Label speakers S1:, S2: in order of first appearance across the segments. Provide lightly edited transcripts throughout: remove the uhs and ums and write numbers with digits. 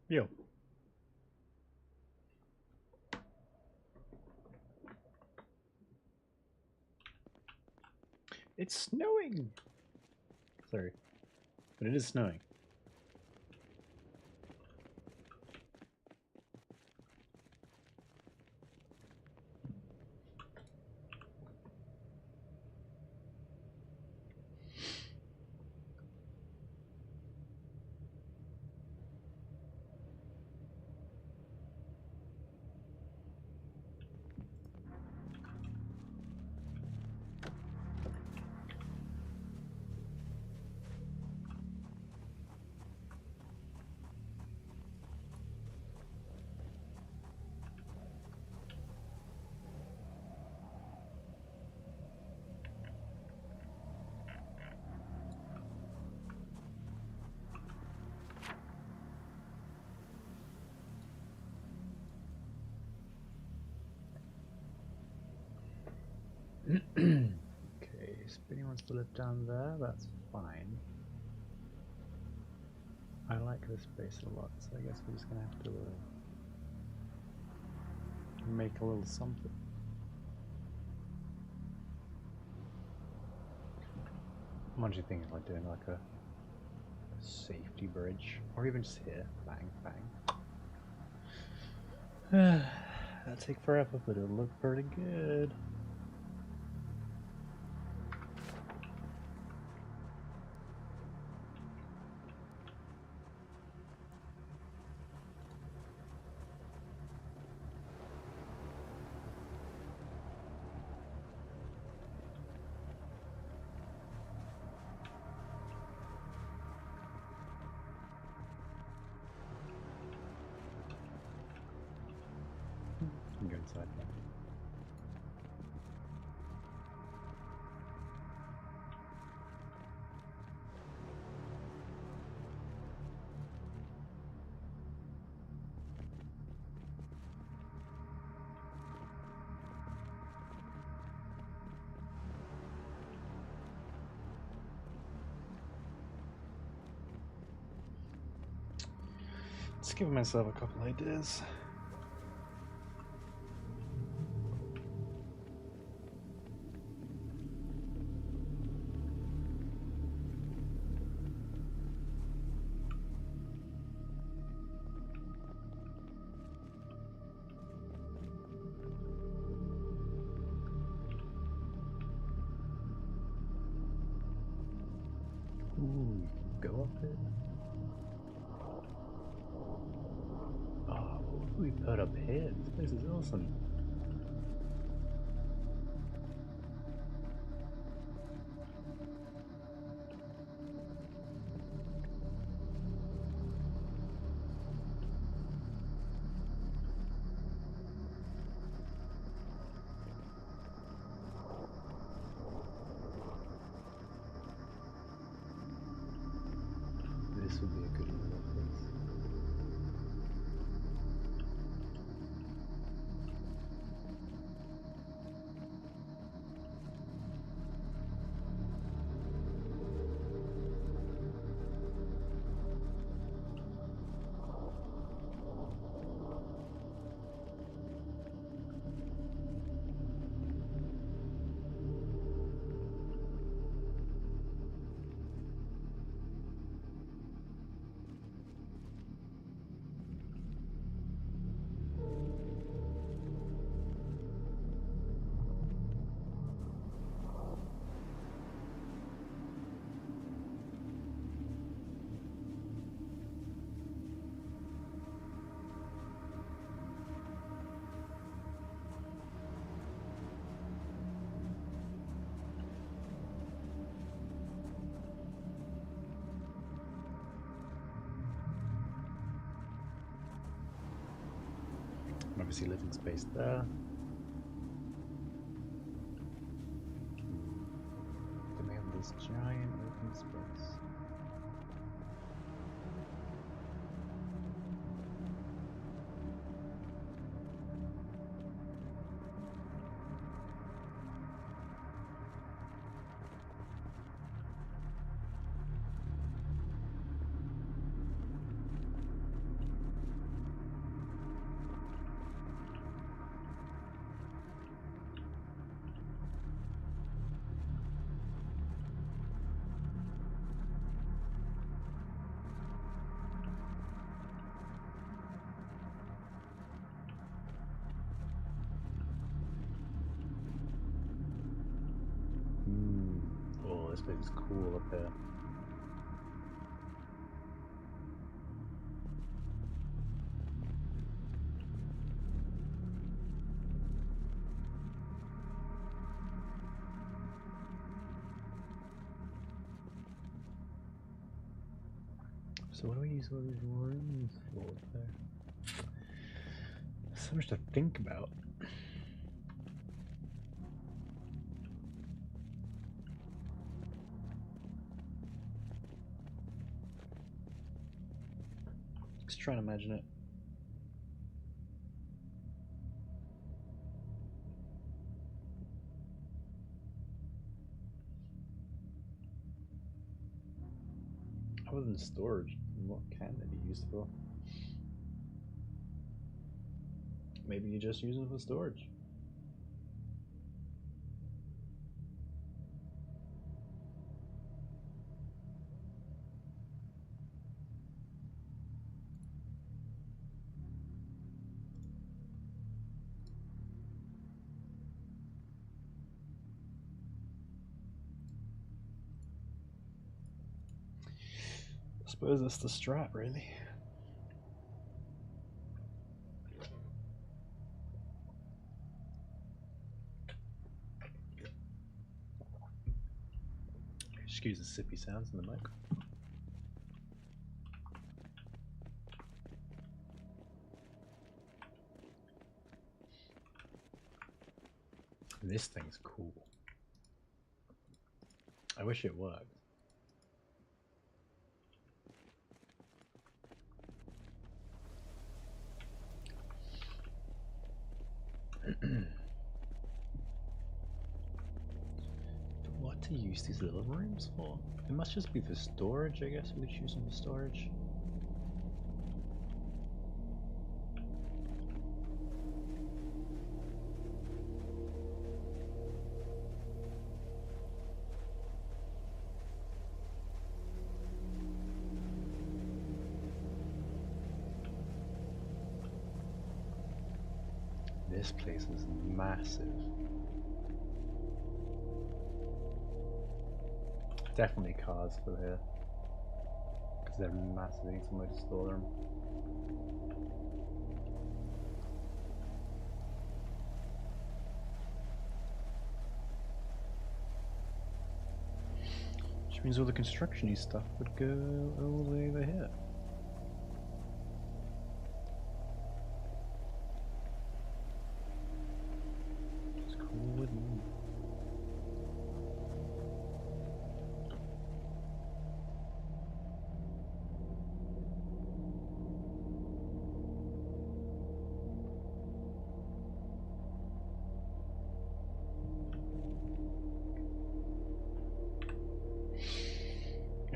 S1: Yo. It's snowing! Sorry. But it is snowing. Okay, Spinny wants to live down there, that's fine. I like this space a lot, so I guess we're just gonna have to make a little something. I'm actually thinking like doing like a safety bridge, or even just here, bang, bang. That'll take forever, but it'll look pretty good. Go inside now. Just giving myself a couple ideas. Ooh, you can go up it. Oh, we put up here. This place is awesome. This would be a good little place. And obviously living space there. Then we have this giant open space. this place is cool up here. So what do we use all these rooms for there? So much to think about. Just trying to imagine it. Other than storage, what can they be used for? Maybe you just use it for storage. I suppose that's the strat, really. Excuse the sippy sounds in the mic. This thing's cool. I wish it worked. What to use these little rooms for? It must just be for storage, I guess. We could use them for storage. This place is massive. Definitely cars for here. Because they're massive, they need somewhere to store them. Which means all the construction-y stuff would go all the way over here.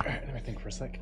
S1: Alright, let me think for a sec.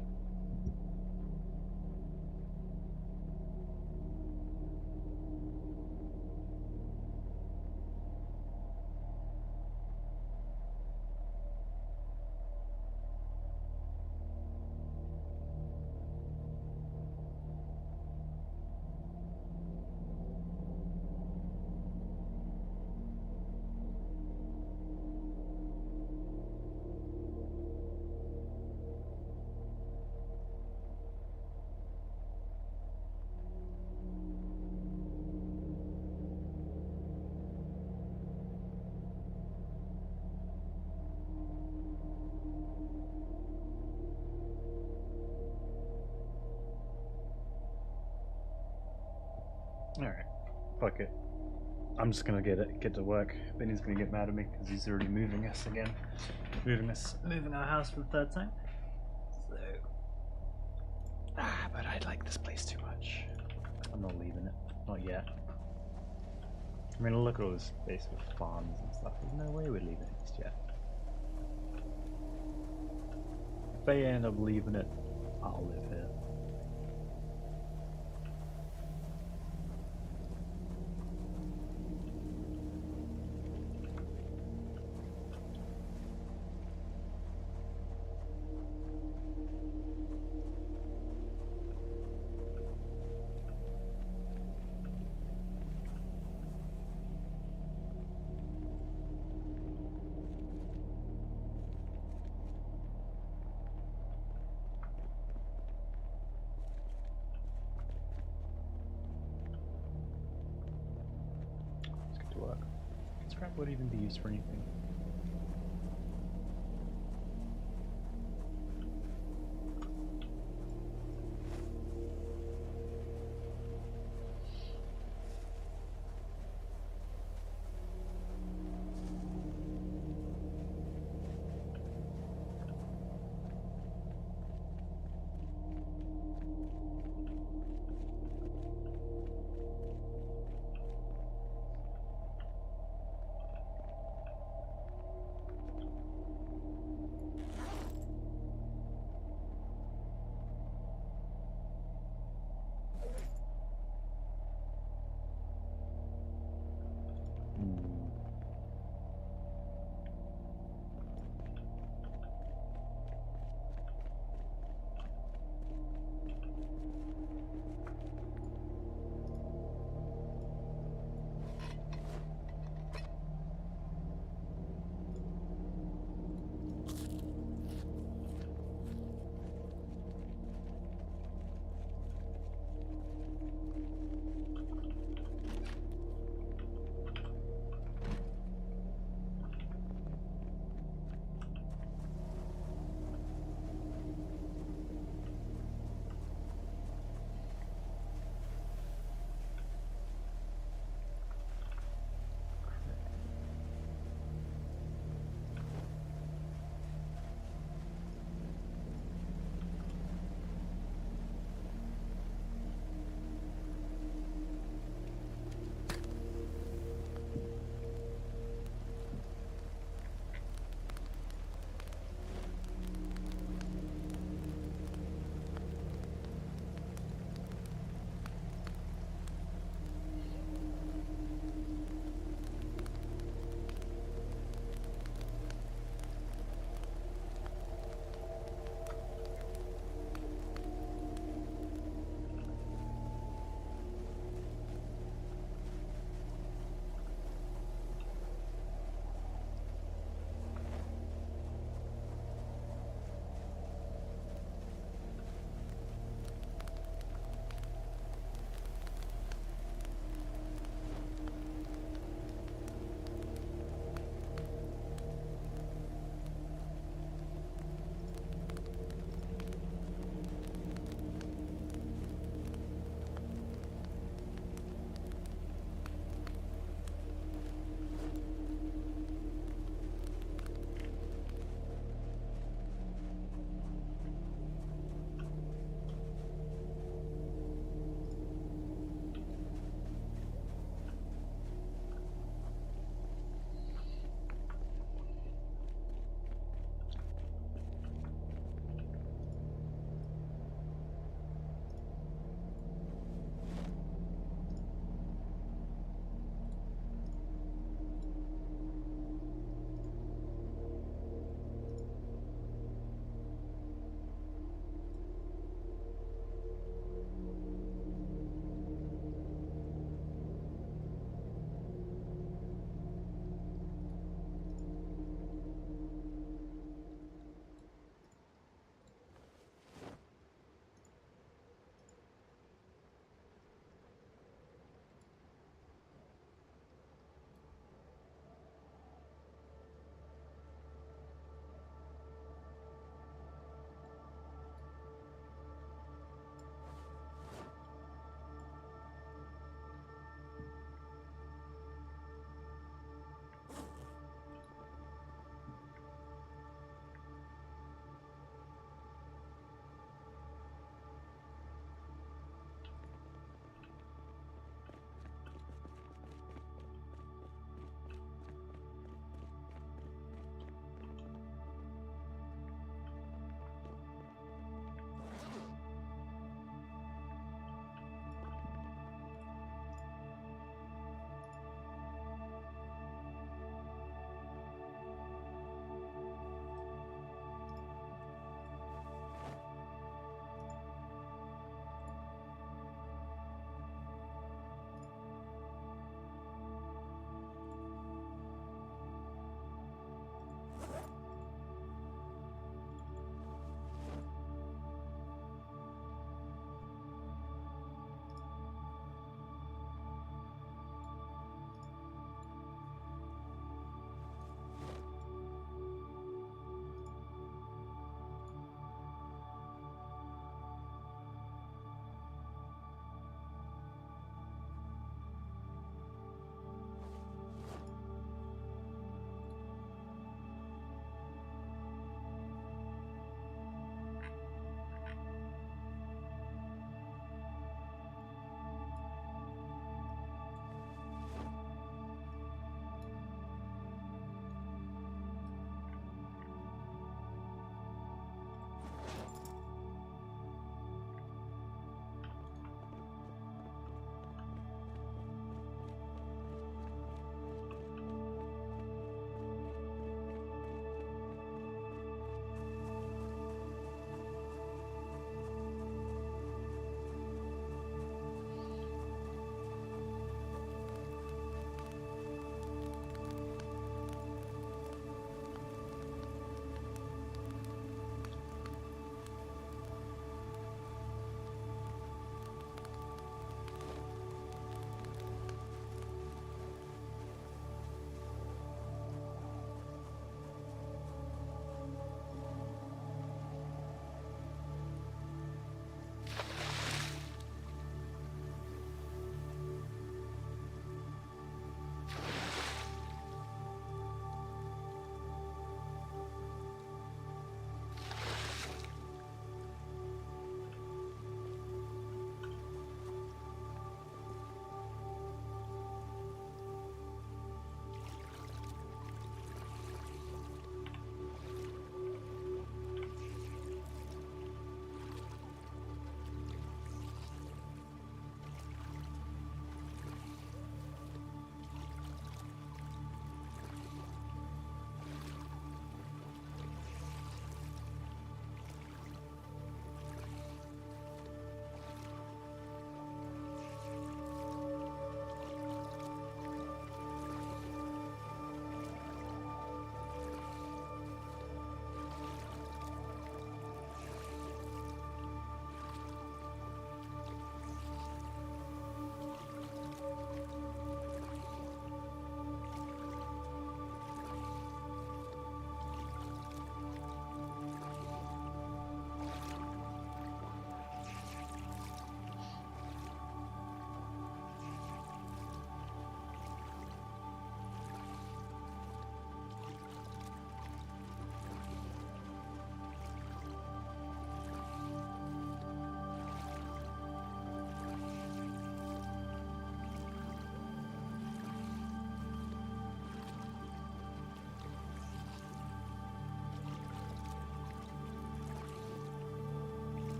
S1: Alright, fuck it. I'm just gonna get to work. Benny's gonna get mad at me because he's already moving us again. Moving our house for the third time. So, but I like this place too much. I'm not leaving it. Not yet. I mean, look at all this space with farms and stuff. There's no way we're leaving it just yet. If they end up leaving it, I'll live here. scrap wood even be used for anything?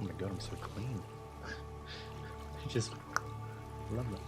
S1: Oh my god, I'm so clean. I just love it.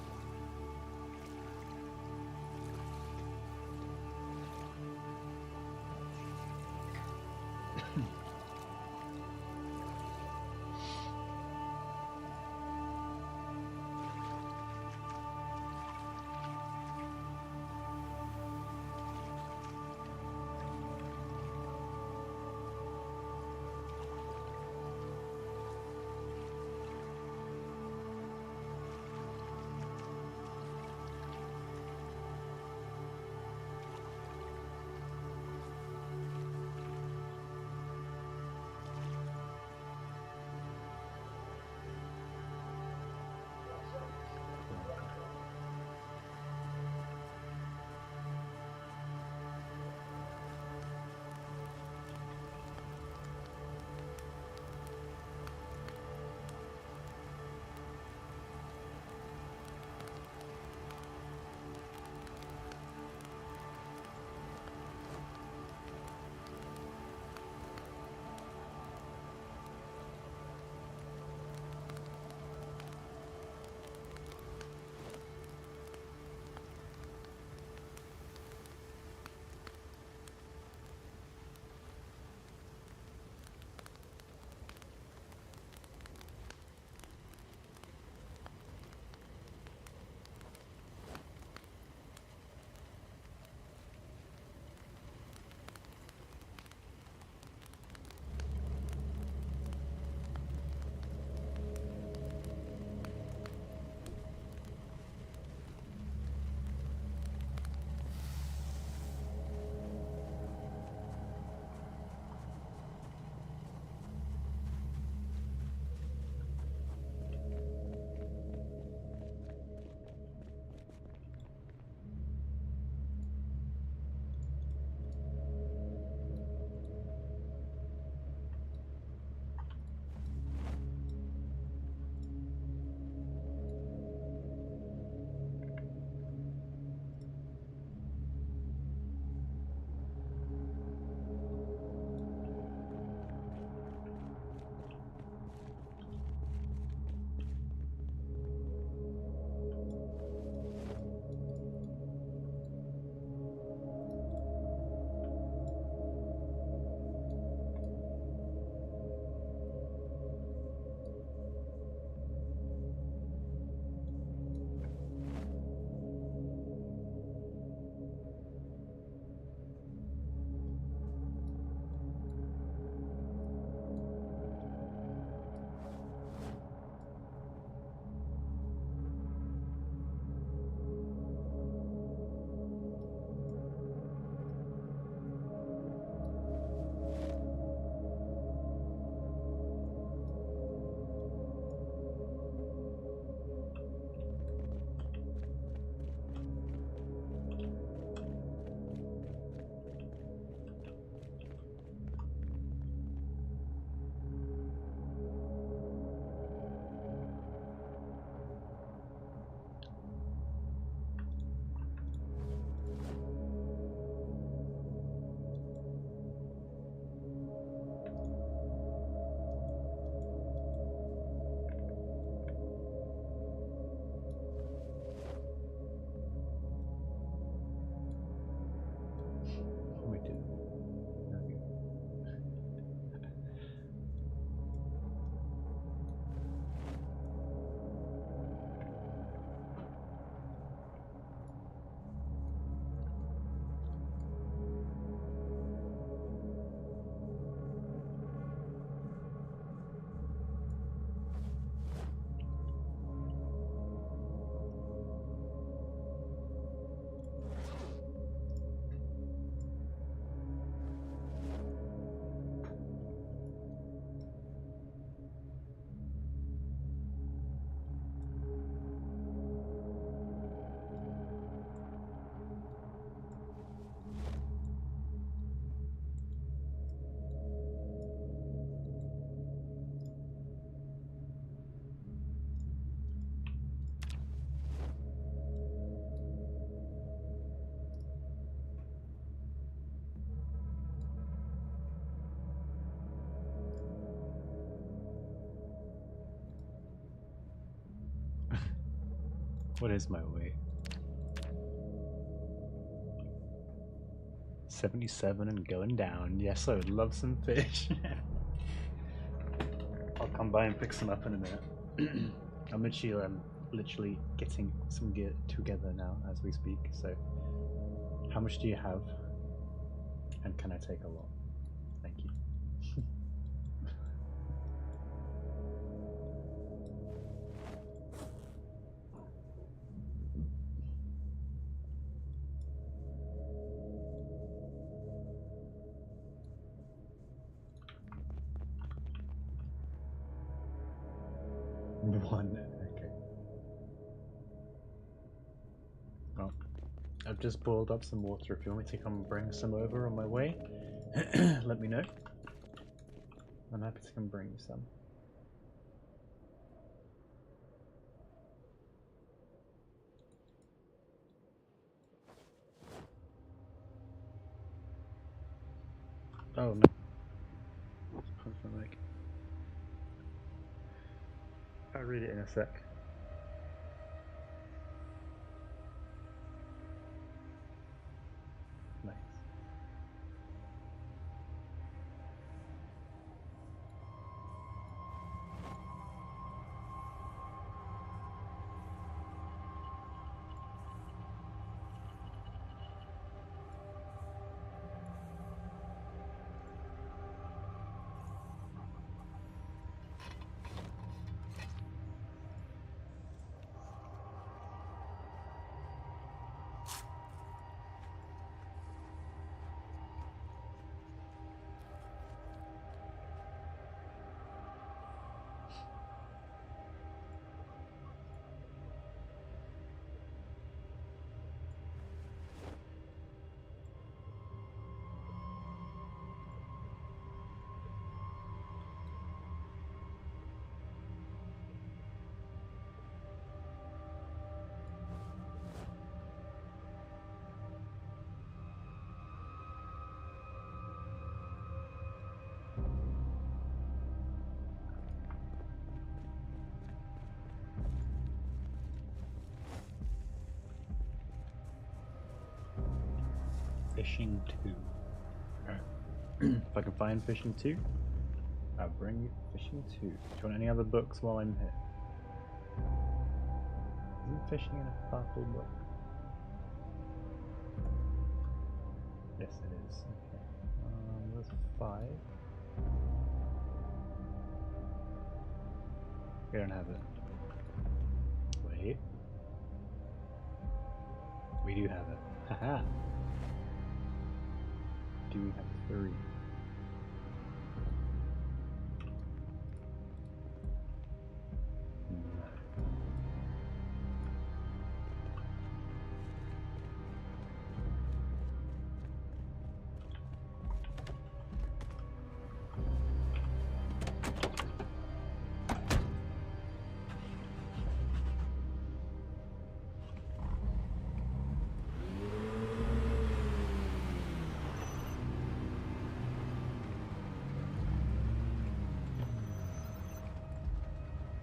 S1: What is my weight? 77 and going down. Yes, I would love some fish. I'll come by and pick some up in a minute. I'm literally getting some gear together now as we speak. So, how much do you have? And can I take a lot? Thank you. One, okay. Well, I've just boiled up some water. If you want me to come bring some over on my way, let me know. I'm happy to come bring you some. Oh no. I'll read it in a sec. Nice. Fishing 2. If I can find fishing 2, I'll bring you fishing 2. Do you want any other books while I'm here? Isn't fishing in a purple book? Yes, it is. Okay. There's 5. We don't have it. Wait. We do have it. Haha. Do we have 3? No.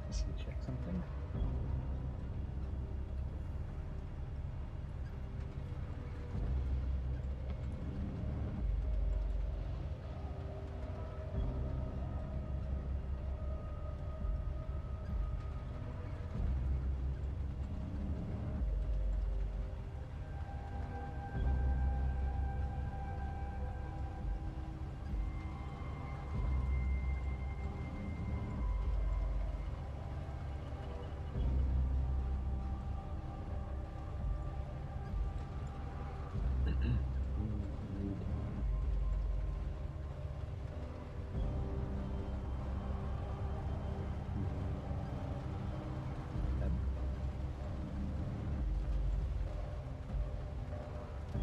S1: Let's check something.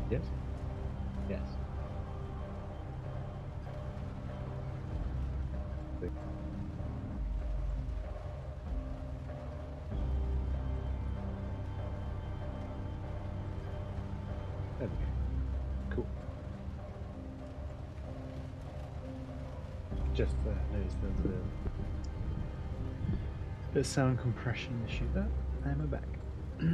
S1: Yes? Yes. There we go. Cool. Just noticed there's a bit of sound compression issue there, and we're back. Yeah,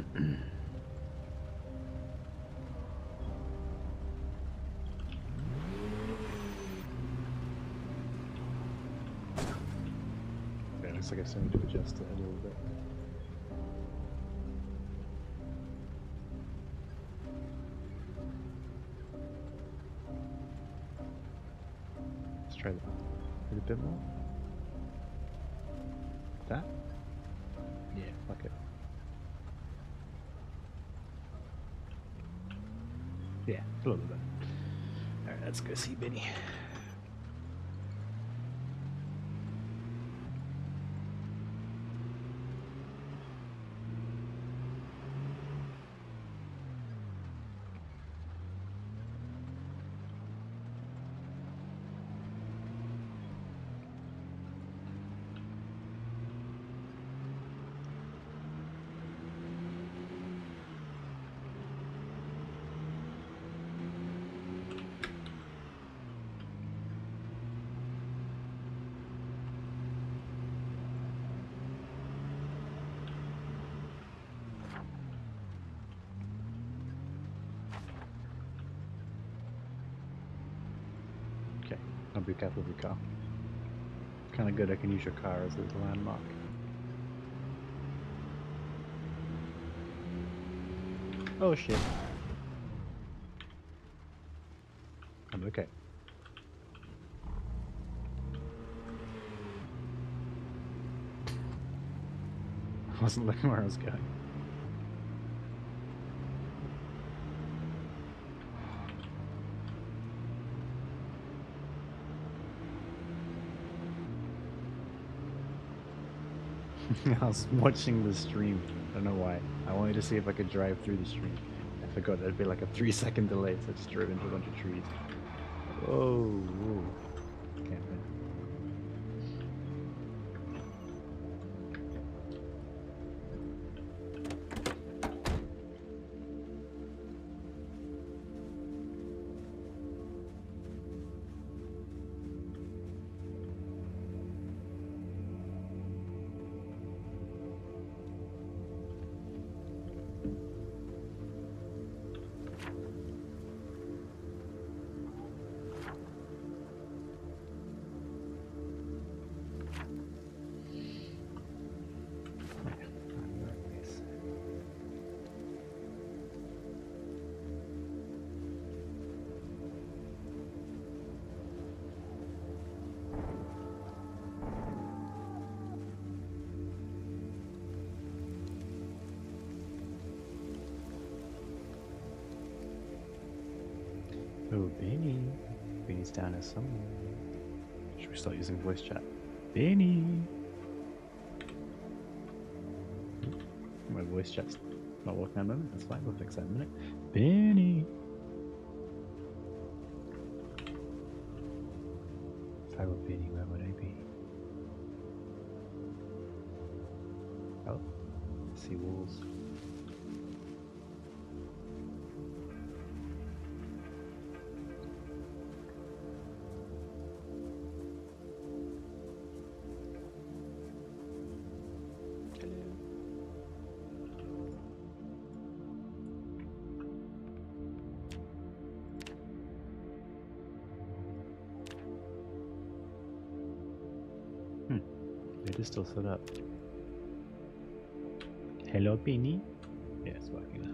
S1: looks like I still need to adjust it a little bit. Let's try that. A bit more. That? Yeah, fuck it. Yeah, a little bit. Alright, let's go see Benny. Okay, I'll be careful with your car. Kinda good I can use your car as a landmark. Oh shit. I'm okay. I wasn't looking where I was going. I was watching the stream. I don't know why. I wanted to see if I could drive through the stream. I forgot there'd be like a 3-second delay, so I just drove into a bunch of trees. Whoa, whoa. Can't win. Oh, Benny. Benny's down here somewhere. Should we start using voice chat? Benny! My voice chat's not working at the moment. That's fine. We'll fix that in a minute. Benny! If I were Benny, where would I be? Oh, I see walls. It is still set up. Hello, Benny. Yeah, it's working now.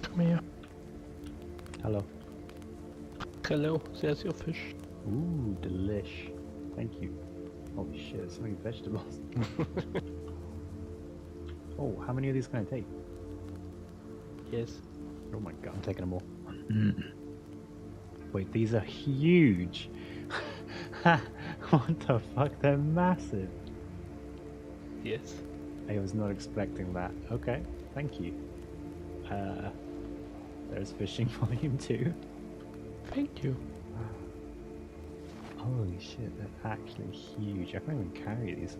S2: Come here.
S1: Hello.
S2: Hello, there's your fish.
S1: Ooh, delish. Thank you. Holy shit, there's so many vegetables. Oh, how many of these can I take?
S2: Yes.
S1: Oh my god, I'm taking them all. Wait, these are huge. What the fuck? They're massive.
S2: Yes.
S1: I was not expecting that. Okay, thank you. There's fishing volume 2.
S2: Thank you.
S1: Holy shit, they're actually huge. I can't even carry these.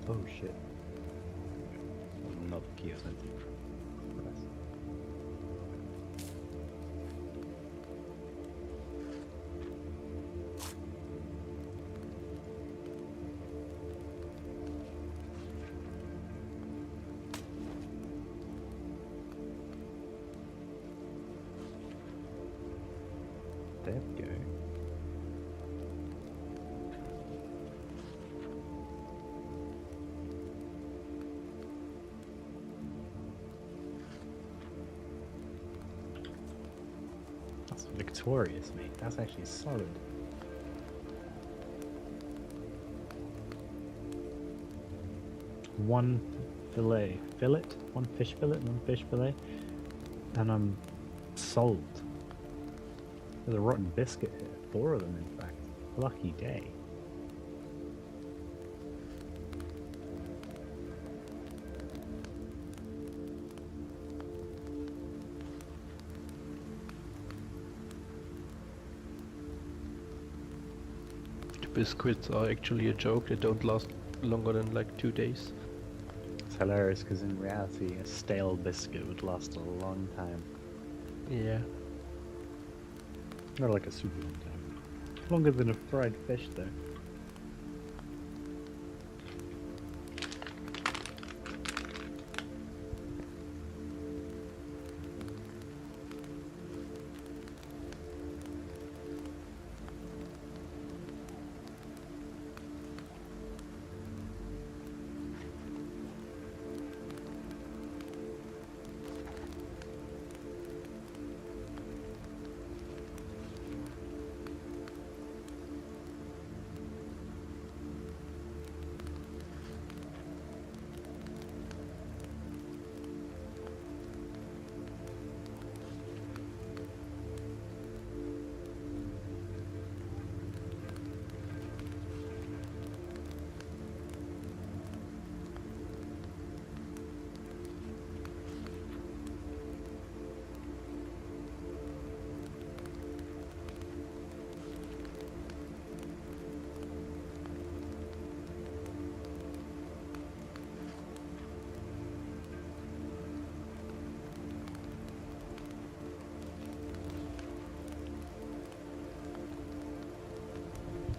S1: Oh shit. Not the key or something. There we go. That's victorious, mate. That's actually solid. One fillet. Fillet? One fish fillet, one fish fillet. And I'm sold. There's a rotten biscuit here. 4 of them, in fact. Lucky day.
S2: The biscuits are actually a joke. They don't last longer than like 2 days.
S1: It's hilarious because in reality, a stale biscuit would last a long time.
S2: Yeah.
S1: Not like a super long time. Longer than a fried fish, though.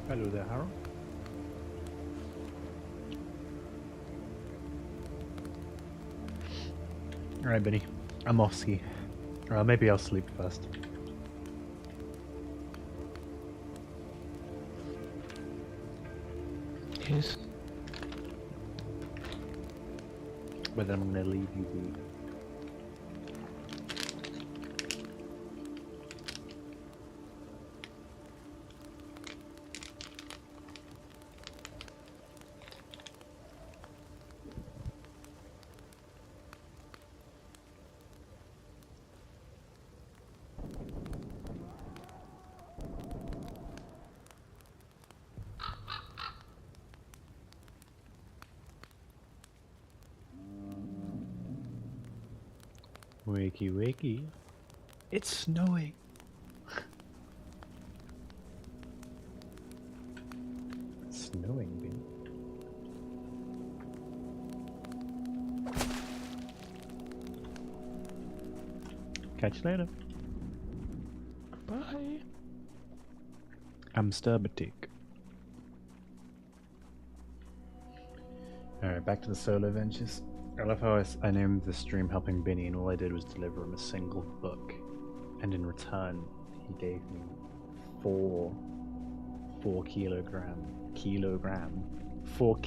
S1: Hello there, Harold. Alright, Benny. I'm off ski. Or maybe I'll sleep first.
S2: Yes.
S1: But then I'm gonna leave you be. Wakey wakey. It's snowing. It's snowing, Ben. Catch you later.
S2: Bye.
S1: Amsterbatik. Alright, back to the solo ventures. I love how I named the stream Helping Binny, and all I did was deliver him a single book. And in return, he gave me 4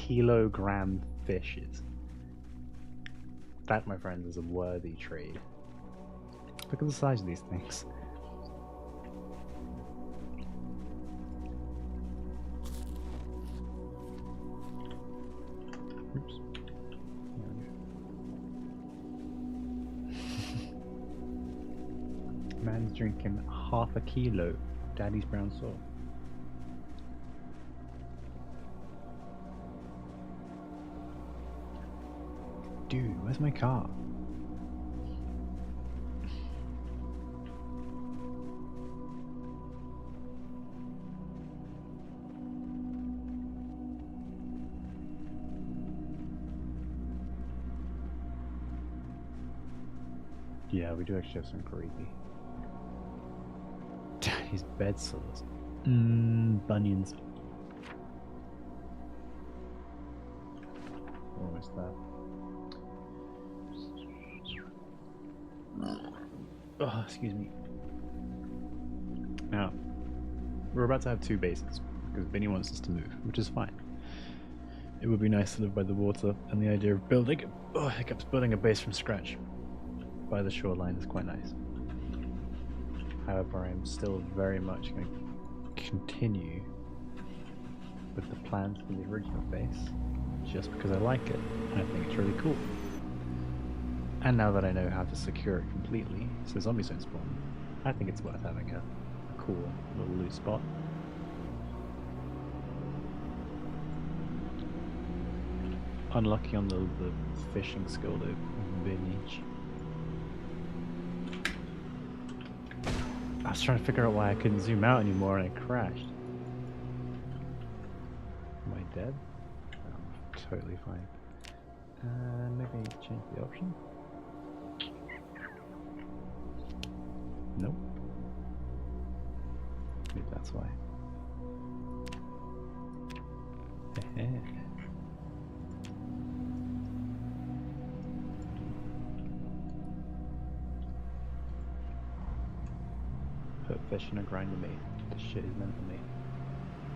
S1: kilogram fishes. That, my friends, is a worthy trade. Look at the size of these things. Oops. Man's drinking half a kilo Daddy's brown salt. Dude, where's my car? Yeah, we do actually have some creepy. His bed sores. Bunions. What was that? Oh, excuse me. Now, we're about to have 2 bases because Vinny wants us to move, which is fine. It would be nice to live by the water, and the idea of building a base from scratch by the shoreline is quite nice. However, I'm still very much going to continue with the plans for the original base, just because I like it and I think it's really cool. And now that I know how to secure it completely, so zombies don't spawn, I think it's worth having a cool little loot spot. Unlucky on the fishing skill though, vintage. I was trying to figure out why I couldn't zoom out anymore and I crashed. Am I dead? I'm totally fine. Maybe change the option? Nope. Maybe that's why. Put fish in a grinder meat. This shit is meant for me.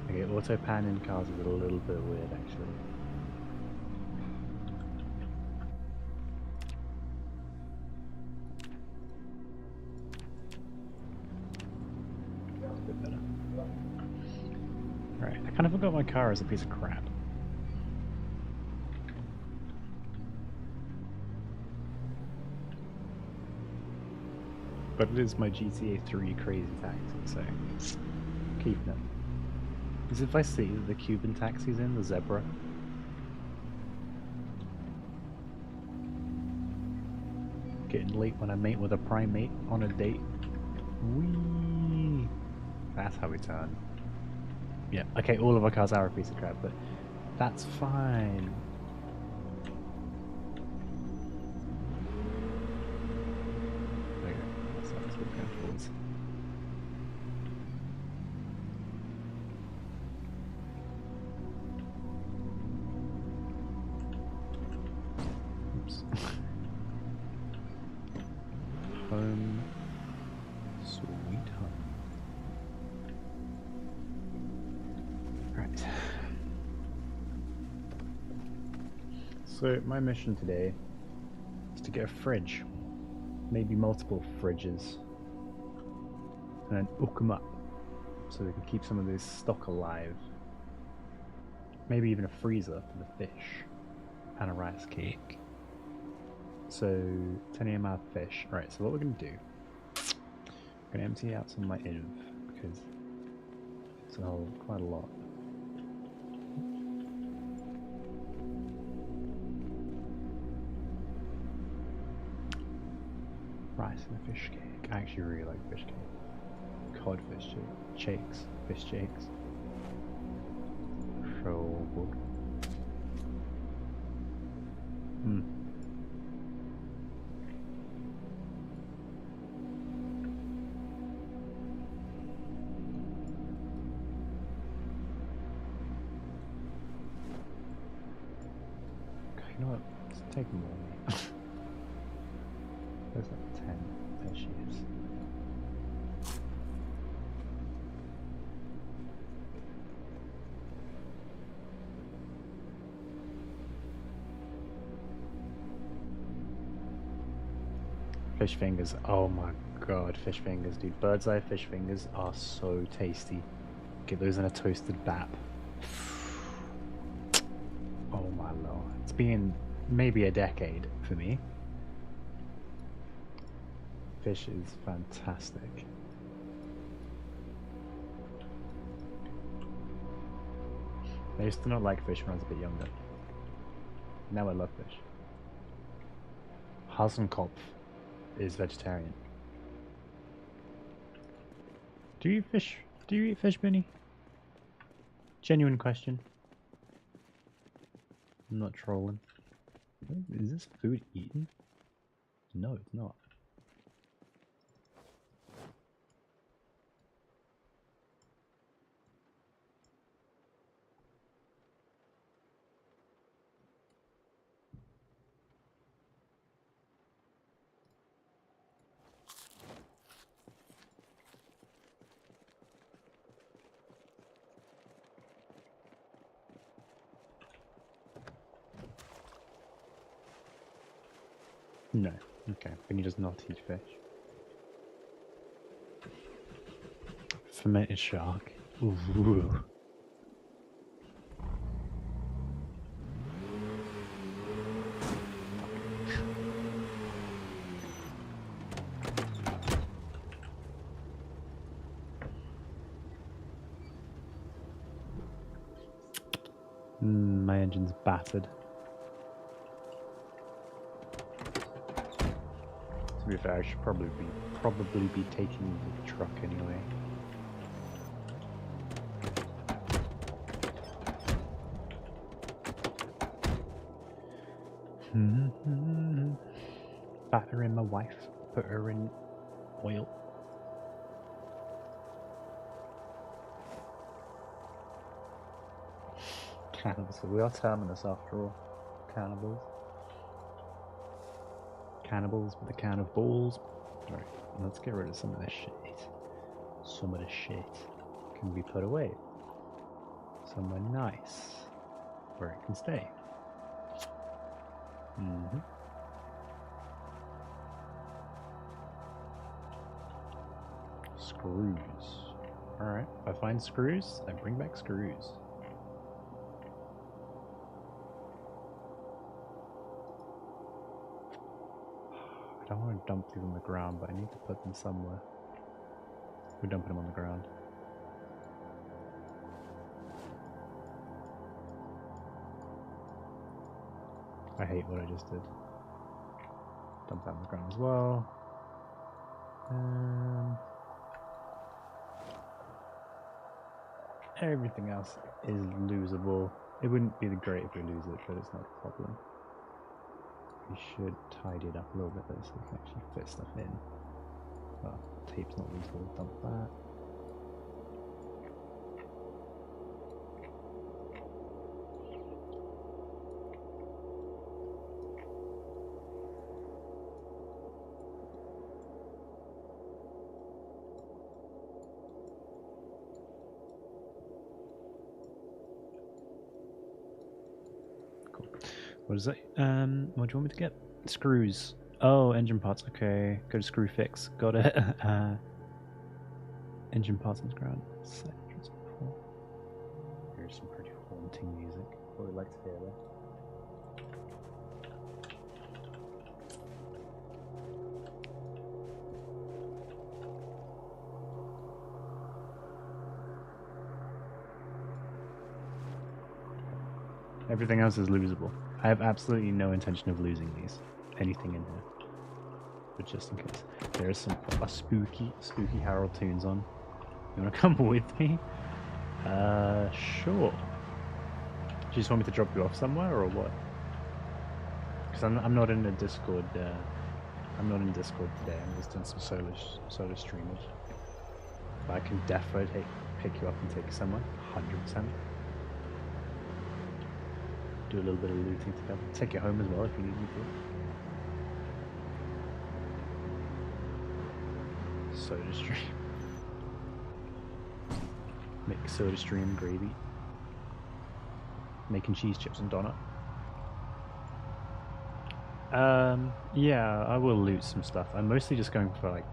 S1: Okay, auto pan in cars is a little bit weird actually. That's a bit better. Alright, I kind of forgot my car is a piece of crap. But it is my GTA 3 crazy taxi, so keep them. Because if I see the Cuban taxi's in, the zebra. Getting late when I mate with a primate on a date. Whee! That's how we turn. Yeah, okay, all of our cars are a piece of crap, but that's fine. Home, sweet home. Right. So my mission today is to get a fridge, maybe multiple fridges, and then hook them up so we can keep some of this stock alive. Maybe even a freezer for the fish and a rice cake. So 10 AM out fish. Right, so what we're going to do, I'm going to empty out some of my inv because it's quite a lot. Rice and a fish cake. I actually really like fish cake. Codfish shakes. Fish shakes. So good. You know what? Let's take more. There's like 10. There she is. Fish fingers. Oh my god, fish fingers, dude. Bird's eye fish fingers are so tasty. Get those in a toasted bap. Oh my lord. It's been maybe a decade for me. Fish is fantastic. I used to not like fish when I was a bit younger. Now I love fish. Hasenkopf is vegetarian. Do you eat fish? Do you eat fish, Benny? Genuine question. I'm not trolling. Is this food eaten? No, it's not. No. Okay, Benny does not eat fish. Fermented shark. Ooh. My engine's battered. To be fair, I should probably be taking the truck anyway. Batter in my wife, put her in oil. Cannibals, we are terminus after all. Cannibals. Cannibals with a can of balls. Alright, let's get rid of some of this shit. Some of this shit can be put away. Somewhere nice. Where it can stay. Screws. Alright, if I find screws, I bring back screws. I don't want to dump these on the ground, but I need to put them somewhere. We're dumping them on the ground. I hate what I just did. Dump that on the ground as well. Everything else is losable. It wouldn't be great if we lose it, but it's not a problem. We should tidy it up a little bit though, so we can actually fit stuff in. Well, tape's not useful, dump that. What is that? What do you want me to get? Screws. Oh, engine parts. Okay. Go to screw fix. Got it. Engine parts on the ground. Here's some pretty haunting music. What would like to hear there? Everything else is losable. I have absolutely no intention of losing these. Anything in here. But just in case. There's some spooky Harold tunes on. You wanna come with me? Sure. Do you just want me to drop you off somewhere or what? Because I'm not in the Discord, I'm not in Discord today, I'm just doing some solo streamers. But I can definitely pick you up and take you somewhere, 100%. Do a little bit of looting together. Take you home as well if you need me to. Soda stream. Make soda stream gravy. Making cheese chips and donut. Yeah, I will loot some stuff. I'm mostly just going for like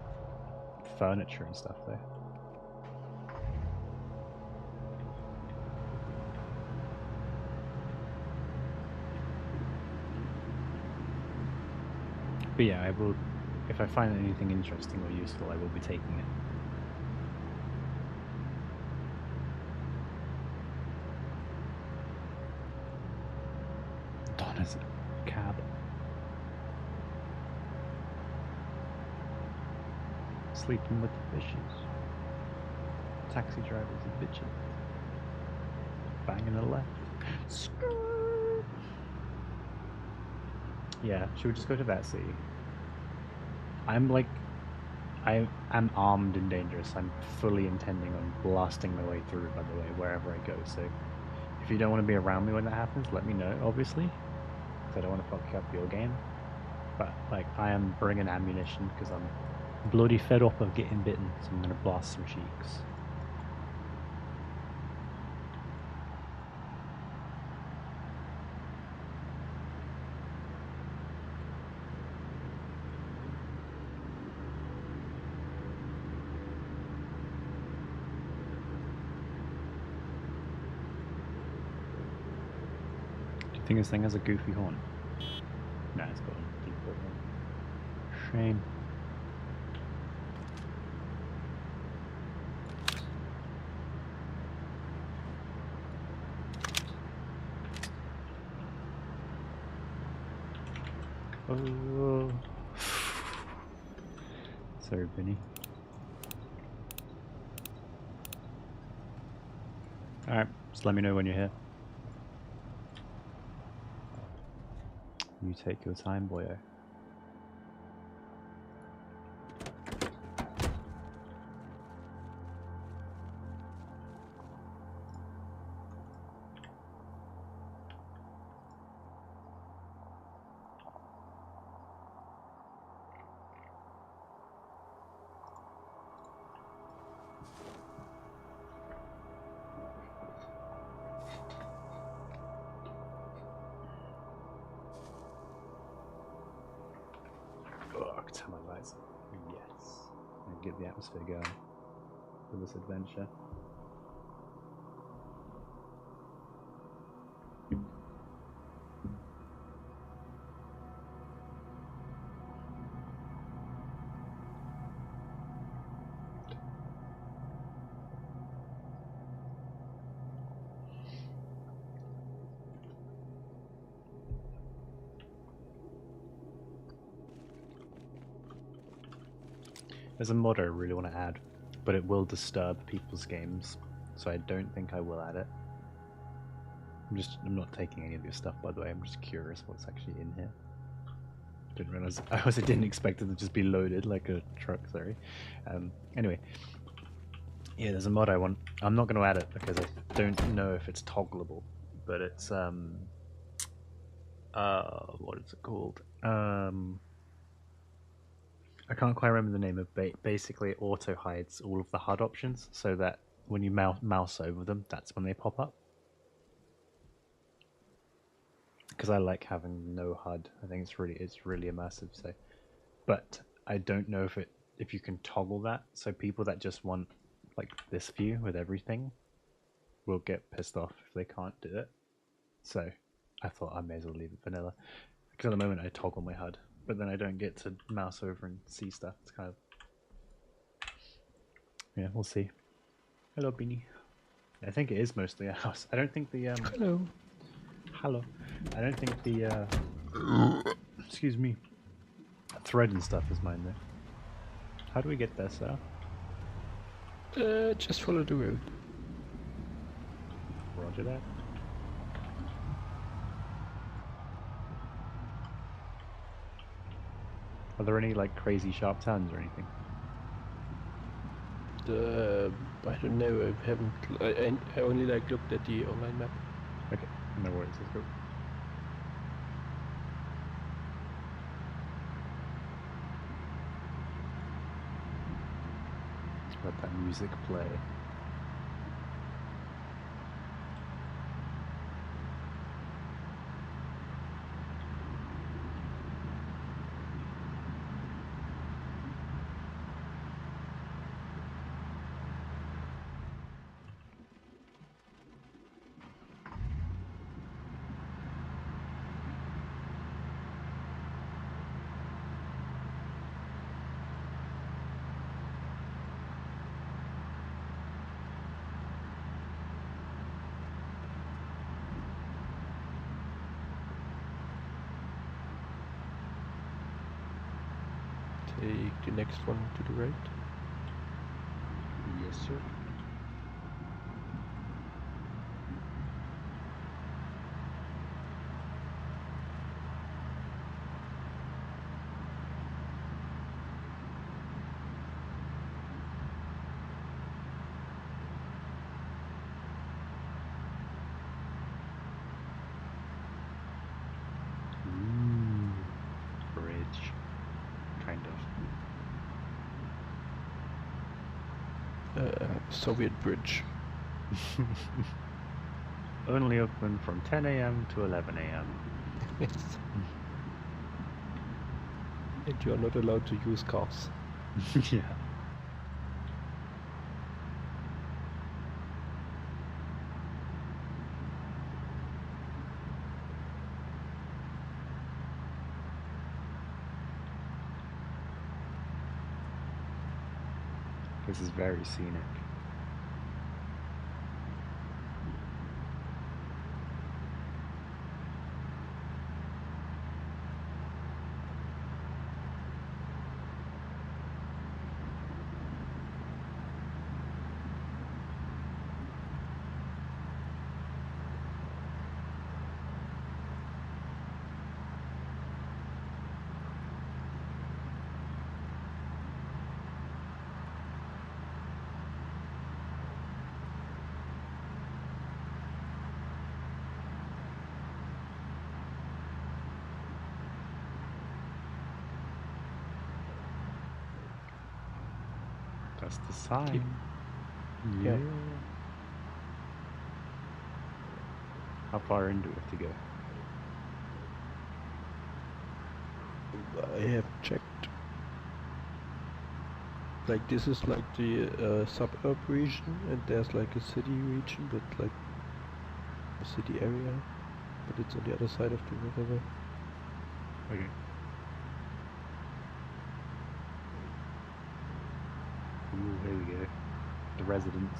S1: furniture and stuff though. But yeah, I will. If I find anything interesting or useful, I will be taking it. Donna's cab.
S2: Sleeping with the fishes. Taxi drivers are bitches. Banging a left.
S1: Yeah, should we just go to that city? I'm like, I am armed and dangerous. I'm fully intending on blasting my way through, by the way, wherever I go. So if you don't want to be around me when that happens, let me know, obviously. Because I don't want to fuck up your game. But, like, I am bringing ammunition because I'm bloody fed up of getting bitten. So I'm going to blast some cheeks. Do you think this thing has a goofy horn? Nah, it's got a default one. Shame. Oh. Sorry, Vinny. Alright, just let me know when you're here. You take your time, boyo. Turn my lights on. Yes. And get the atmosphere going for this adventure. There's a mod I really want to add, but it will disturb people's games, so I don't think I will add it. I'm not taking any of your stuff, by the way. I'm just curious what's actually in here. Didn't realize. I also didn't expect it to just be loaded like a truck. Sorry. Anyway, yeah, there's a mod I want. I'm not going to add it because I don't know if it's toggleable, but it's what is it called? I can't quite remember the name of it. Basically, it auto hides all of the HUD options so that when you mouse over them, that's when they pop up. Because I like having no HUD. I think it's really immersive. So, but I don't know if you can toggle that. So people that just want like this view with everything will get pissed off if they can't do it. So I thought I may as well leave it vanilla. Because at the moment I toggle my HUD, but then I don't get to mouse over and see stuff. It's kind of, yeah, we'll see. Hello, Beanie. I think it is mostly a house. I don't think the Hello. I don't think the excuse me, thread and stuff is mine though. How do we get there, sir?
S2: Just follow the road.
S1: Roger that. Are there any like crazy sharp turns or anything?
S2: I don't know. I haven't. I only like looked at the online map.
S1: Okay, no worries. Let's go. Let that music play.
S2: Take the next one to the right.
S1: moisture. Bridge, kind of.
S2: Soviet bridge.
S1: Only open from 10 a.m. to 11 a.m.
S2: Yes. And you are not allowed to use cars.
S1: Yeah. This is very scenic. That's the sign.
S2: Yeah.
S1: How far in do we have to go?
S2: I have checked. Like this is like the suburb region, and there's like a city region, but like a city area, but it's on the other side of the river.
S1: Okay. Ooh, here we go. The residence.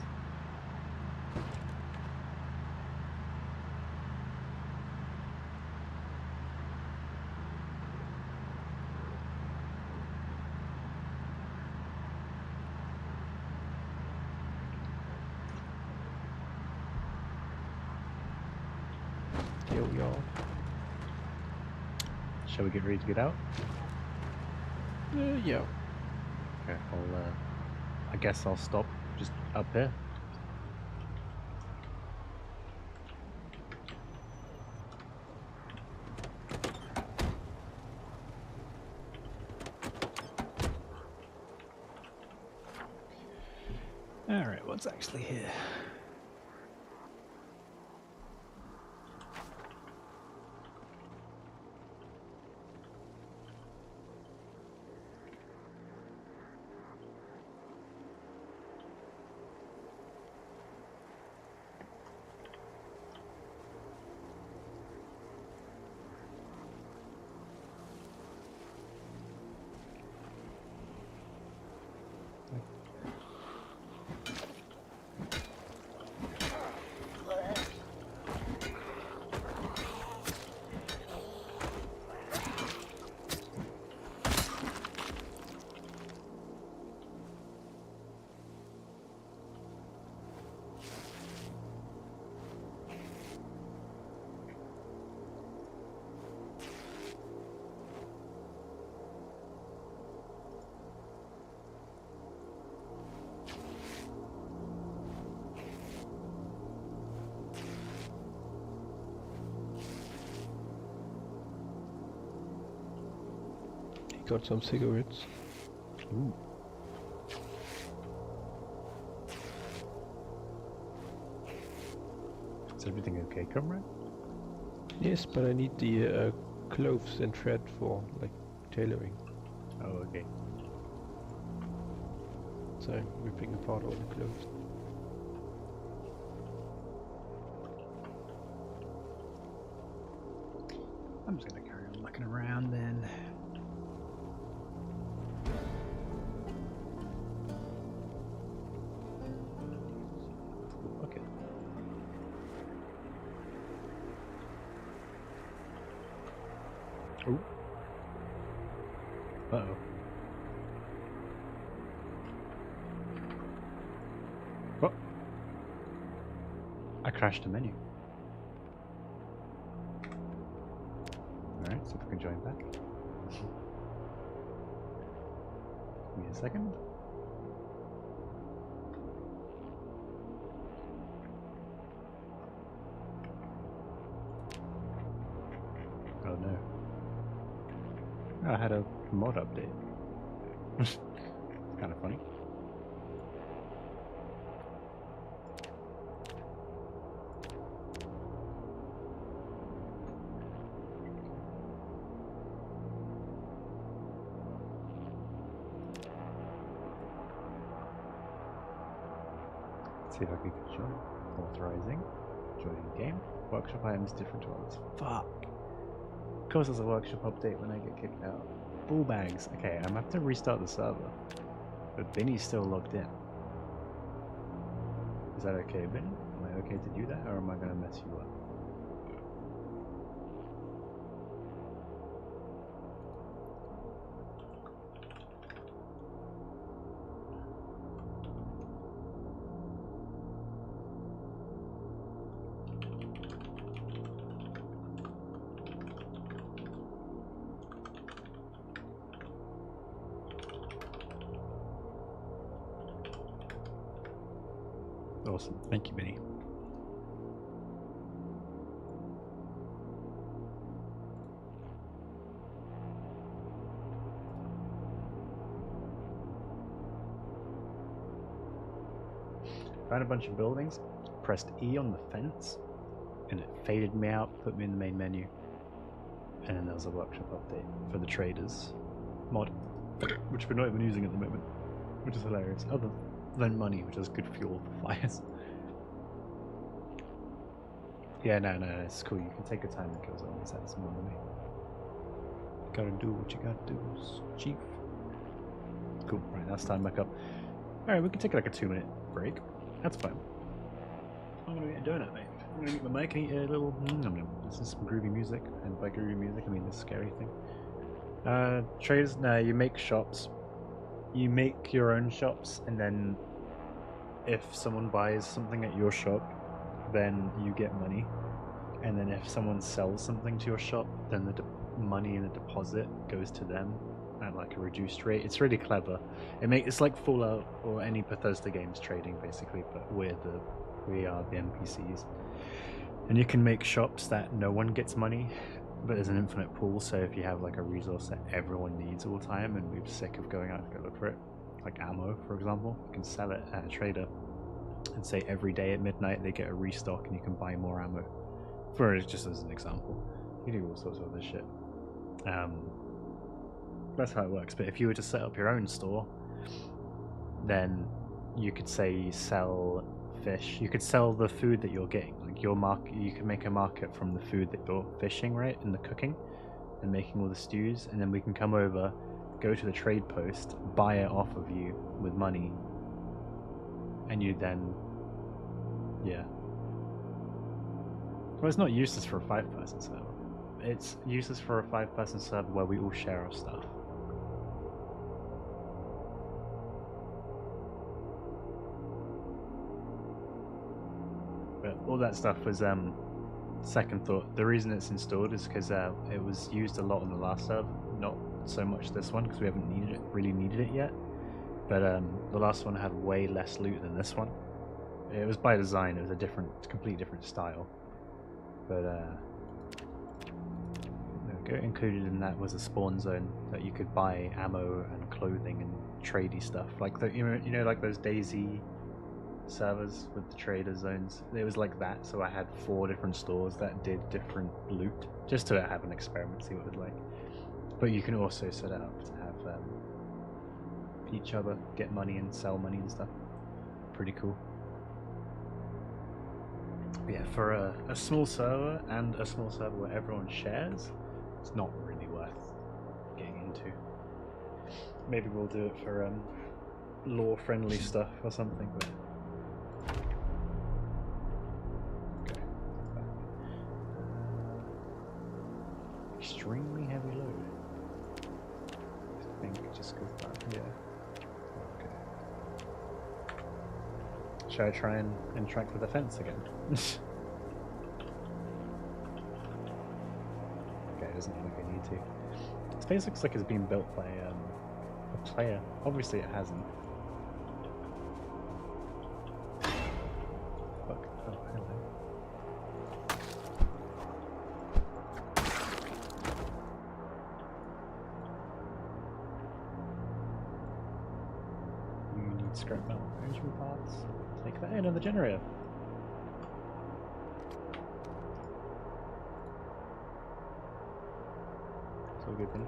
S2: Here we are.
S1: Shall we get ready to get out?
S2: Yeah.
S1: Okay, I guess I'll stop just up here. Alright, what's actually here?
S2: Got some cigarettes.
S1: Ooh. Is everything okay, comrade?
S2: Yes, but I need the clothes and thread for like tailoring.
S1: Oh, okay.
S2: So I'm ripping apart all the clothes.
S1: I'm just gonna carry on looking around then. Okay. Oh. Uh-oh. crashed the menu. Alright, so if we can join back. Give me a second. Oh no. Oh, I had a mod update. It's kind of funny. Let's see if I can join. Authorizing. Joining game. Workshop items different to others. Fuck. Of course there's a workshop update when I get kicked out. Ball bags. Okay, I'm gonna have to restart the server. But Benny's still logged in. Is that okay, Benny? Am I okay to do that, or am I gonna mess you up? Awesome. Thank you, Benny. Found a bunch of buildings, pressed E on the fence, and it faded me out, put me in the main menu. And then there was a workshop update for the traders mod, which we're not even using at the moment, which is hilarious. Other than money, which is good fuel for fires. Yeah, no, it's cool. You can take your time and kill zombies. That's more than me. Gotta do what you gotta do, chief. Cool. Right, now it's time back up. All right, we can take like a 2-minute break. That's fine. I'm gonna get a donut, mate. I'm gonna get my mic and eat a little. This is some groovy music, and by groovy music, I mean this scary thing. Traders. No, you make shops. You make your own shops, and then if someone buys something at your shop, then you get money. And then if someone sells something to your shop, then the money in the deposit goes to them at like a reduced rate. It's really clever. It's like Fallout or any Bethesda games trading basically, but we are the NPCs. And you can make shops that no one gets money, but there's an infinite pool, so if you have like a resource that everyone needs all the time and we're sick of going out to go look for it, like ammo for example, you can sell it at a trader and say every day at midnight they get a restock and you can buy more ammo. For just as an example. You do all sorts of other shit. That's how it works, but if you were to set up your own store, then you could say sell fish. You could sell the food that you're getting. Like your market, you can make a market from the food that you're fishing, right? And the cooking and making all the stews, and then we can come over, go to the trade post, buy it off of you with money, and you then, yeah. Well, it's not useless for a 5-person server. It's useless for a 5-person server where we all share our stuff. But all that stuff was second thought. The reason it's installed is because it was used a lot on the last server, not so much this one because we haven't really needed it yet. But the last one had way less loot than this one. It was by design. It was a completely different style. But there we go. Included in that was a spawn zone that you could buy ammo and clothing and tradey stuff, like you know, like those DayZ servers with the trader zones. It was like that. So I had 4 different stores that did different loot, just to have an experiment, see what it was like. But you can also set it up to have each other get money and sell money and stuff. Pretty cool. But yeah, for a small server and a small server where everyone shares, it's not really worth getting into. Maybe we'll do it for lore-friendly stuff or something. But okay. Extremely heavy load. I think it just goes back. Yeah. Okay. Should I try and interact with the fence again? it doesn't look like I need to. This place looks like it's been built by a player. Obviously it hasn't. Fuck. Oh, hello. You need scrap metal arrangement parts. Take that in on the generator. It's all good then.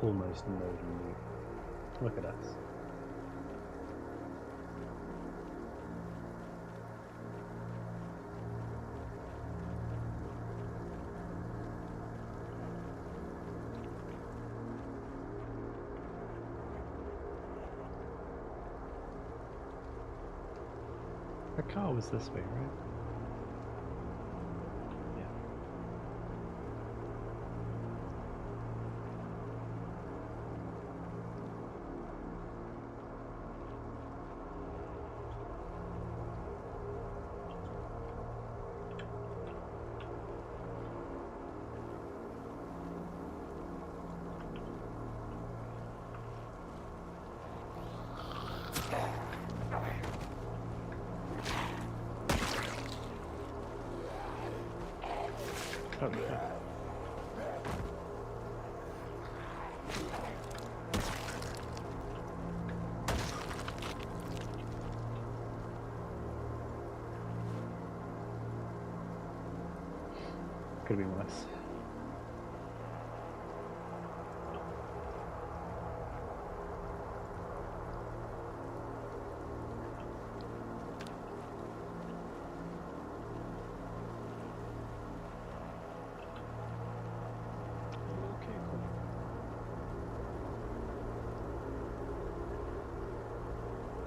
S1: Almost loading you. Look at us. The car was this way, right? Yeah. Oh, yeah. Could have been worse.
S2: Okay, cool.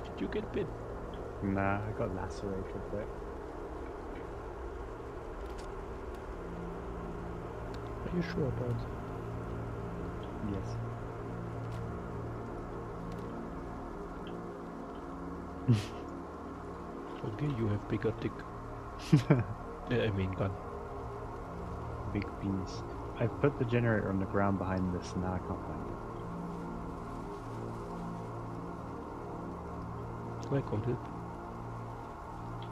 S2: Did you get bit?
S1: Nah, I got lacerated a bit.
S2: Are you sure about that?
S1: Yes.
S2: Okay, you have bigger dick. I mean gun.
S1: Big beans. I've put the generator on the ground behind this, and now I can't find it.
S2: I got it.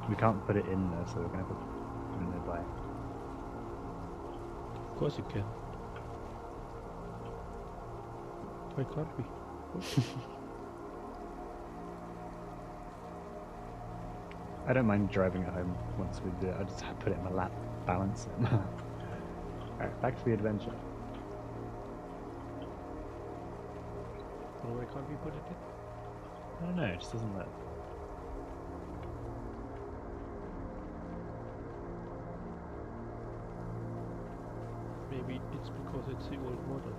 S1: We can't put it in there, so we're gonna put it nearby.
S2: Of course you can. Why can't we?
S1: I don't mind driving it home once we do it. I just have to put it in my lap, balance it. Alright, back to the adventure.
S2: Why can't we put it in?
S1: I don't know, it just doesn't let.
S2: Maybe it's because it's the old model.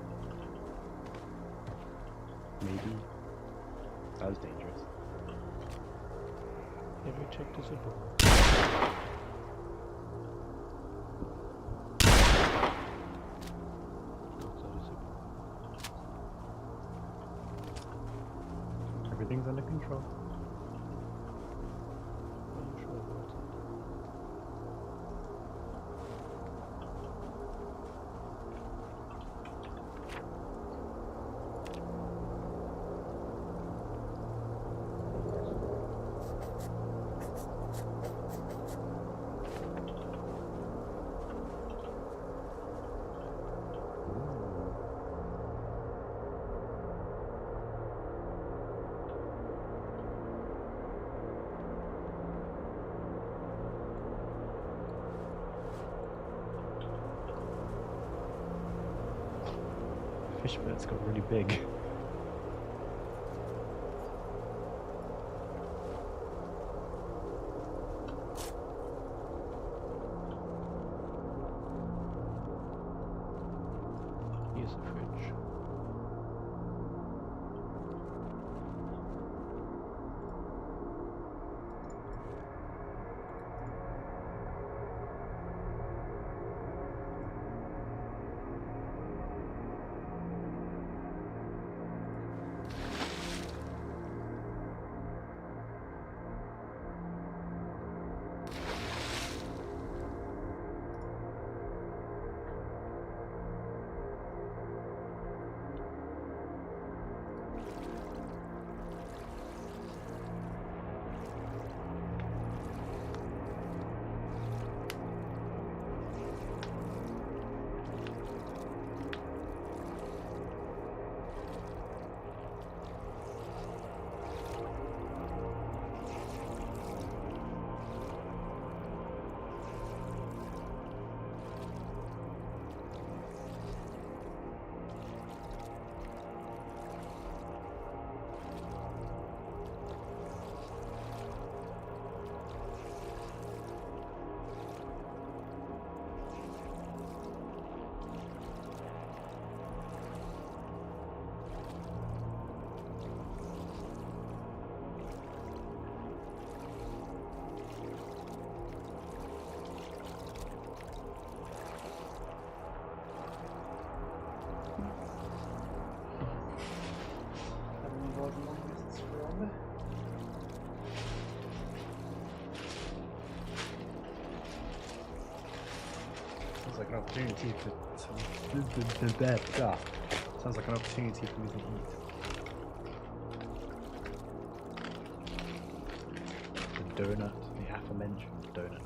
S1: Maybe. That was dangerous.
S2: Have you checked this info? No, it's not a zipper.
S1: Everything's under control.
S2: Are you sure about that?
S1: Fish birds got really big.
S2: Here's a fridge.
S1: sounds like an opportunity sounds like an opportunity for me to eat. The donut, the aforementioned donut.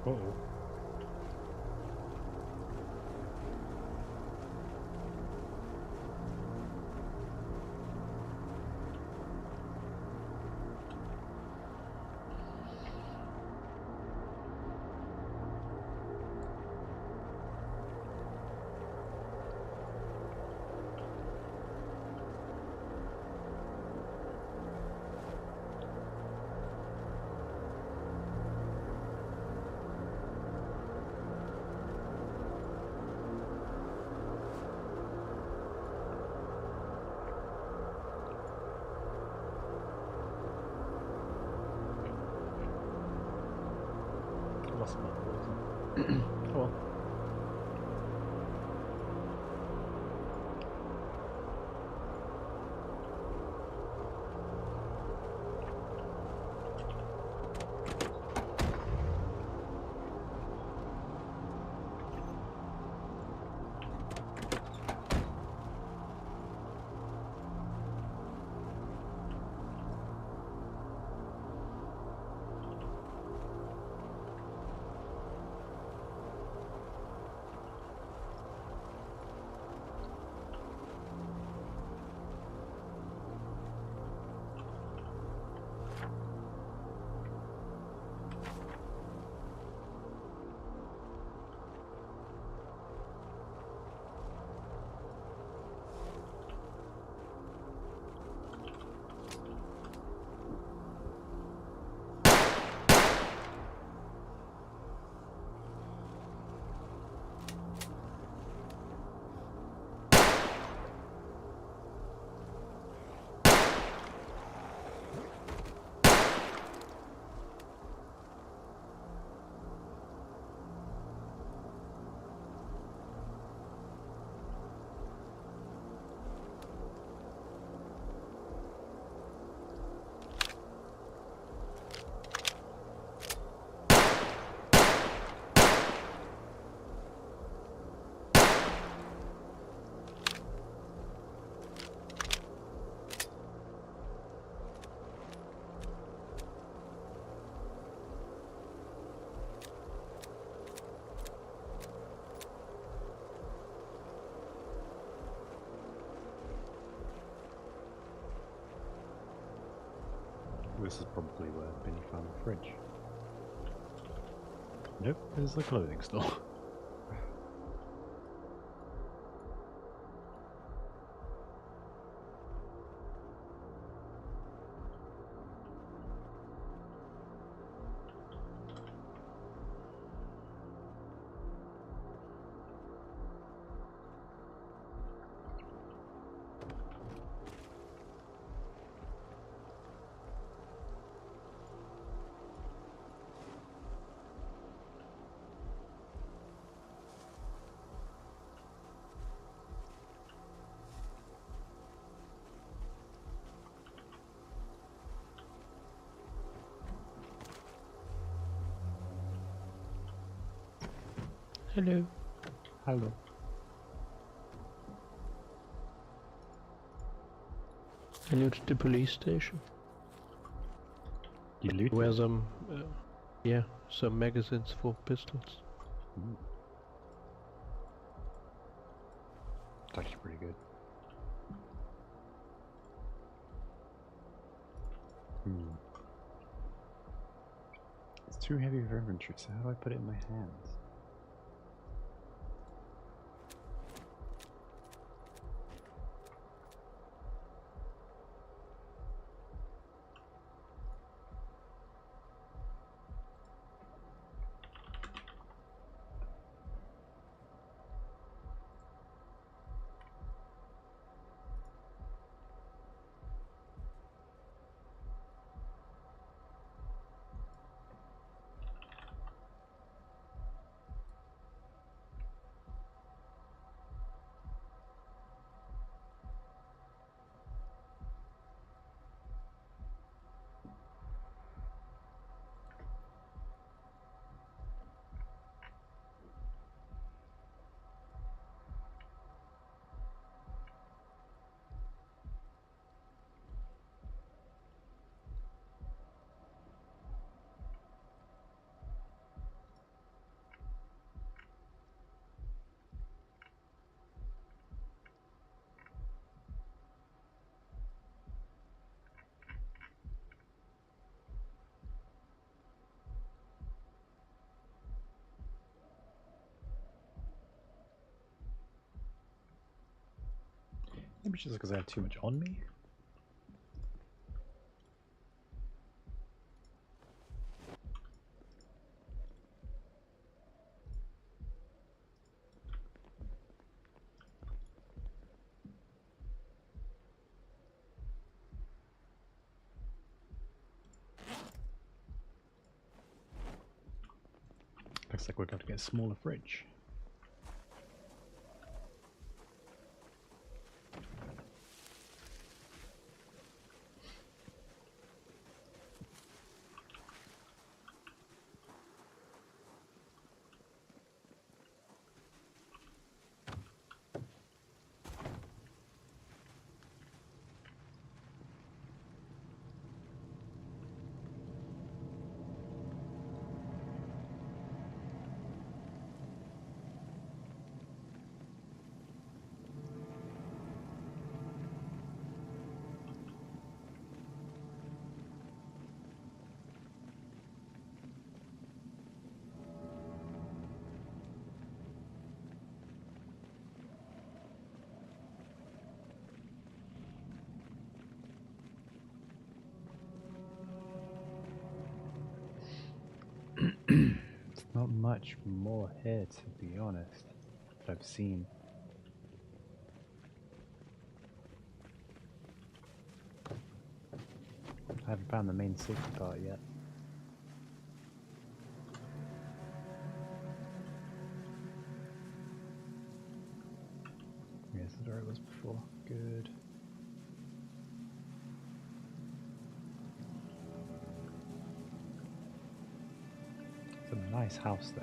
S1: Uh-oh. Lost my water. Oh well. This is probably where Benny found the fridge. Nope, there's the clothing store.
S2: Hello.
S1: Hello.
S2: Are you to the police station?
S1: You loot
S2: Where
S1: it?
S2: some, yeah, some magazines for pistols.
S1: Ooh. It's actually pretty good. It's too heavy for inventory, so how do I put it in my hands? Maybe it's just because I have too much on me. Looks like we're going to get a smaller fridge. It's not much more here, to be honest, that I've seen. I haven't found the main safety part yet. Yes, that's where it was before. Good. It's a nice house, though.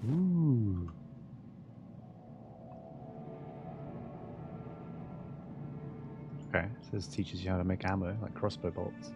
S1: Ooh. Okay, so this teaches you how to make ammo, like crossbow bolts.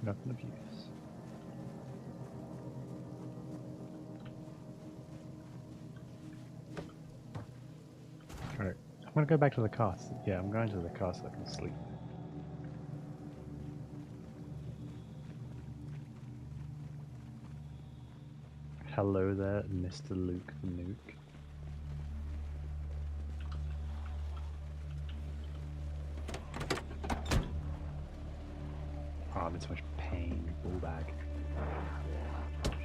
S1: Nothing of use. Alright, I'm gonna go back to the car. Yeah, I'm going to the car so I can sleep. Hello there, Mr. Luke the Nuke. Oh, I'm in so much pain, ball bag.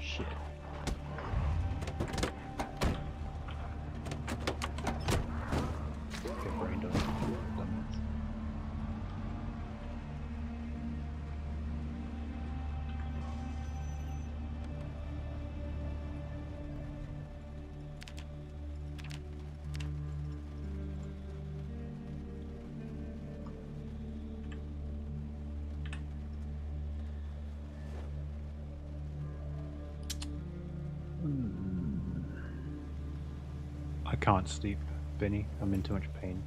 S1: Shit. Get brained on. Dumbass. I can't sleep, Vinny. I'm in too much pain.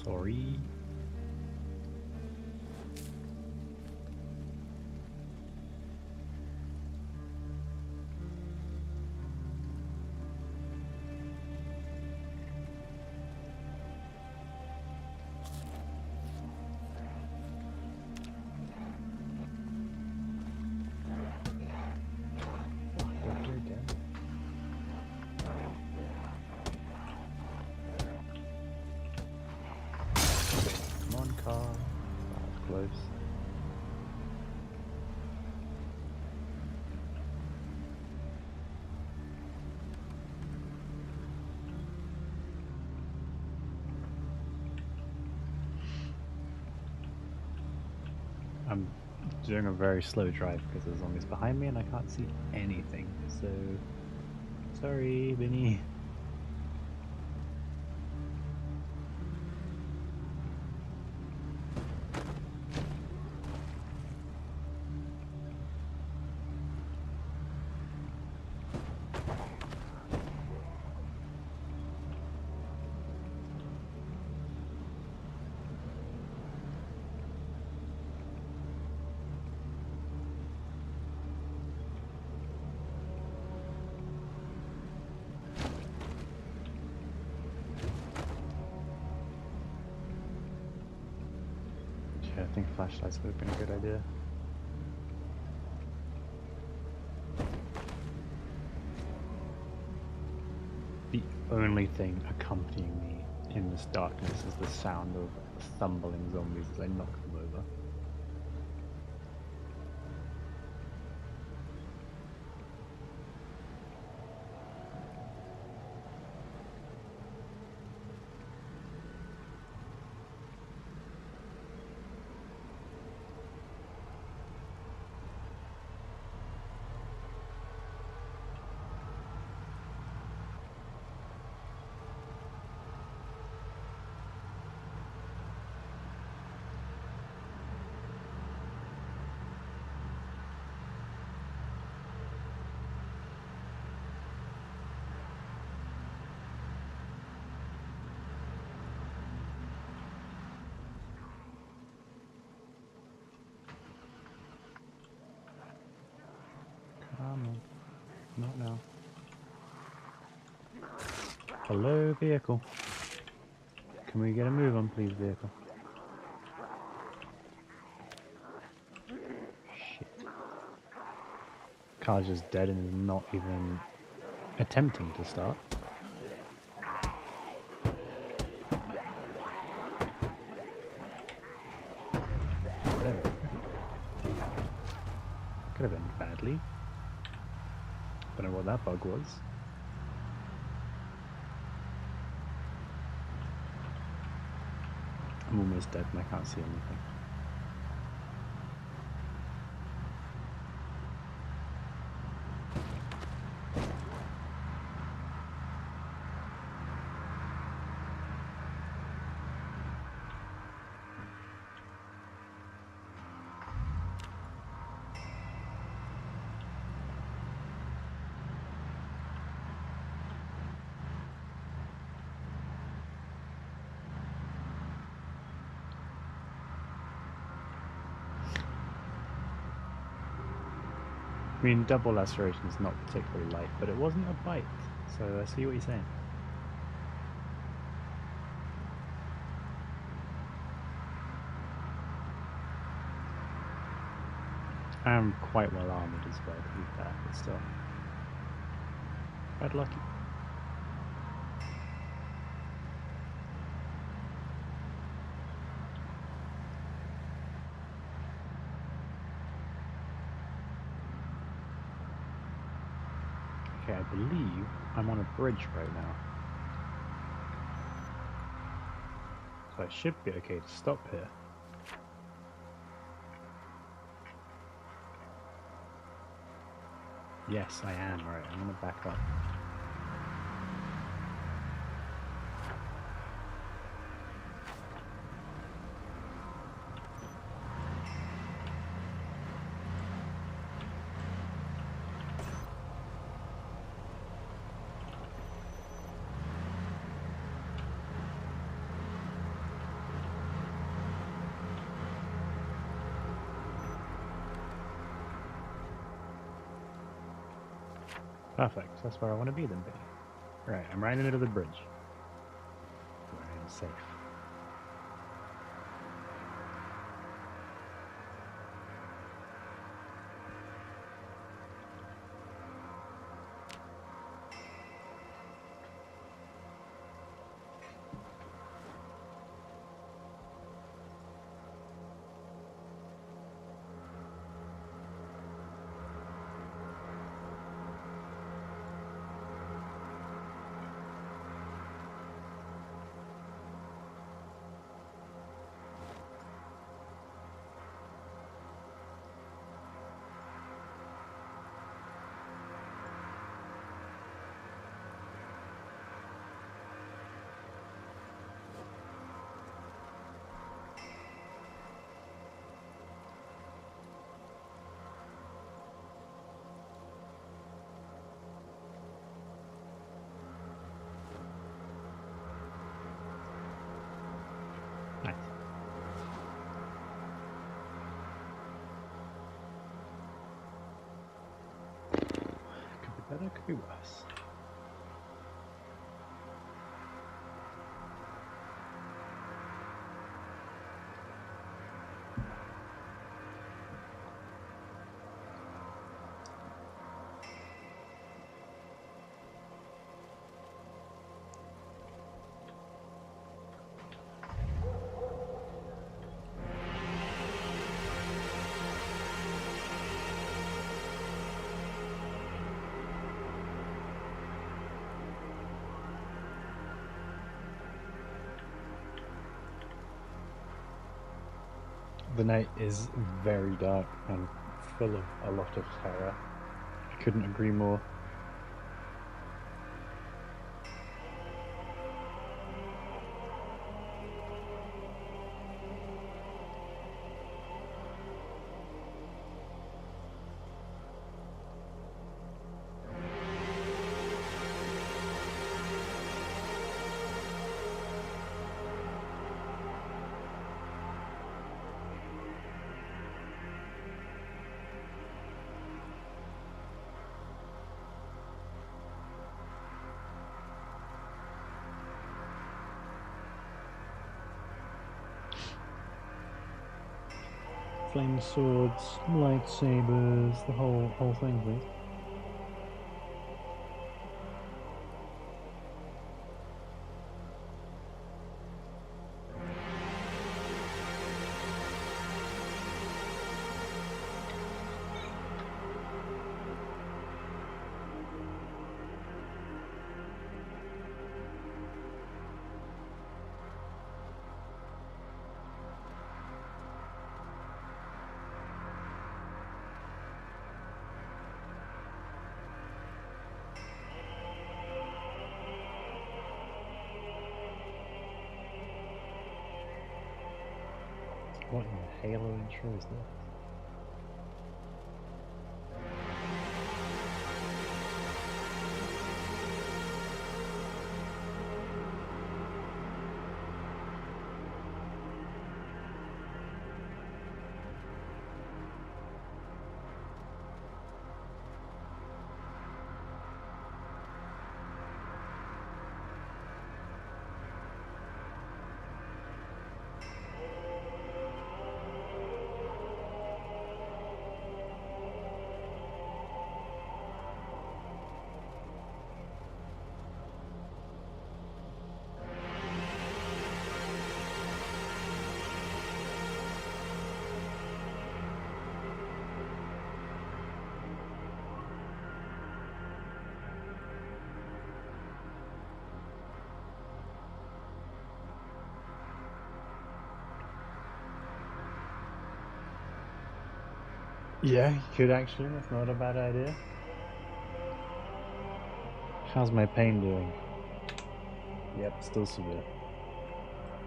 S1: Sorry. Come on, car. That was close. I'm doing a very slow drive because as long as behind me and I can't see anything. So, sorry, Vinny. Yeah, I think flashlights would have been a good idea. The only thing accompanying me in this darkness is the sound of stumbling zombies as I knock them over. Come on. Not now. Hello, vehicle. Can we get a move on, please, vehicle? Shit. Car's just dead and is not even attempting to start. There we go. Could have ended badly. Don't know what that bug was. I'm almost dead and I can't see anything. I mean, double laceration is not particularly light, but it wasn't a bite, so I see what you're saying. I'm quite well armoured as well, to be fair, but still. Quite lucky. Okay, I believe I'm on a bridge right now. So I should be okay to stop here. Yes, I am. Right, I'm gonna back up. Perfect, that's where I want to be then, baby. Right, I'm right in the middle of the bridge. Where I am safe. Nice. Could be better, could be worse. The night is very dark and full of a lot of terror. I couldn't agree more. Flame swords, lightsabers, the whole thing, please. What in the Halo intro is this? Yeah, you could actually. That's not a bad idea. How's my pain doing? Yep, still severe.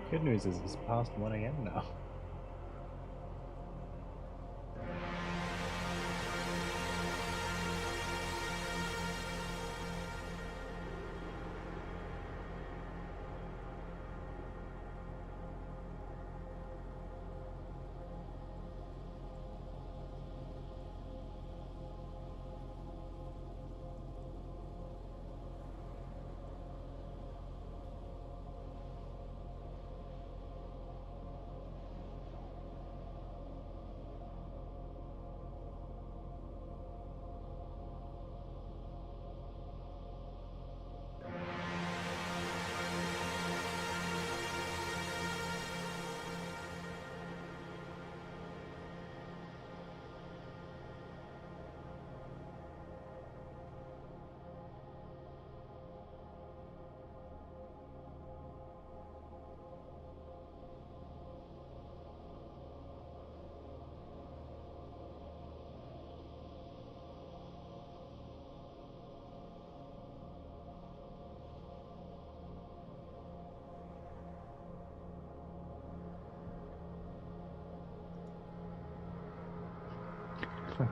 S1: Good news is it's past 1 a.m. now.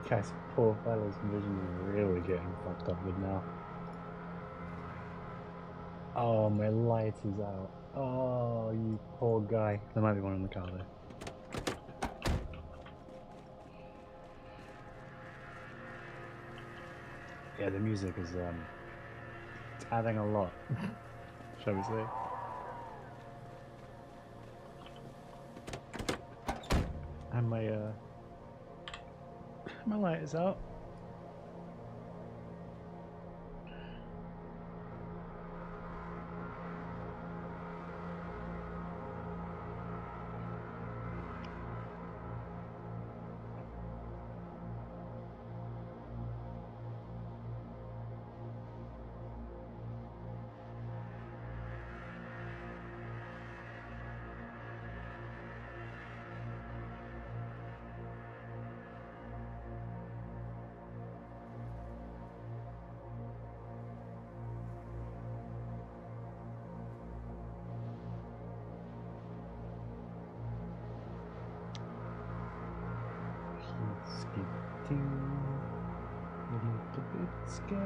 S1: Guys, poor fella's vision is really getting fucked up with now. Oh, my light is out. Oh, you poor guy. There might be one in the car though. Yeah, the music is it's adding a lot, shall we say. And my light is out. It's getting a little bit scary.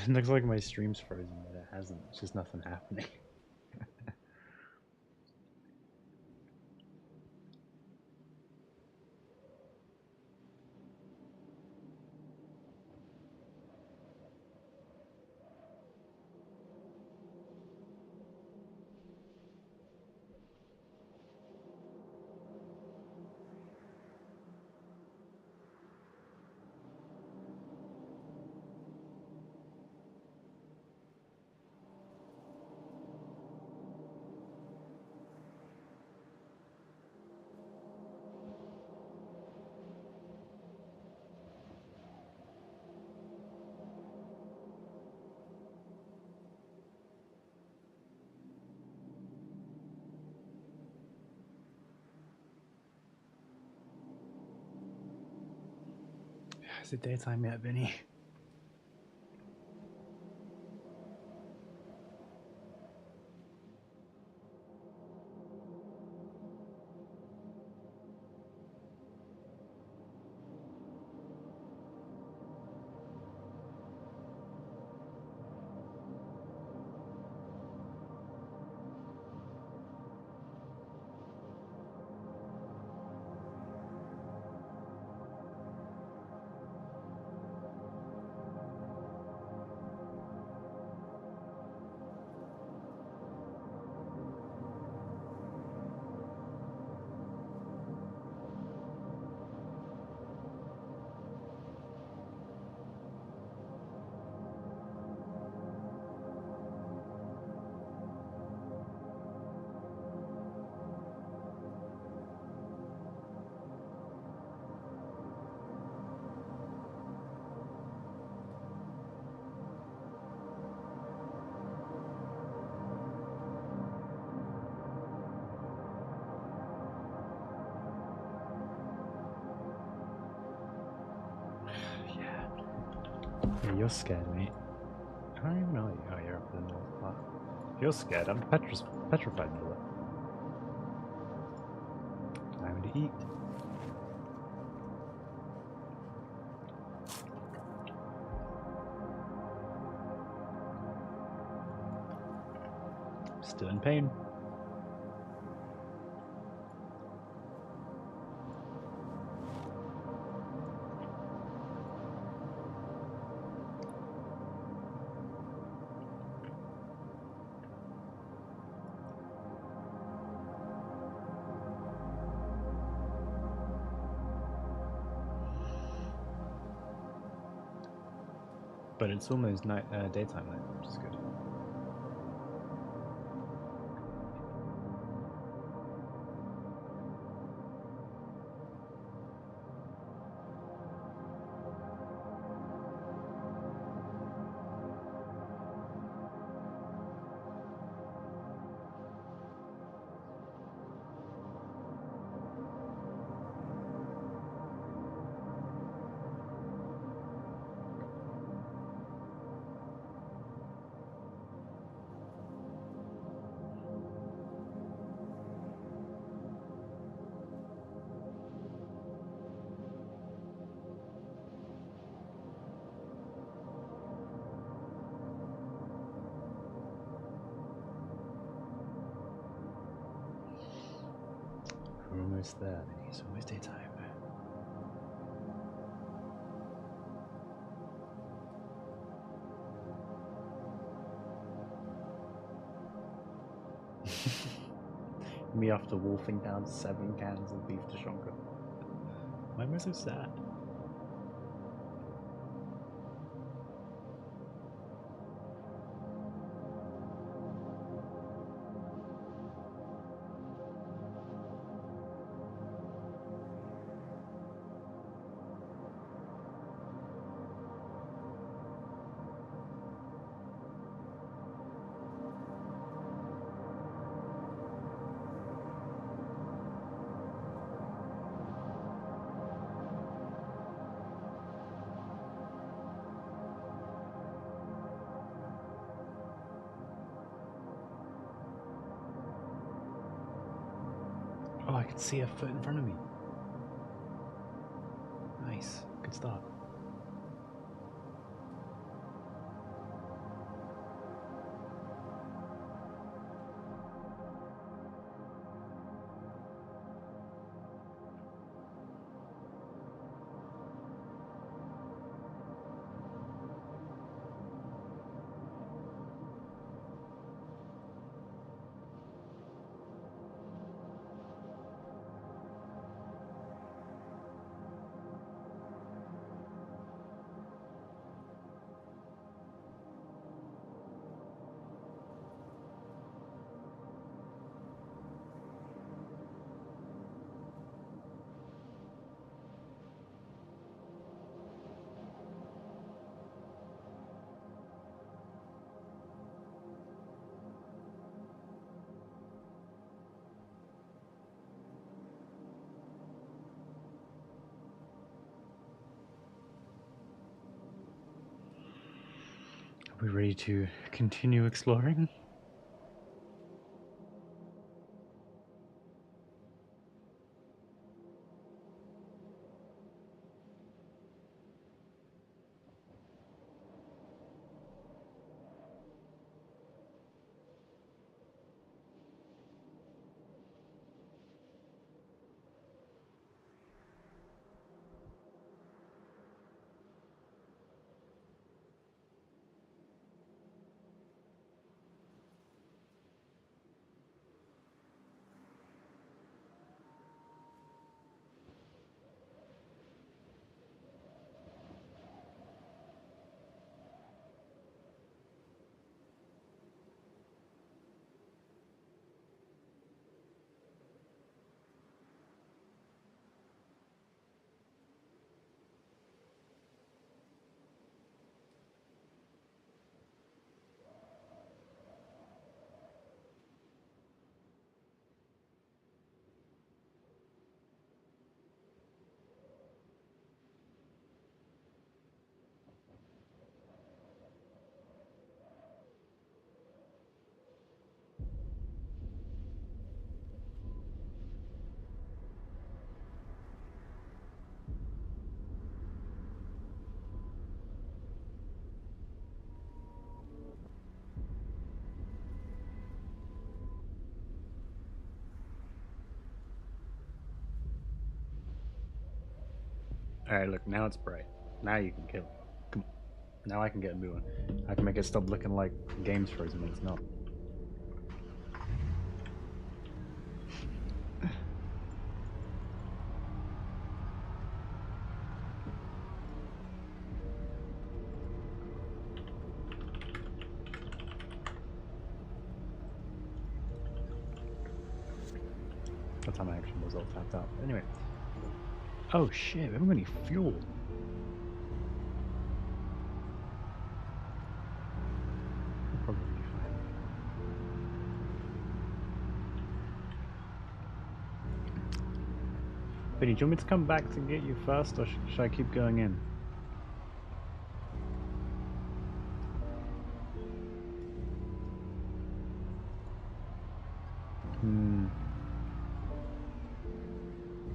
S1: It looks like my stream's frozen, but it hasn't. It's just nothing happening. Is it daytime yet, Vinny? you're scared, mate. I don't even know you. Oh, you're up in the north part. You're scared. I'm petrified, brother. Time to eat. Still in pain. But it's almost daytime now, which is good. We're almost there, it's almost daytime. Me after wolfing down 7 cans of beef tashonka. Why am I so sad? Oh, I can see a foot in front of me. Nice. Good start. Are we ready to continue exploring? Alright, look, now it's bright. Now you can kill it. Come on. Now I can get a move on. I can make it stop looking like the game's frozen when it's not. That time I actually was all tapped out. Anyway. Oh shit, we haven't got any fuel. We'll probably be fine. Benny, do you want me to come back to get you first, or should I keep going in?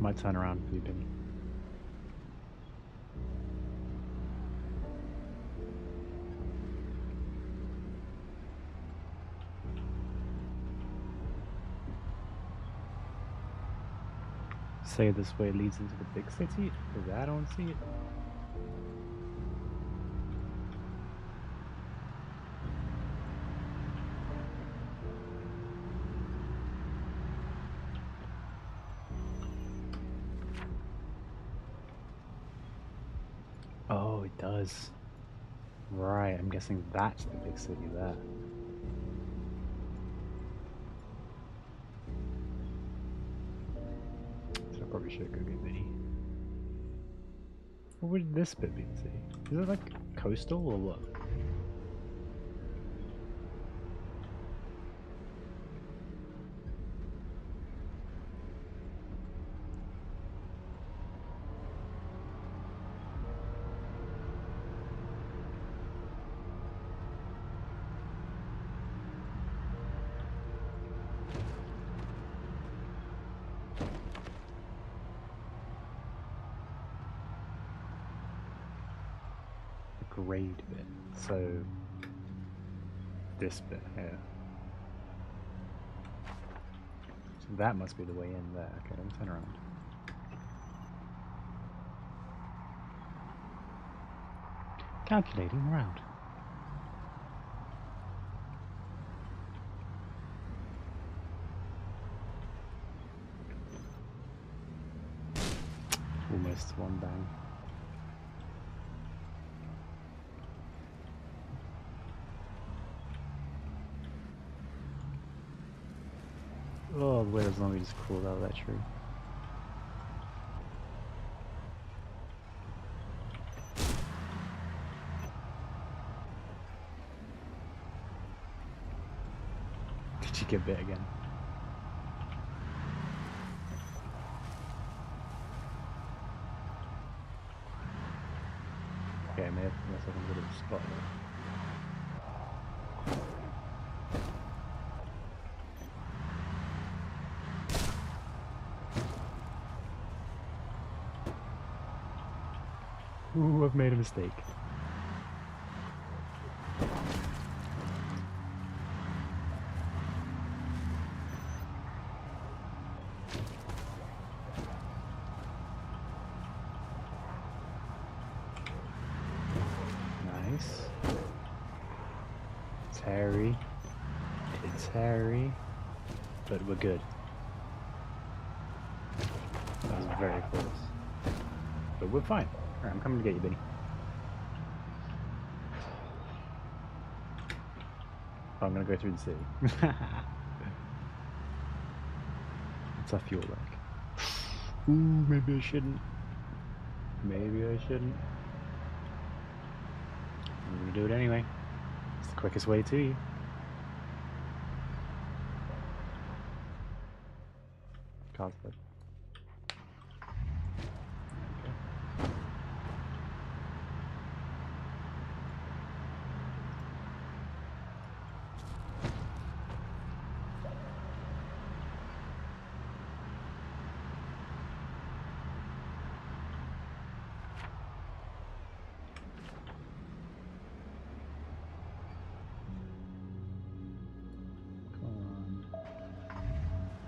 S1: Might turn around for you, Benny. Say this way leads into the big city? Because I don't see it. Oh, it does. Right, I'm guessing that's the big city there. So I probably should go get Benny. What would this bit be the city? Is it like coastal or what? Grade bit. So this bit here. So that must be the way in there. Okay, let me turn around. Calculating route. Almost one bang. Oh, the weather's long we just crawled out of that tree. Did you get bit again? Okay, I may have messed up a little spot there. Ooh, I've made a mistake. Nice. It's hairy. It's hairy. But we're good. That was very close. But we're fine. Alright, I'm coming to get you, Benny. Oh, I'm gonna go through the city. What's our fuel like? Ooh, maybe I shouldn't. Maybe I shouldn't. I'm gonna do it anyway. It's the quickest way to you. Car's dead.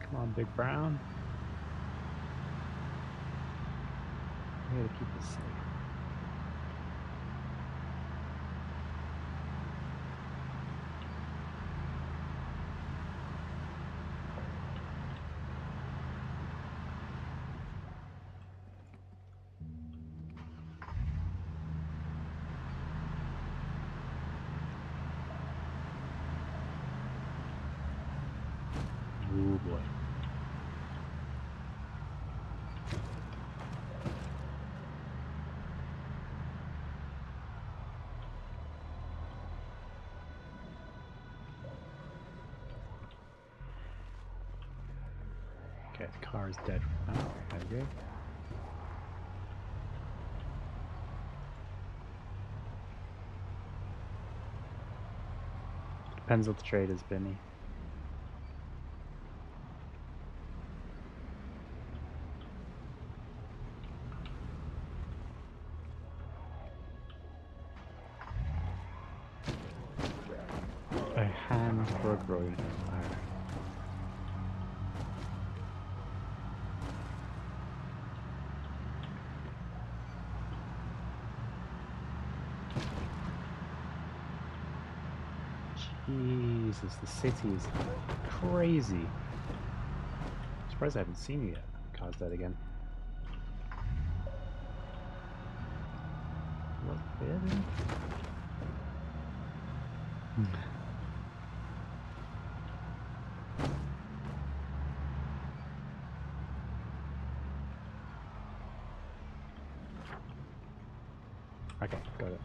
S1: Come on, Big Brown. way to keep us safe. Oh boy. Okay, the car is dead right now. There we go. Depends what the trade has been. A hand for a groin. Alright. Jesus, the city is crazy. I'm surprised I haven't seen you yet. Car's dead again. What's dead? Okay, got it.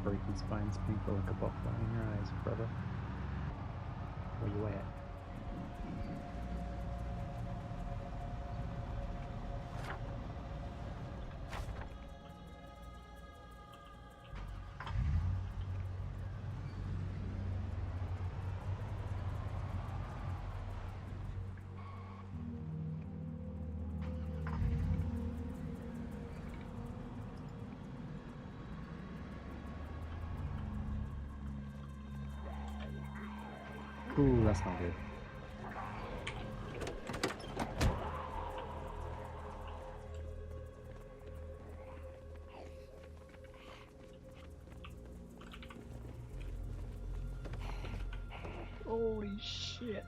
S1: Broken spines painful like a bottle in your eyes, brother. Where you at? Ooh, that's not good. Holy shit.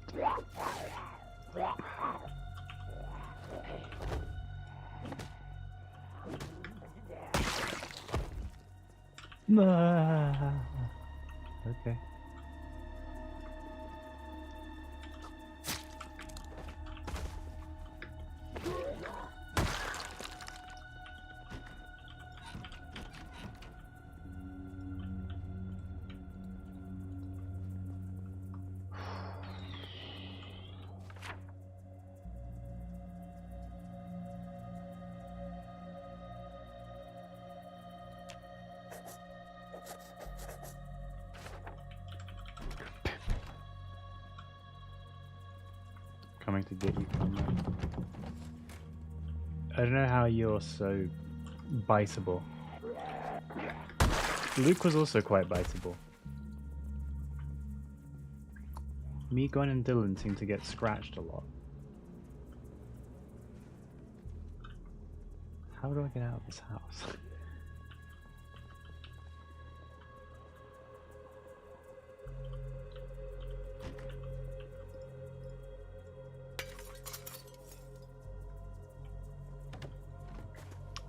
S1: Okay. Coming to get you, comrade. I don't know how you're so biteable. Luke was also quite biteable. Me, Gwen, and Dylan seem to get scratched a lot. How do I get out of this house?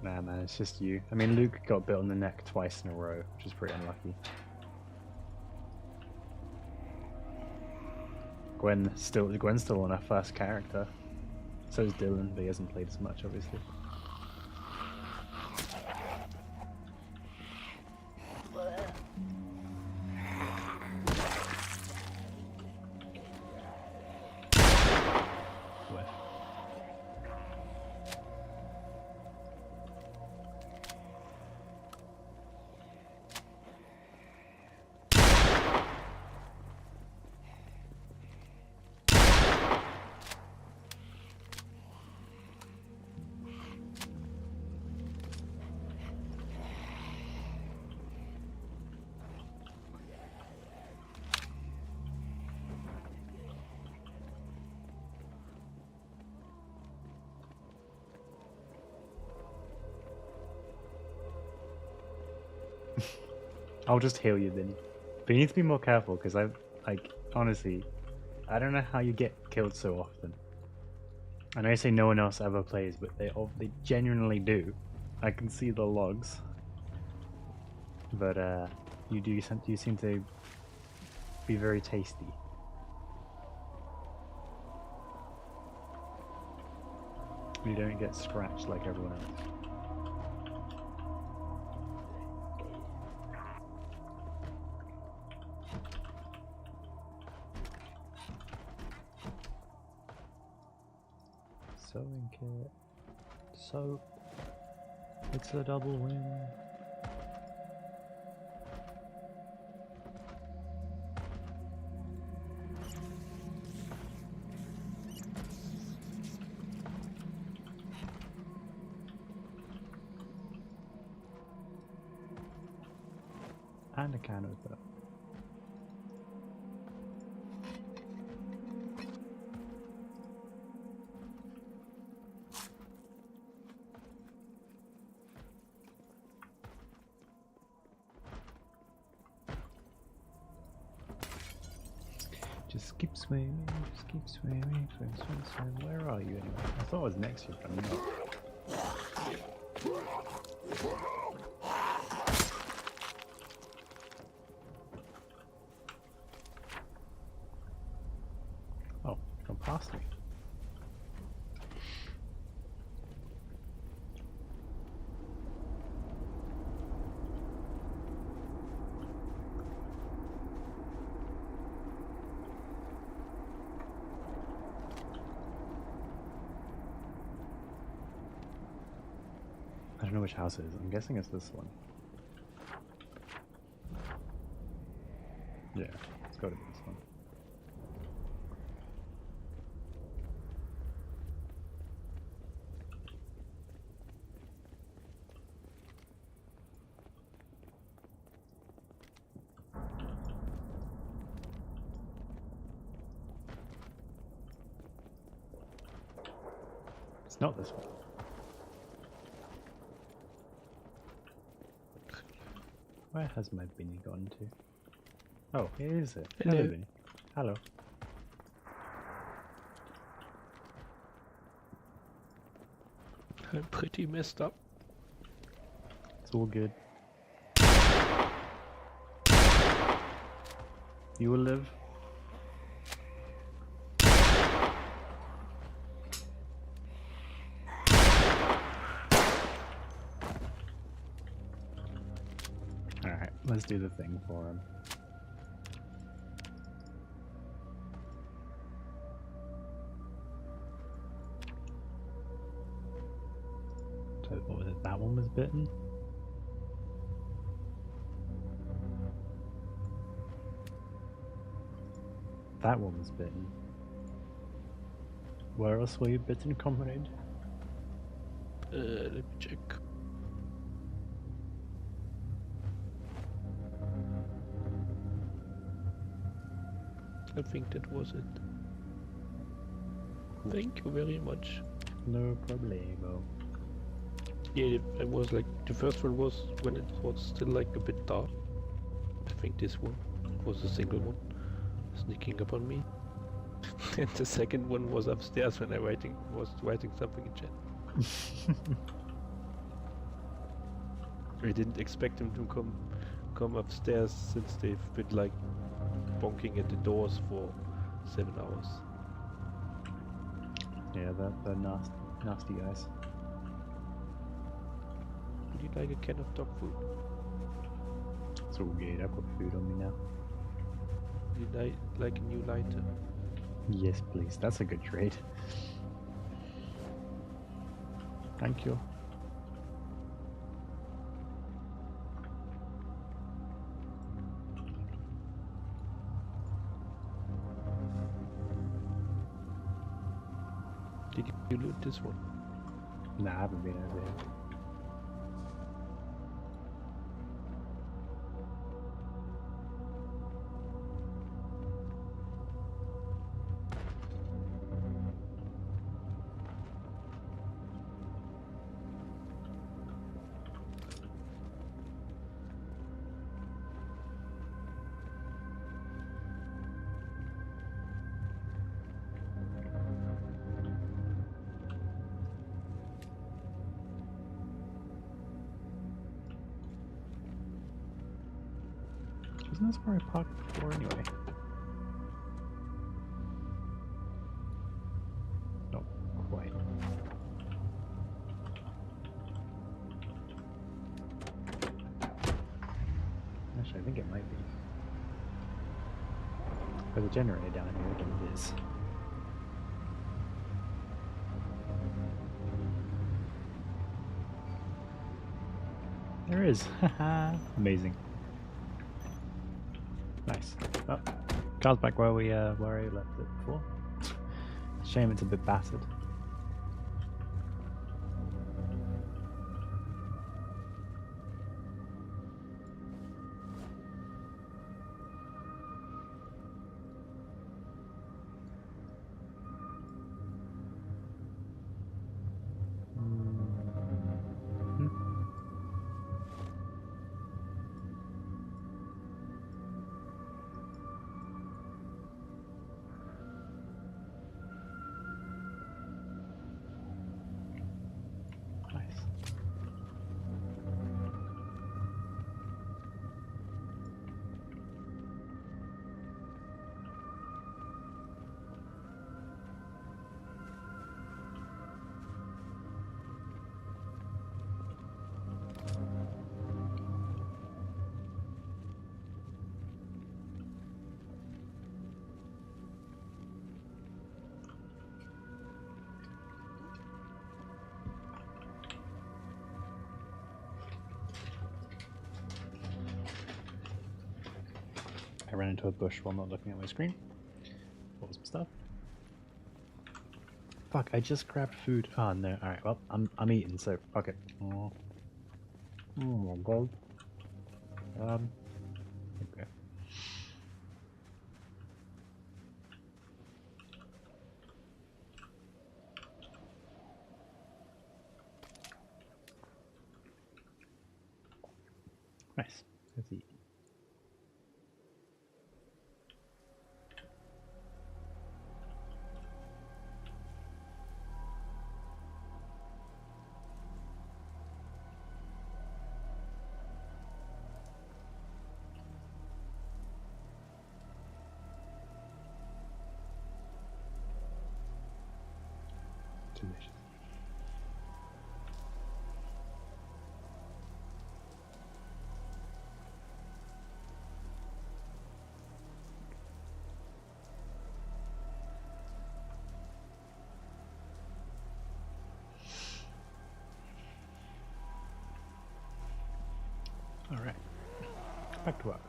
S1: Nah, man, it's just you. I mean, Luke got bit on the neck twice in a row, which is pretty unlucky. Gwen's still on her first character. So is Dylan, but he hasn't played as much, obviously. I'll just heal you, Vinny. But you need to be more careful because honestly, I don't know how you get killed so often. I know you say no one else ever plays, but they genuinely do. I can see the logs. But you seem to be very tasty. You don't get scratched like everyone else. Sewing kit. Soap. It's a double win. And a can opener. Just keep swimming, just keep swimming, swim, swim, swim. Where are you anyway? I thought I was next to you, but I'm not. Oh, come past me. I don't know which house it is. I'm guessing it's this one. Yeah, it's gotta be this one. It's not this one. Where has my Binny gone to? Oh, here is it.
S2: Hello.
S1: Hello, Binny. Hello.
S2: I'm pretty messed up.
S1: It's all good. You will live. Alright, let's do the thing for him. So, what was it? That one was bitten? That one was bitten. Where else were you bitten, comrade?
S2: Let me check. I think that was it. Thank you very much.
S1: No problemo.
S2: Yeah, it was like, the first one was when it was still like a bit dark. I think this one was a single one sneaking up on me. And the second one was upstairs when I was writing something in chat. I didn't expect him to come upstairs since they've been like bonking at the doors for 7 hours.
S1: Yeah, they're nasty guys.
S2: Would you like a can of dog food?
S1: It's all good, I've got food on me now.
S2: Would you like a new lighter?
S1: Yes, please. That's a good trade. Thank you.
S2: Did you loot this one?
S1: Nah, I haven't been over here. Wasn't this where I parked before anyway? Not quite. Actually, I think it might be. There's a generator down here again, it is. There is. Haha. Amazing. Nice. Oh, car's back where I left it before. Shame it's a bit battered. I ran into a bush while not looking at my screen. What was my stuff? Fuck, I just grabbed food. Oh no, alright, well, I'm eating, so fuck it. Oh my god. Okay. Nice. Let's eat. Delicious. Alright. Back to work.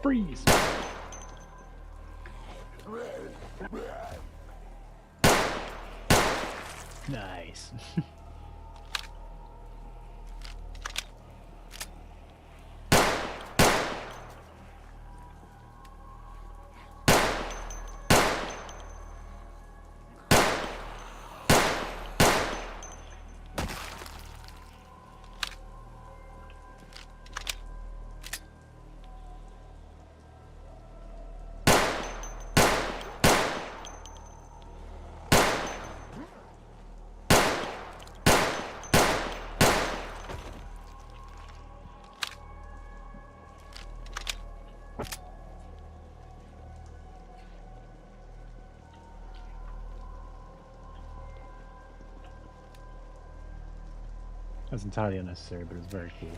S1: Freeze! Nice. That's entirely unnecessary, but it's very cool.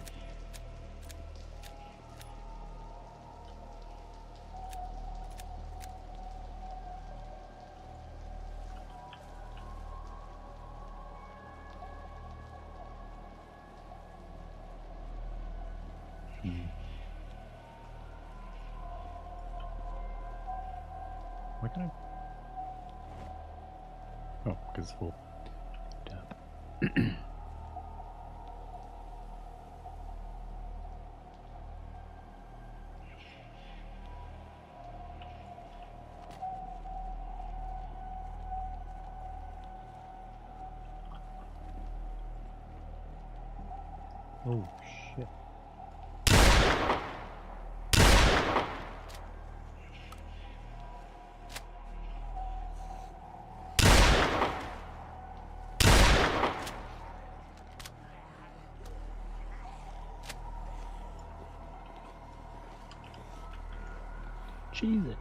S1: Why can I? Oh, because it's full. Damn. Oh shit. Jesus.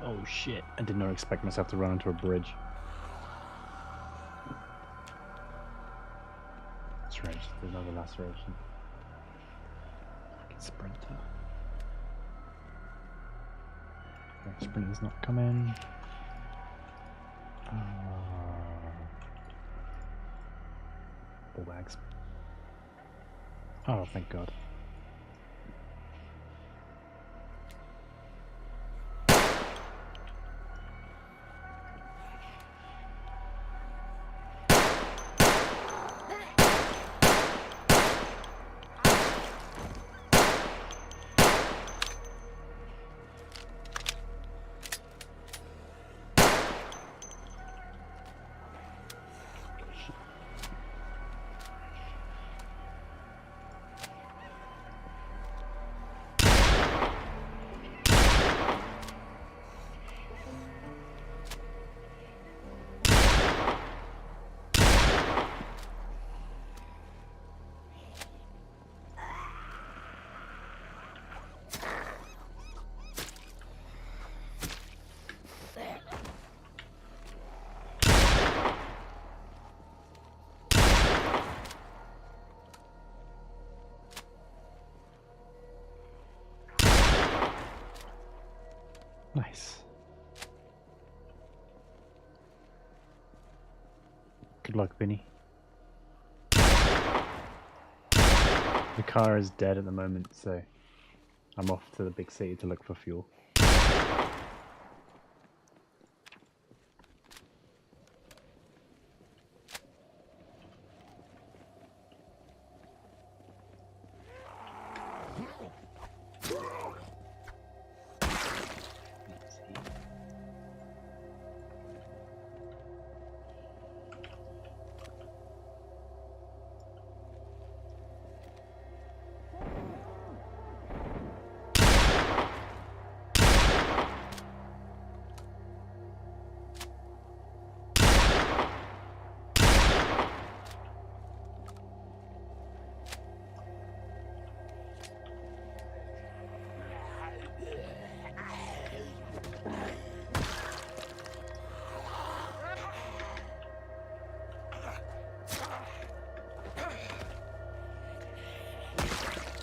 S1: Oh shit. I did not expect myself to run into a bridge. That's right, there's another laceration. Fucking sprinter. Okay, sprinter's not coming. Ball bags. Oh, thank God. Nice. Good luck, Vinny. The car is dead at the moment, so I'm off to the big city to look for fuel.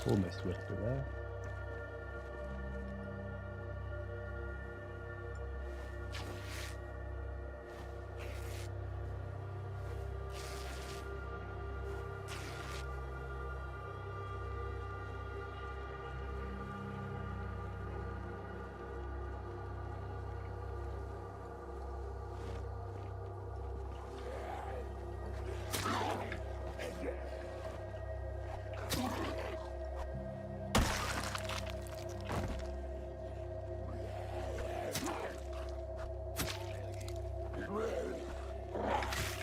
S1: Almost with it there.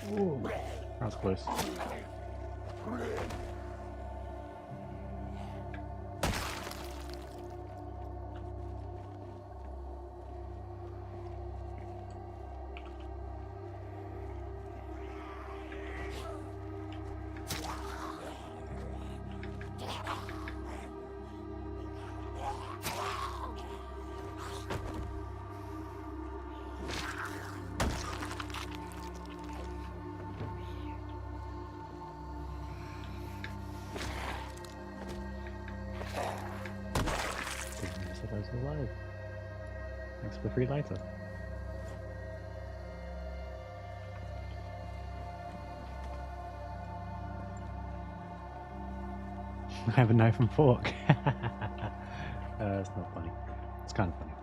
S1: Ooh, that was close. free lighter. I have a knife and fork. It's not funny. It's kind of funny.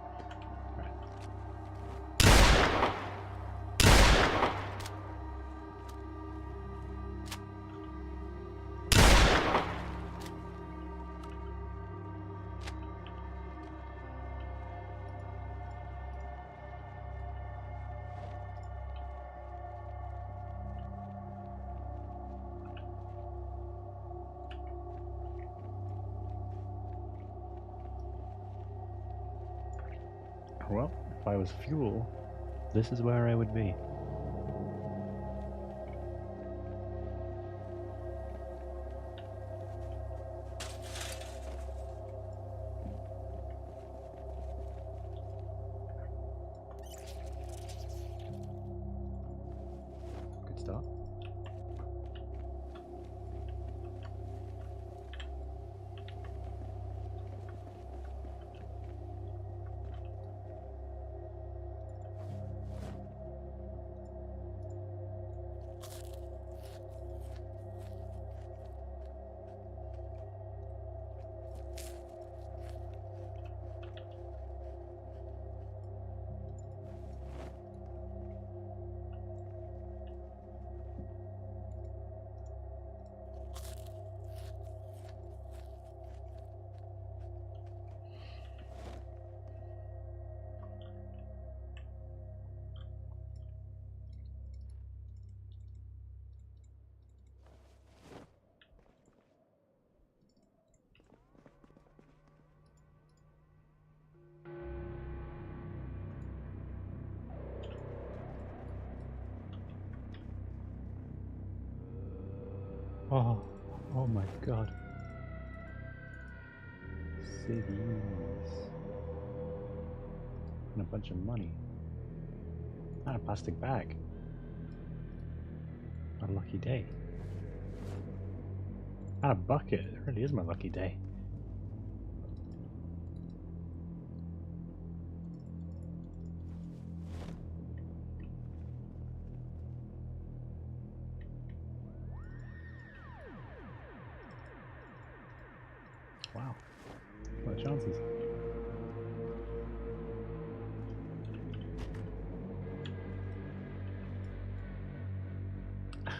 S1: Well, if I was fuel, this is where I would be. Good start. Oh my god. Cities. And a bunch of money. And a plastic bag. A lucky day. And a bucket. It really is my lucky day. Wow. What are the chances?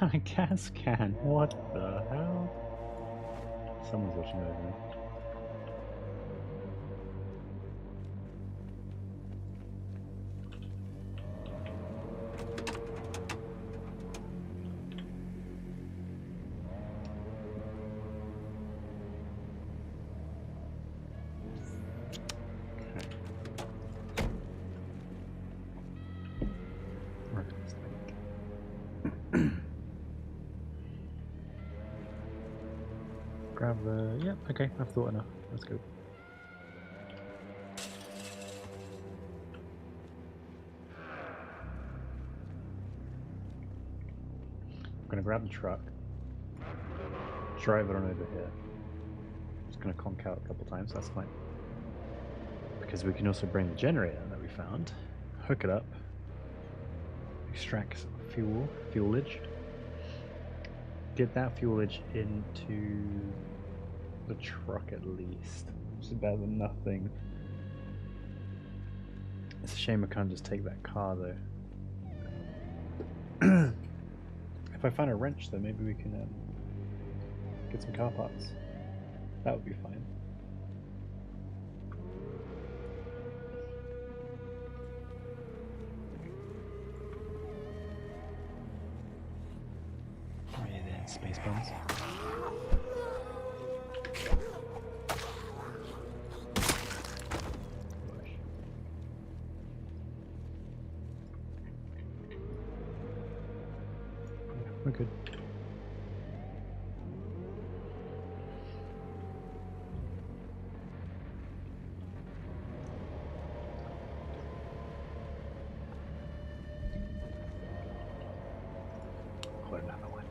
S1: A gas can. What the hell? Someone's watching over me. Grab the... Yep, okay, I've thought enough. Let's go. I'm gonna grab the truck, drive it on over here. Just gonna conk out a couple times, that's fine. Because we can also bring the generator that we found, hook it up, extract fuelage, get that fuelage into the truck at least, which is better than nothing. It's a shame I can't just take that car though. If I find a wrench though, maybe we can get some car parts. That would be fine. Oh yeah, there, space bombs. We're good. Got another one.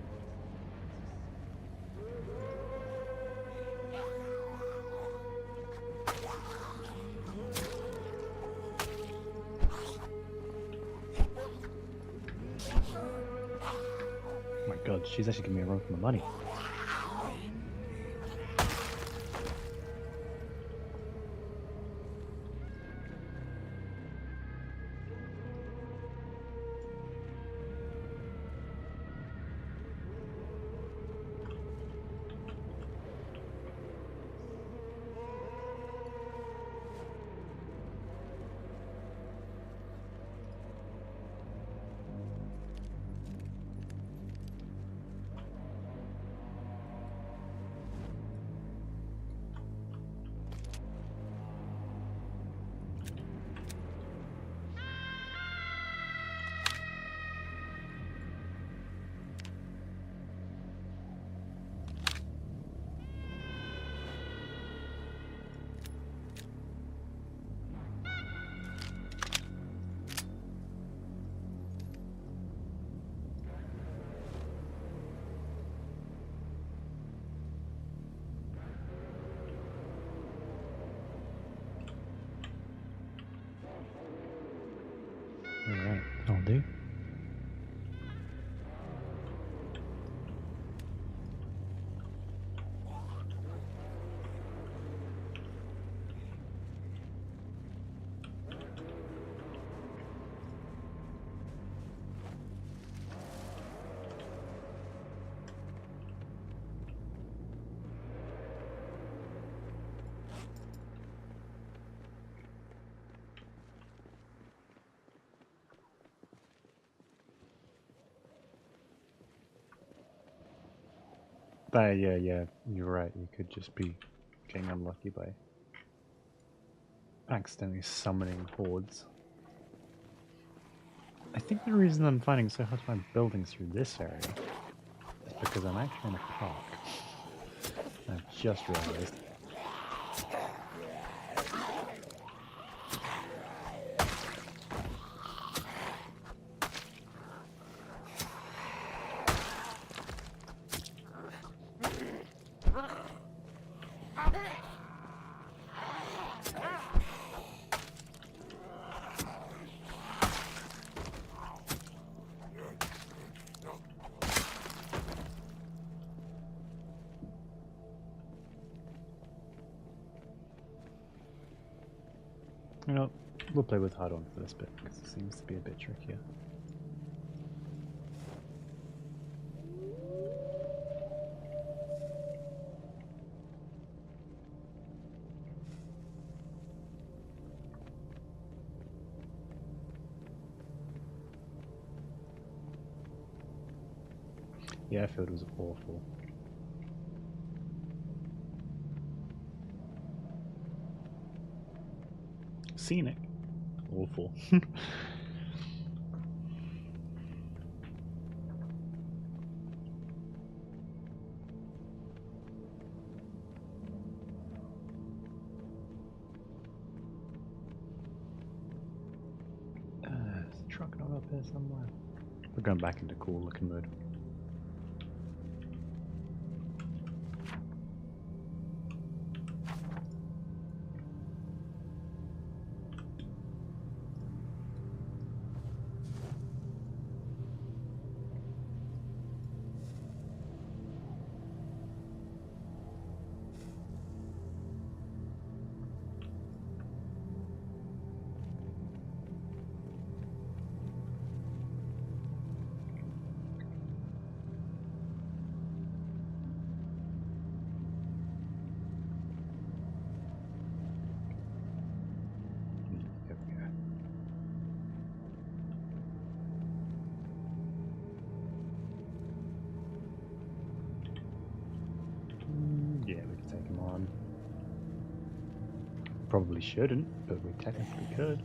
S1: God, she's actually giving me a run for my money. Alright, I'll do. But yeah, you're right. You could just be getting unlucky by accidentally summoning hordes. I think the reason I'm finding it so hard to find buildings through this area is because I'm actually in a park. I've just realized. You know, we'll play with hard on for this bit because it seems to be a bit trickier. The airfield was awful. Scenic. Awful. There's a truck not up here somewhere. We're going back into cool looking mode. Yeah, we can take him on. Probably shouldn't, but we technically could.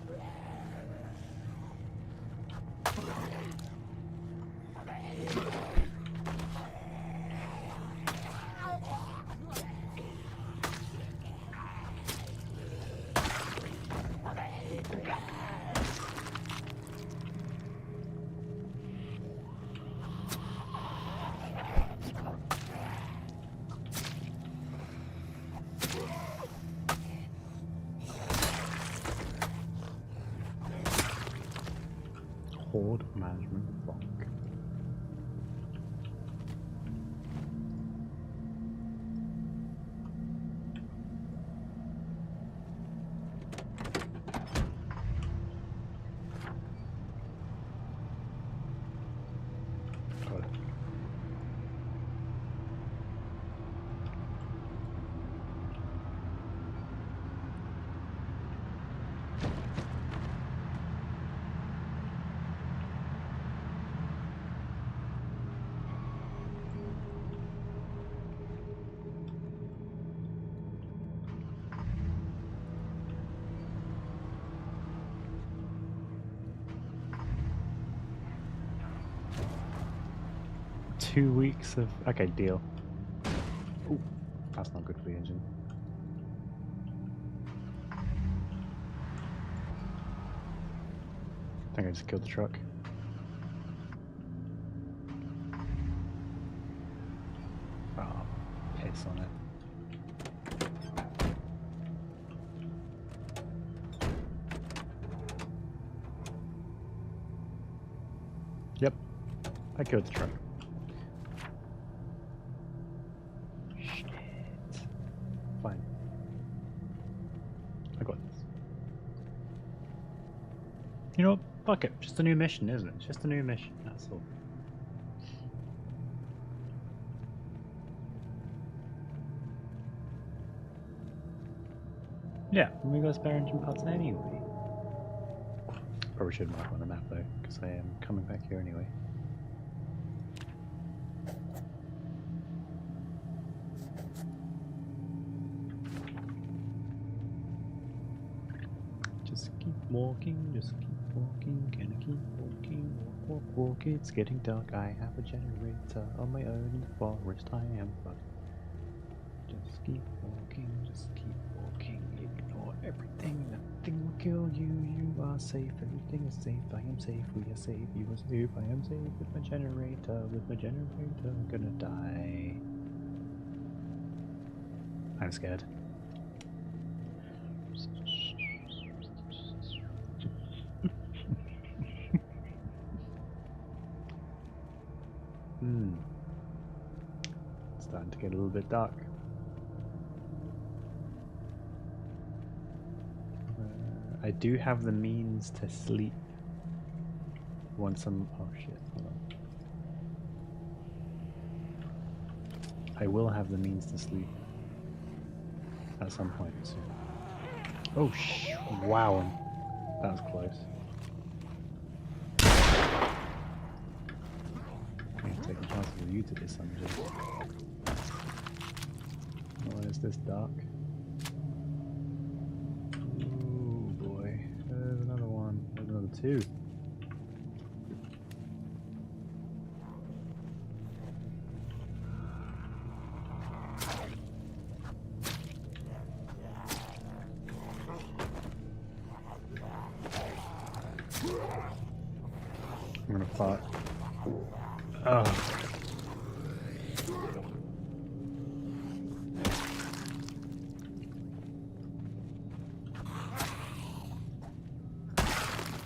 S1: Horde management block. 2 weeks of... Okay, deal. Ooh, that's not good for the engine. I think I just killed the truck. Oh, piss on it. Yep, I killed the truck. Shit. Fine. I got this. You know what? Fuck it. Just a new mission, isn't it? Just a new mission. That's all. Yeah, we got spare engine parts anyway. Probably should mark on the map though, because I am coming back here anyway. Just keep walking, just keep walking, can I keep walking? Walk, walk, walk, it's getting dark. I have a generator on my own in the forest. I am fucked. Just keep walking, just keep walking. Ignore everything, nothing will kill you. You are safe, everything is safe. I am safe, we are safe, you are safe. I am safe with my generator, I'm gonna die. I'm scared. It's starting to get a little bit dark. I do have the means to sleep once I'm... Oh shit, hold on. I will have the means to sleep at some point soon. Oh wow, that was close. I'm taking chances with you to this subject. When is this dark? Oh boy, there's another one. There's another two. I'm gonna fart. Oh.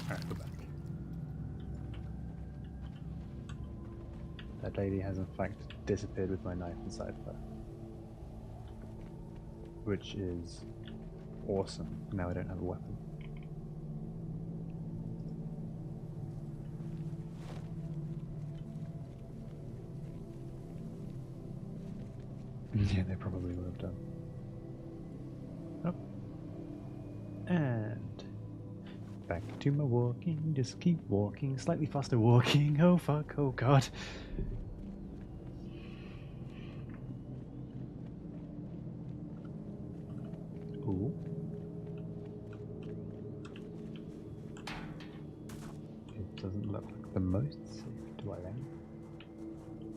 S1: Alright, go back. That lady has in fact disappeared with my knife inside her. Which is awesome. Now I don't have a weapon. Yeah, they probably would have done. Oh. And back to my walking, just keep walking, slightly faster walking. Oh fuck, oh god. Ooh. It doesn't look like the most safe dwelling,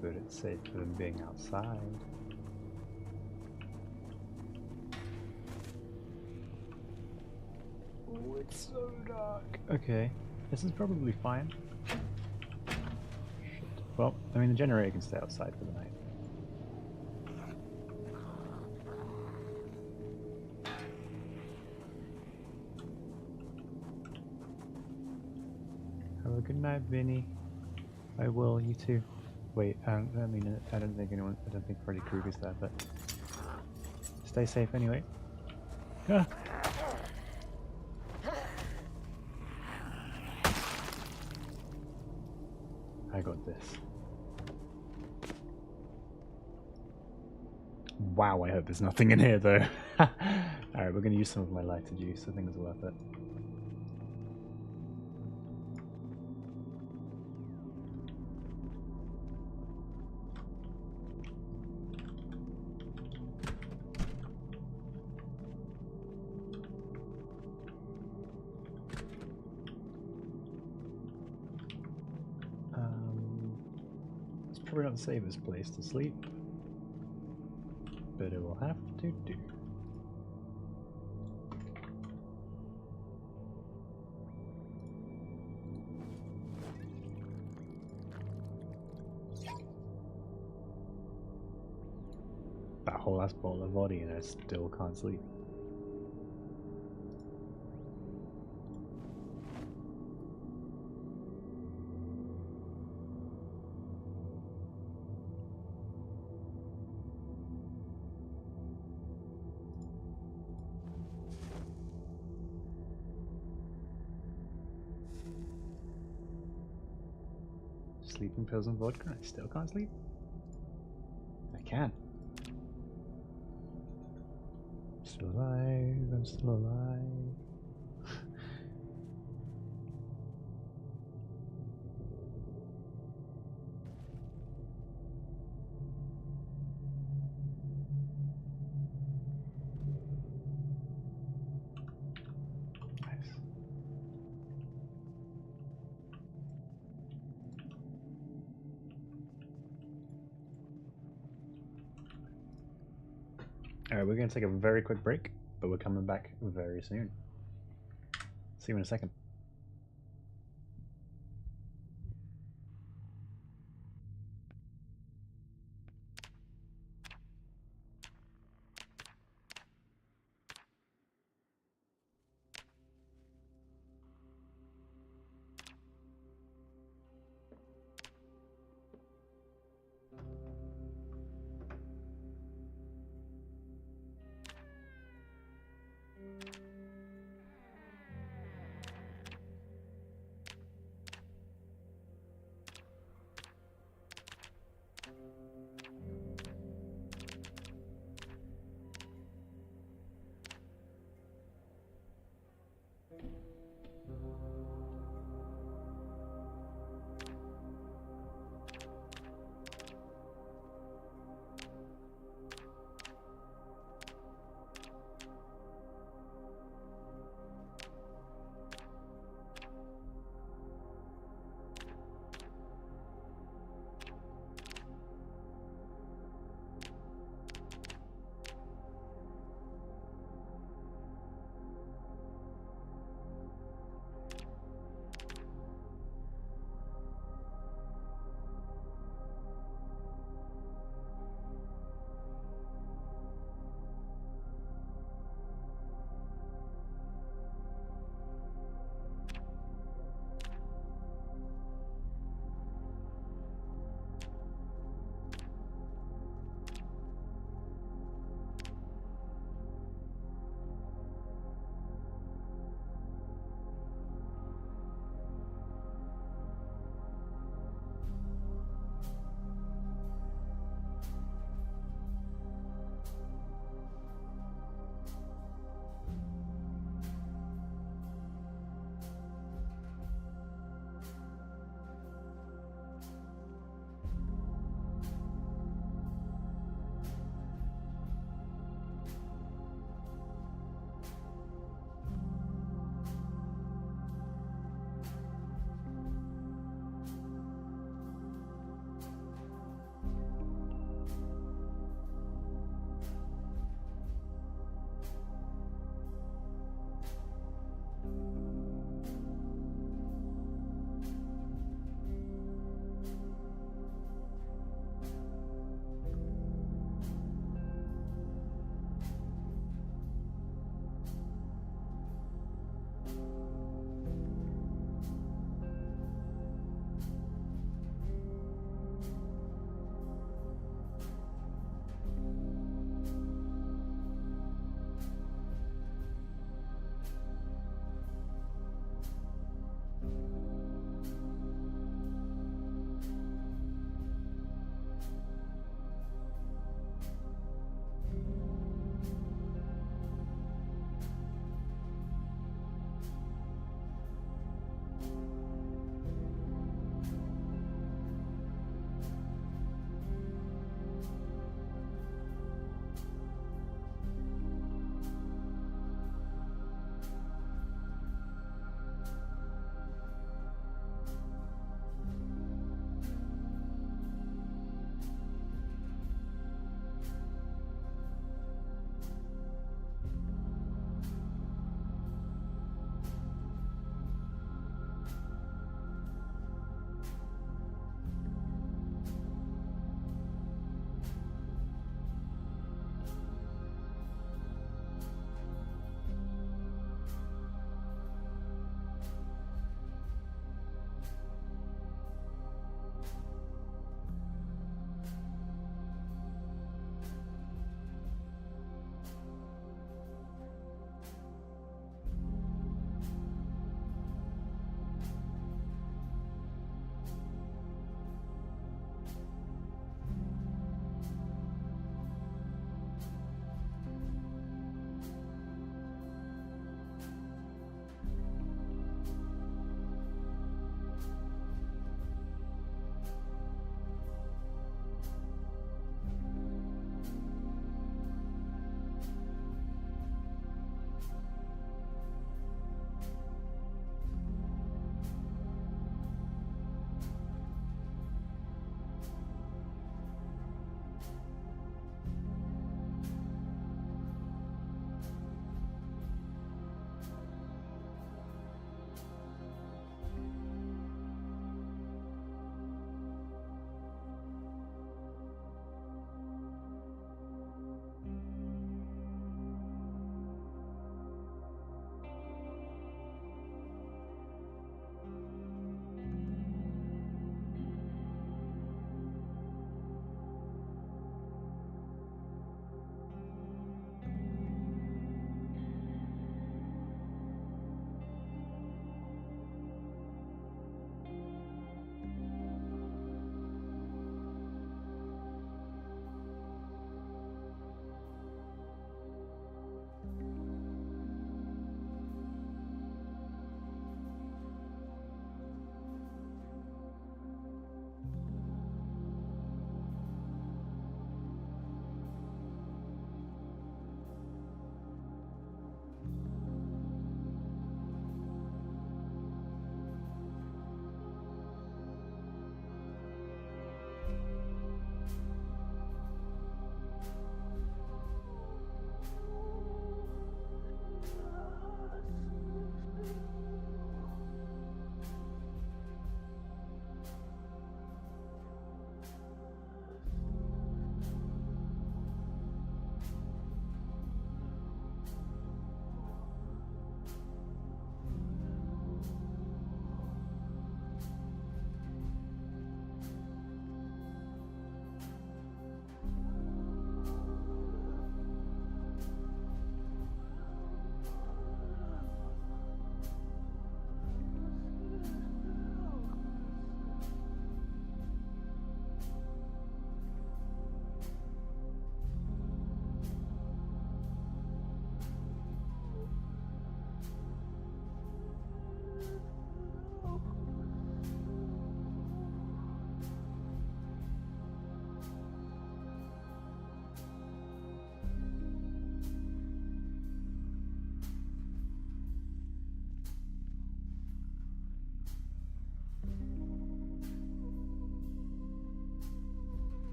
S1: but it's safer than being outside. Oh, it's so dark. Okay, this is probably fine. Shit. Well, I mean the generator can stay outside for the night. Have a good night, Vinny. I will, you too. Wait, I mean, I don't think Freddy Krueger's there, but stay safe anyway. Ah. I got this. Wow, I hope there's nothing in here though. Alright, we're gonna use some of my lighter juice, I think it's worth it. Probably not the safest place to sleep, but it will have to do. That whole ass bottle of vodka and I still can't sleep. Sleeping pills and vodka, I still can't sleep. I can. Still alive, I'm still alive. Nice. Alright, we're going to take a very quick break, but we're coming back very soon. See you in a second.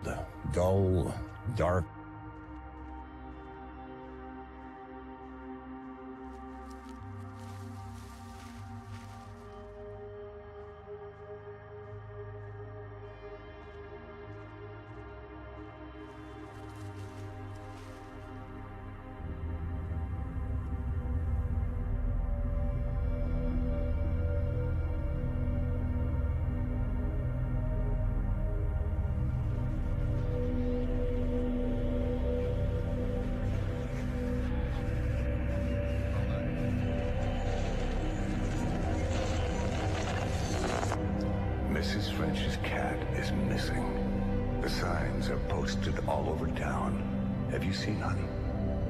S3: cold, dull, dark. Mrs. French's cat is missing. The signs are posted all over town. Have you seen Honey?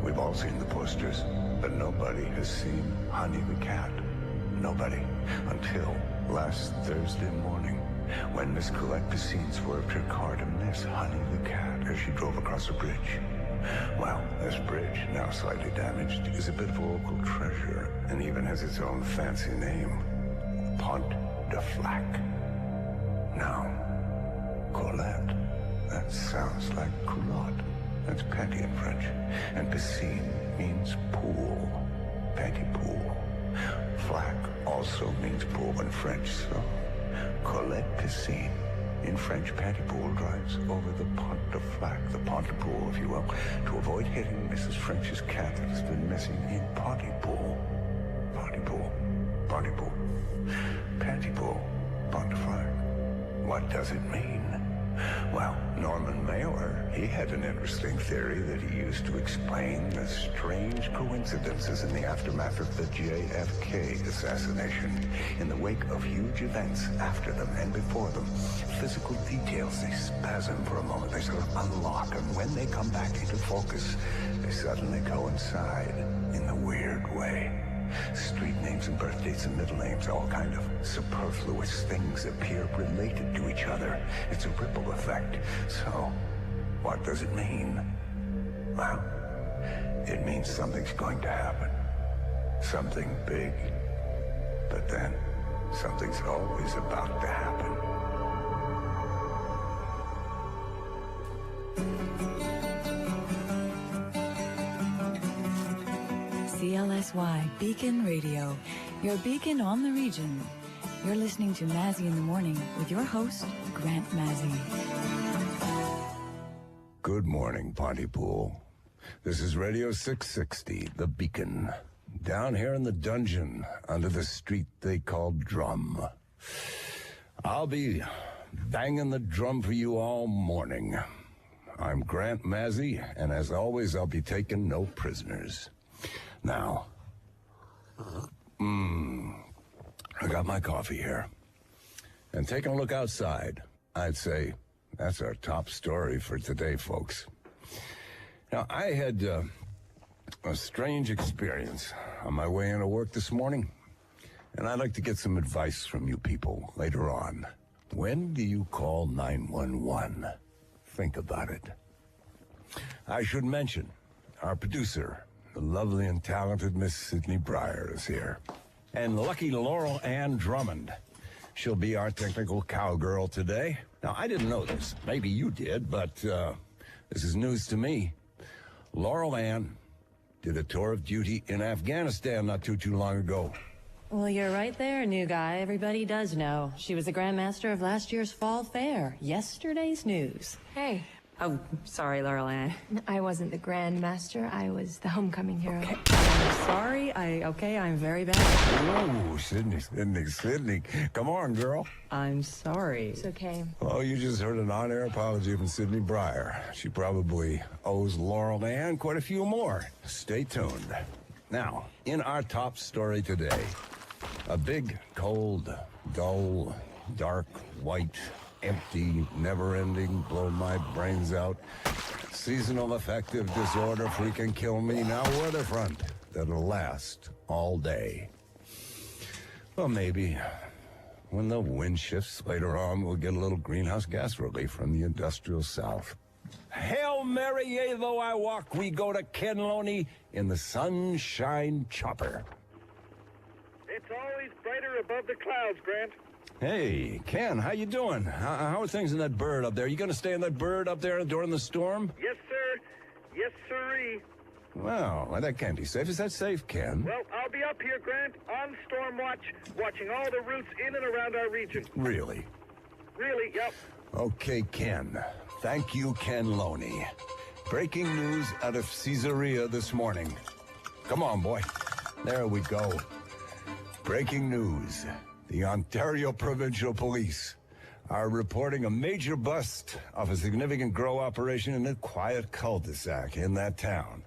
S3: We've all seen the posters, but nobody has seen Honey the cat. Nobody. Until last Thursday morning, when Miss Colette Piscine swerved her car to miss Honey the cat as she drove across a bridge. Well, this bridge, now slightly damaged, is a bit of a local treasure, and even has its own fancy name. Pont de Flac. Now, Colette, that sounds like culotte. That's panty in French. And piscine means pool. Panty pool. Flac also means pool in French, so Colette Piscine in French panty pool drives over the Pont de Flac, the pont de pool, if you will, to avoid hitting Mrs. French's cat that has been missing in Ponty Pool. Ponty Pool. Ponty Pool. Panty pool. Pont de Flac. What does it mean? Well, Norman Mailer, he had an interesting theory that he used to explain the strange coincidences in the aftermath of the JFK assassination. In the wake of huge events after them and before them, physical details, they spasm for a moment, they sort of unlock, and when they come back into focus, they suddenly coincide in a weird way. Street names and birth dates and middle names, all kind of superfluous things appear related to each other. It's a ripple effect. So, what does it mean? Well, it means something's going to happen. Something big. But then, something's always about to happen.
S4: CLSY Beacon Radio, your beacon on the region. You're listening to Mazzy in the Morning with your host, Grant Mazzy.
S3: Good morning, Pontypool. This is Radio 660, The Beacon. Down here in the dungeon, under the street they call Drum. I'll be banging the drum for you all morning. I'm Grant Mazzy, and as always, I'll be taking no prisoners. Now, I got my coffee here. And taking a look outside, I'd say that's our top story for today, folks. Now, I had a strange experience on my way into work this morning, and I'd like to get some advice from you people later on. When do you call 911? Think about it. I should mention, our producer, the lovely and talented Miss Sydney Breyer, is here. And lucky Laurel Ann Drummond. She'll be our technical cowgirl today. Now, I didn't know this. Maybe you did, but this is news to me. Laurel Ann did a tour of duty in Afghanistan not too long ago.
S5: Well, you're right there, new guy. Everybody does know. She was the Grandmaster of last year's Fall Fair. Yesterday's news.
S6: Hey,
S5: Oh, sorry, Laurel Ann.
S6: I wasn't the Grandmaster. I was the homecoming hero.
S5: Okay. I'm sorry. I'm very bad.
S3: Whoa, Sydney. Come on, girl.
S5: I'm sorry.
S6: It's okay.
S3: Oh, you just heard an on-air apology from Sydney Breyer. She probably owes Laurel Ann quite a few more. Stay tuned. Now, in our top story today, a big, cold, dull, dark, white, empty, never-ending, blow my brains out, seasonal affective disorder freaking kill me now weather front that'll last all day. Well, maybe when the wind shifts later on, we'll get a little greenhouse gas relief from the industrial south. Hail Mary, yea, though I walk, we go to Ken Loney in the Sunshine Chopper.
S7: It's It's always brighter above the clouds, Grant.
S8: Hey, Ken, how you doing? How are things in that bird up there? You gonna stay in that bird up there during the storm?
S7: Yes, sir. Yes, sirree.
S8: Well, that can't be safe. Is that safe, Ken?
S7: Well, I'll be up here, Grant, on storm watch, watching all the routes in and around our region.
S8: Really?
S7: Really, yep.
S8: Okay, Ken. Thank you, Ken Loney. Breaking news out of Caesarea this morning. Come on, boy. There we go. Breaking news. The Ontario Provincial Police are reporting a major bust of a significant grow operation in a quiet cul-de-sac in that town.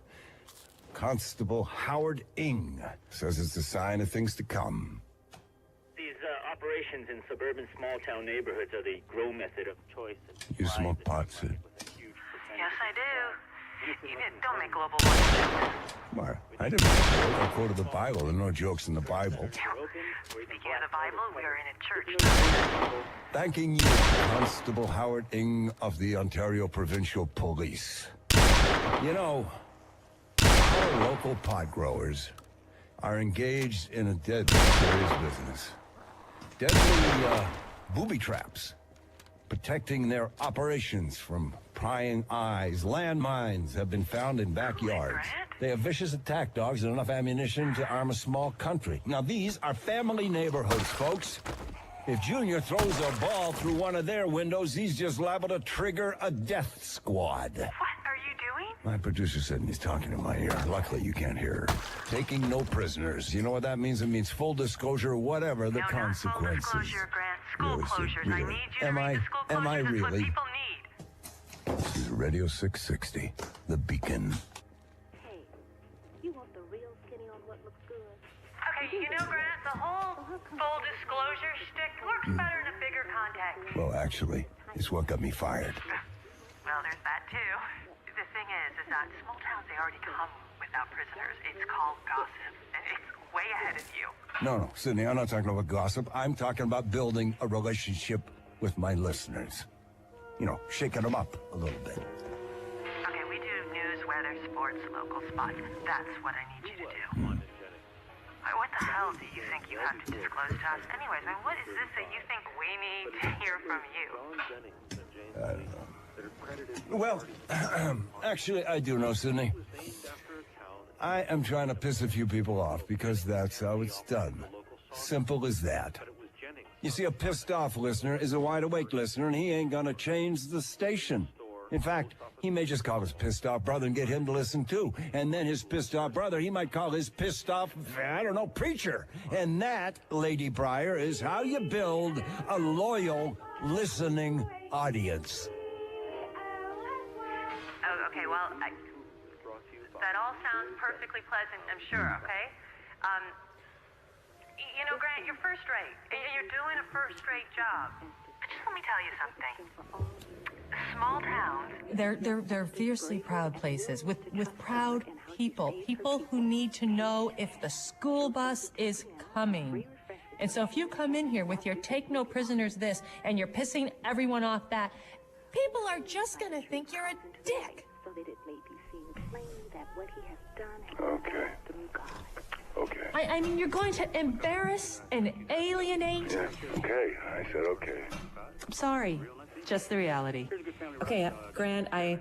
S8: Constable Howard Ng says it's a sign of things to come.
S9: These operations in suburban small-town neighborhoods are the grow method of choice.
S8: You smoke pot, Sid?
S10: Yes, I do. Don't make global warming.
S8: Why? I didn't make a joke. I quoted the Bible. There are no jokes in the Bible.
S10: Speaking of the Bible, we are in a church.
S8: Thanking you, Constable Howard Ng of the Ontario Provincial Police. You know, our local pot growers are engaged in a deadly serious business. Deadly booby traps. Protecting their operations from prying eyes. Landmines have been found in backyards. They have vicious attack dogs and enough ammunition to arm a small country. Now, these are family neighborhoods, folks. If Junior throws a ball through one of their windows, he's just liable to trigger a death squad.
S10: What are you doing?
S8: My producer said he's talking in my ear. Luckily, you can't hear her. Taking no prisoners. You know what that means? It means full disclosure, whatever the consequences.
S10: Full disclosure, Grant. School
S8: Really, Sid,
S10: closures.
S8: really.
S10: I need you to read the school closures.
S8: Am I
S10: That's what
S8: really?
S10: people need.
S8: This is Radio 660, The Beacon.
S11: Hey, you want the real skinny on what looks good?
S10: Okay, you know, Grant, the whole full disclosure shtick works better in a bigger context.
S8: Well, actually, it's what got me fired.
S10: Well, there's that too. The thing is that small towns, they already come without prisoners. It's called gossip, and it's way ahead of you.
S8: No, Sydney, I'm not talking about gossip. I'm talking about building a relationship with my listeners. You know, shaking them up a little bit.
S10: Okay, we do news, weather, sports, local spots. That's what I need you to do. What the hell do you think you have to disclose to us? Anyways, I mean, what is this that you think we need to hear from you?
S8: I don't know. Well, actually, I do know, Sydney. I am trying to piss a few people off because that's how it's done. Simple as that. You see, a pissed-off listener is a wide-awake listener, and he ain't gonna change the station. In fact, he may just call his pissed-off brother and get him to listen too. And then his pissed-off brother, he might call his pissed-off, I don't know, preacher. And that, Lady Pryor, is how you build a loyal, listening audience.
S10: Oh, okay, well, that all sounds perfectly pleasant, I'm sure, okay? You know, Grant, you're first rate. You're doing a first-rate job. But just let me tell you something. Small towns.
S5: They're fiercely proud places with proud people who need to know if the school bus is coming. And so if you come in here with your take no prisoners this and you're pissing everyone off that, people are just gonna think you're a dick.
S11: So that it may be seen plain that what he has done has been done through God.
S8: Okay.
S5: I mean, you're going to embarrass and alienate.
S8: Yeah, okay. I said okay.
S5: I'm sorry. Just the reality. Okay, Grant, I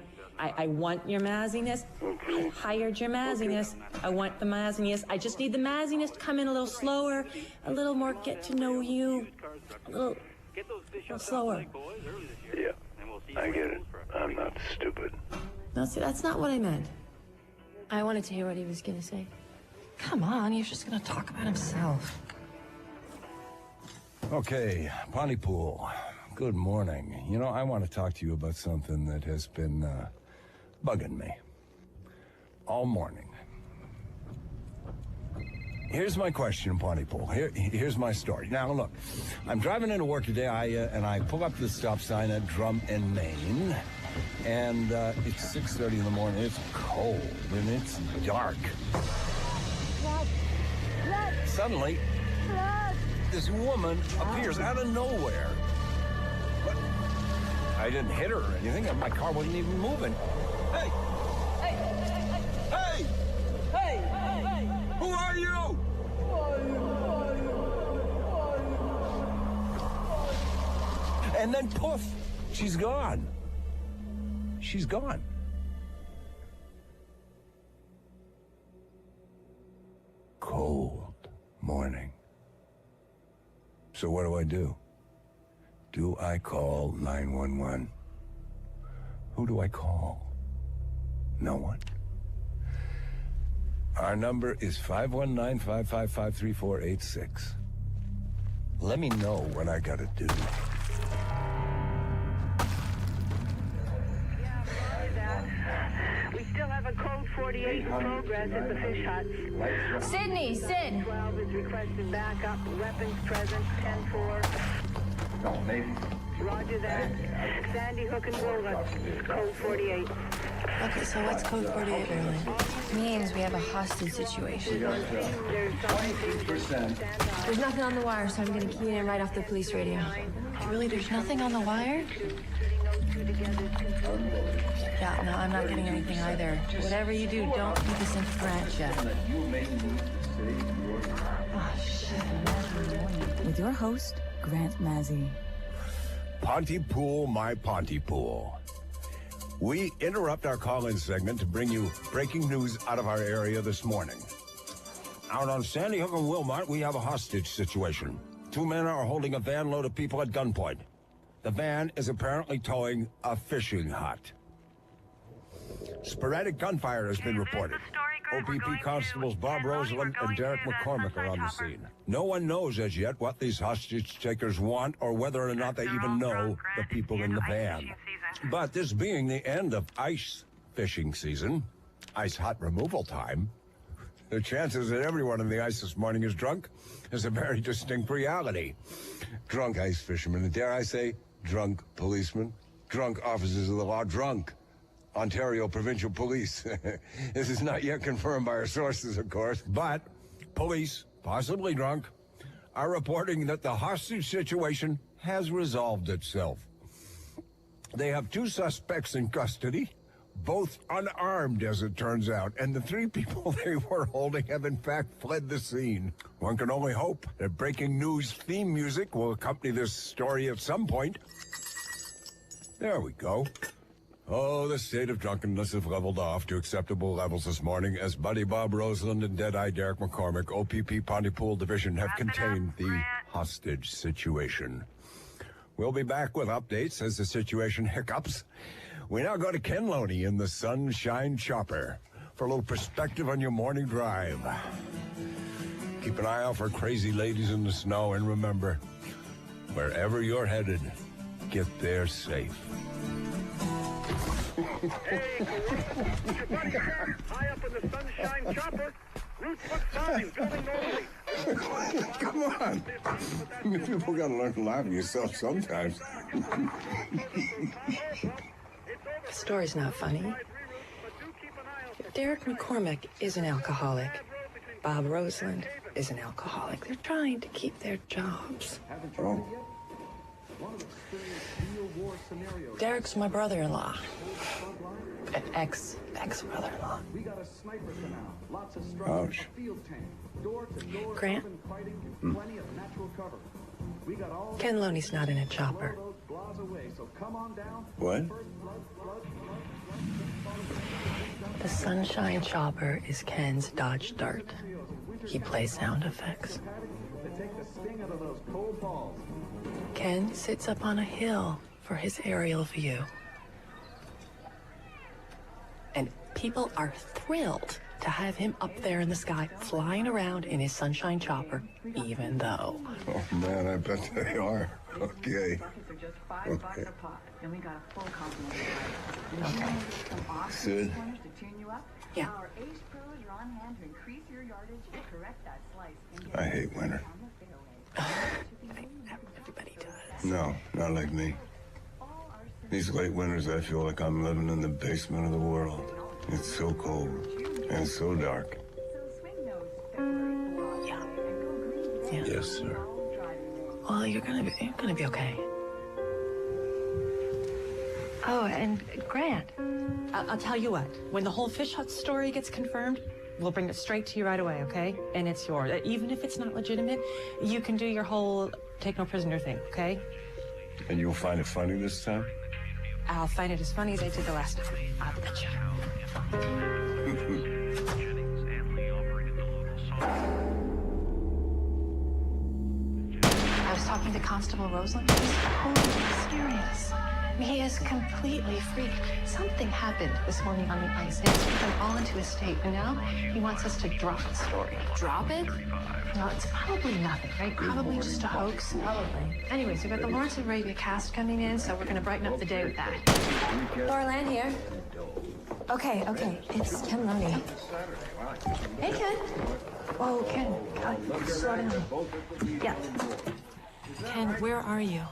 S5: want your mazziness. I hired your mazziness. I want the mazziness. I just need the mazziness to come in a little slower, a little more get to know you, a little slower.
S8: Yeah, I get it. I'm not stupid.
S5: No, see, that's not what I meant. I wanted to hear what he was going to say. Come on, he's just going to talk about himself.
S8: Okay, Pontypool. Good morning. You know, I want to talk to you about something that has been bugging me all morning. Here's my question, Pontypool. Here's my story. Now, look, I'm driving into work today, and I pull up to the stop sign at Drum and Main, and it's 6:30 in the morning. It's cold, and it's dark. Suddenly, this woman appears out of nowhere. I didn't hit her or anything. My car wasn't even moving. Hey! Hey! Hey! Hey! Hey! Who are you? And then poof, she's gone. She's gone. Cold morning. So what do? Do I call 911? Who do I call? No one. Our number is 519-555-3486. Let me know what I gotta do.
S11: We still have a code 48 in progress at the fish huts.
S6: Sydney, Sid.
S11: 12 is requested backup. Weapons present. 10-4.
S12: No, maybe.
S11: Roger that. Sandy Hook and Walnut. Code 48.
S6: Okay, so what's code 48 really? Means we have a hostage situation.
S11: There's
S12: 23%.
S6: There's nothing on the wire, so I'm gonna key it in right off the police radio. Really, there's nothing on the wire? Yeah, no, I'm not getting anything either. Whatever you do, don't keep this in French yet. Oh, shit.
S4: With your host, Grant Mazzy.
S8: Pontypool, my Pontypool. We interrupt our call-in segment to bring you breaking news out of our area this morning. Out on Sandy Hook and Wilmot, we have a hostage situation. 2 men are holding a van load of people at gunpoint. The van is apparently towing a fishing hut. Sporadic gunfire has been reported. OPP constables Bob Roseland and Derek McCormick are on the scene. No one knows as yet what these hostage takers want or whether or not they even know the people in the van. But this being the end of ice fishing season, ice hut removal time, the chances that everyone in the ice this morning is drunk is a very distinct reality. Drunk ice fishermen, and dare I say, drunk policemen, drunk officers of the law, drunk Ontario Provincial Police. This is not yet confirmed by our sources, of course, but police, possibly drunk, are reporting that the hostage situation has resolved itself. They have 2 suspects in custody, both unarmed, as it turns out, and the 3 people they were holding have in fact fled the scene. One can only hope that breaking news theme music will accompany this story at some point. There we go. Oh, the state of drunkenness has leveled off to acceptable levels this morning as Buddy Bob Roseland and Deadeye Derek McCormick, OPP Pontypool Division, have contained the hostage situation. We'll be back with updates as the situation hiccups. We now go to Ken Loney in the Sunshine Chopper for a little perspective on your morning drive. Keep an eye out for crazy ladies in the snow, and remember, wherever you're headed, get there safe.
S7: Hey, it's your buddy Sam, high up in the Sunshine Chopper. Route book sign, building normally.
S8: Come on. You people gotta learn to laugh at yourself sometimes.
S6: The story's not funny. Derek McCormick is an alcoholic. Bob Roseland is an alcoholic. They're trying to keep their jobs.
S8: Oh.
S6: Derek's my brother-in-law. Ex-brother-in-law.
S8: Ouch.
S6: Grant? Ken Loney's not in a chopper.
S8: What?
S6: The Sunshine Chopper is Ken's Dodge Dart. He plays sound effects. Ken sits up on a hill for his aerial view. And people are thrilled to have him up there in the sky, flying around in his Sunshine Chopper, even though...
S8: Oh, man, I bet they are. Okay. Okay.
S6: Okay.
S8: Sid?
S6: Yeah.
S8: I hate winter.
S6: Everybody does.
S8: No, not like me. These late winters, I feel like I'm living in the basement of the world. It's so cold and so dark.
S6: Yeah.
S8: Yes, sir.
S6: Well, you're gonna be okay. Oh, and Grant.
S5: I'll tell you what. When the whole fish hut story gets confirmed, we'll bring it straight to you right away, okay? And it's yours. Even if it's not legitimate, you can do your whole take no prisoner thing, okay?
S8: And you'll find it funny this time?
S6: I'll find it as funny as I did the last time. I'll bet you. I was talking to Constable Roseland. He's totally serious. He is completely freaked. Something happened this morning on the ice. It's put them all into a state, and now he wants us to drop the story. Drop it? No, it's probably nothing, right? Probably just a hoax. Probably. Anyways, we've got the Lawrence of Arabia cast coming in, so we're going to brighten up the day with that.
S5: Laura Land here. Okay, it's Ken Loney. Hey, Ken.
S6: Oh, Ken, slow down.
S5: Yeah.
S6: Ken, where are you?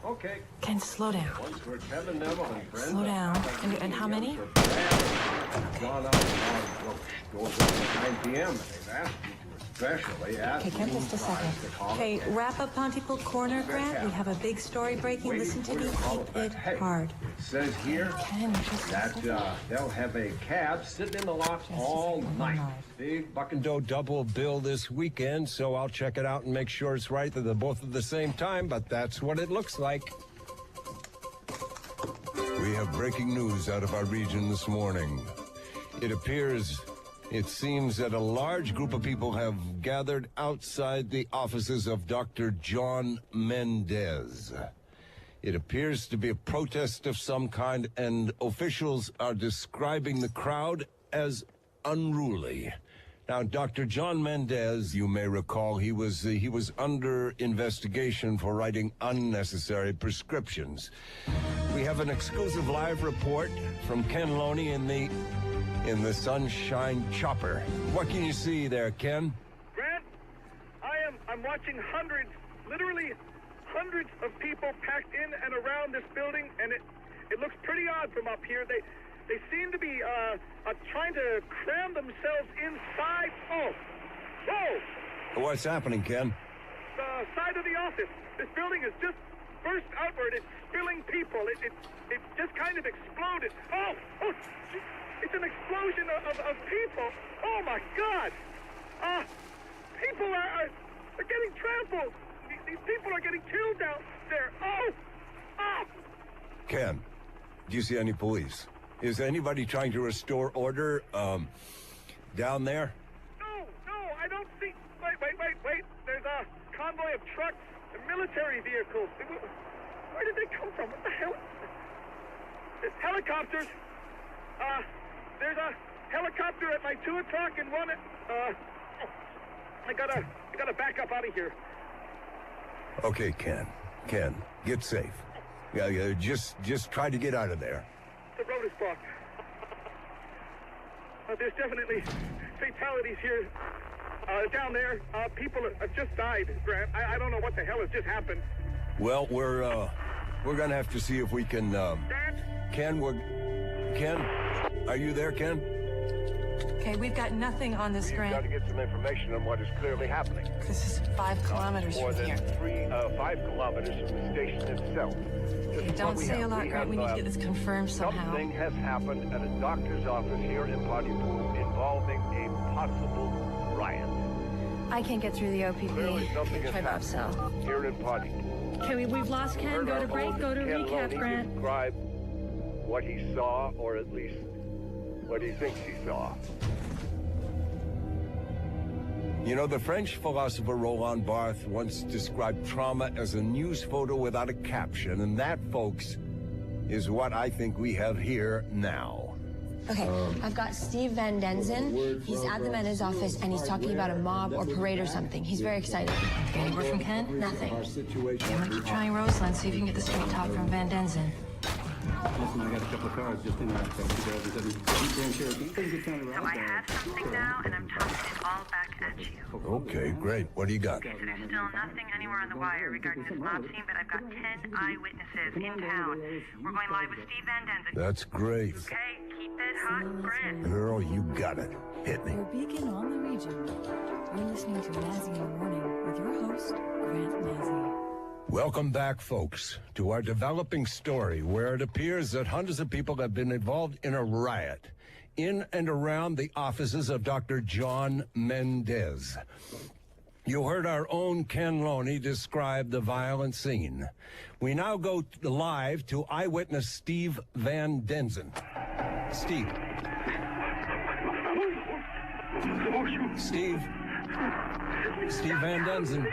S6: Okay. Ken, slow down. Slow down. And how many?
S5: Okay, Ken, just a second. Okay, wrap up Pontypool Corner, Grant. We have a big story breaking. Listen to me. Keep it hard.
S13: Says here
S5: Ken, just
S13: that they'll have a cab sitting in the lot all night. Big
S8: Buckendo double bill this weekend, so I'll check it out and make sure it's right that they're both at the same time, but that's what it looks like. We have breaking news out of our region this morning. It seems that a large group of people have gathered outside the offices of Dr. John Mendez. It appears to be a protest of some kind, and officials are describing the crowd as unruly. Now, Dr. John Mendez, you may recall, he was under investigation for writing unnecessary prescriptions. We have an exclusive live report from Ken Loney in the Sunshine Chopper. What can you see there, Ken?
S7: Grant, I'm watching literally hundreds of people packed in and around this building, and it looks pretty odd from up here. They seem to be trying to cram themselves inside. Oh, whoa!
S8: What's happening, Ken?
S7: The side of the office. This building is just burst outward. It's spilling people. It just kind of exploded. Oh, it's an explosion of people. Oh my God! People are getting trampled. These people are getting killed out there. Oh!
S8: Ken, do you see any police? Is anybody trying to restore order, down there?
S7: No, I don't see... Wait. There's a convoy of trucks and military vehicles. Where did they come from? What the hell? There's helicopters. There's a helicopter at my 2 o'clock and one at... I gotta back up out of here.
S8: Okay, Ken, get safe. Yeah, just try to get out of there.
S7: The road is blocked. There's definitely fatalities here. Down there, people have just died, Grant. I don't know what the hell has just happened.
S8: Well, we're gonna have to see if we can, Ken, are you there, Ken?
S6: Okay, we've got nothing on this, Grant.
S13: We've got to get some information on what is clearly happening.
S6: This is 5 kilometers
S13: More
S6: from
S13: than
S6: here.
S13: 5 kilometers from the station itself.
S6: Okay, don't say a lot, Grant. We need to get this confirmed somehow.
S13: Something has happened at a doctor's office here in Pontypool involving a possible riot.
S5: I can't get through the OPP.
S13: Clearly something has
S5: Try Bob Cell.
S13: happened here in Pontypool.
S5: Okay, we've lost Ken. Go to break. Go to
S13: Ken
S5: recap,
S13: Loney
S5: Grant.
S13: describe what he saw, or at least what he thinks he saw.
S8: You know, the French philosopher Roland Barthes once described trauma as a news photo without a caption, and that, folks, is what I think we have here now.
S14: Okay, I've got Steve Van Denzen. He's at the Mendez office, and he's talking about a mob or parade or something. He's very excited.
S6: Okay, any word from Ken?
S14: Nothing.
S6: Okay, I'm gonna keep trying Roseland, see if you can get the straight talk from Van Denzen.
S12: Listen, I got a couple of cars just in there. So
S10: I have something now, and I'm tossing it all back at you.
S8: Okay, great. What do you got?
S10: There's still nothing anywhere on the wire regarding this mob scene, but I've got 10 eyewitnesses in town. We're going live with Steve Van Denzen.
S8: That's great.
S10: Okay, keep it hot, Grant.
S8: Girl, you got it. Hit me.
S4: Your beacon on the region. You're listening to Mazzy in the Morning with your host, Grant Mazzy.
S8: Welcome back, folks, to our developing story where it appears that hundreds of people have been involved in a riot in and around the offices of Dr. John Mendez. You heard our own Ken Loney describe the violent scene. We now go live to eyewitness Steve Van Denzen. Steve. Steve Van Denzen.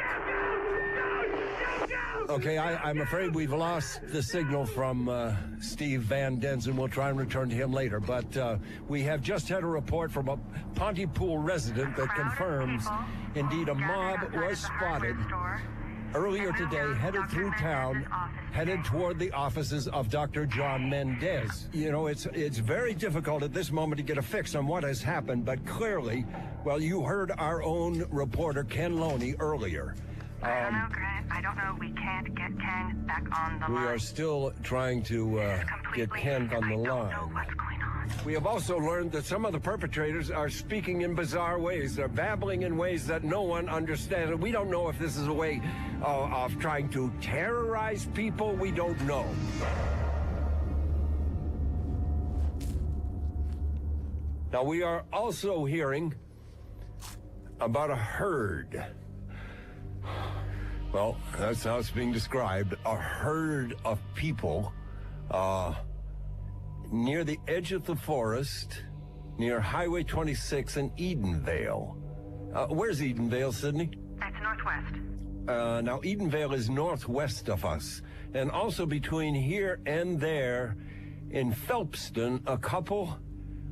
S8: Okay, I'm afraid we've lost the signal from Steve Van Denzen. We'll try and return to him later. But we have just had a report from a Pontypool resident that confirms, indeed, a mob was spotted earlier today, headed through town, headed toward the offices of Dr. John Mendez. You know, it's very difficult at this moment to get a fix on what has happened, but clearly, well, you heard our own reporter, Ken Loney, earlier.
S10: I don't know, Grant. I don't know. We can't get Ken back on the line.
S8: We are still trying to get Ken on the line.
S10: I don't know what's going on.
S8: We have also learned that some of the perpetrators are speaking in bizarre ways. They're babbling in ways that no one understands. And we don't know if this is a way of trying to terrorize people. We don't know. Now, we are also hearing about a herd. Well, that's how it's being described. A herd of people near the edge of the forest, near Highway 26 in Edenvale. Where's Edenvale, Sydney?
S10: It's northwest.
S8: Now, Edenvale is northwest of us. And also between here and there, in Phelpston, a couple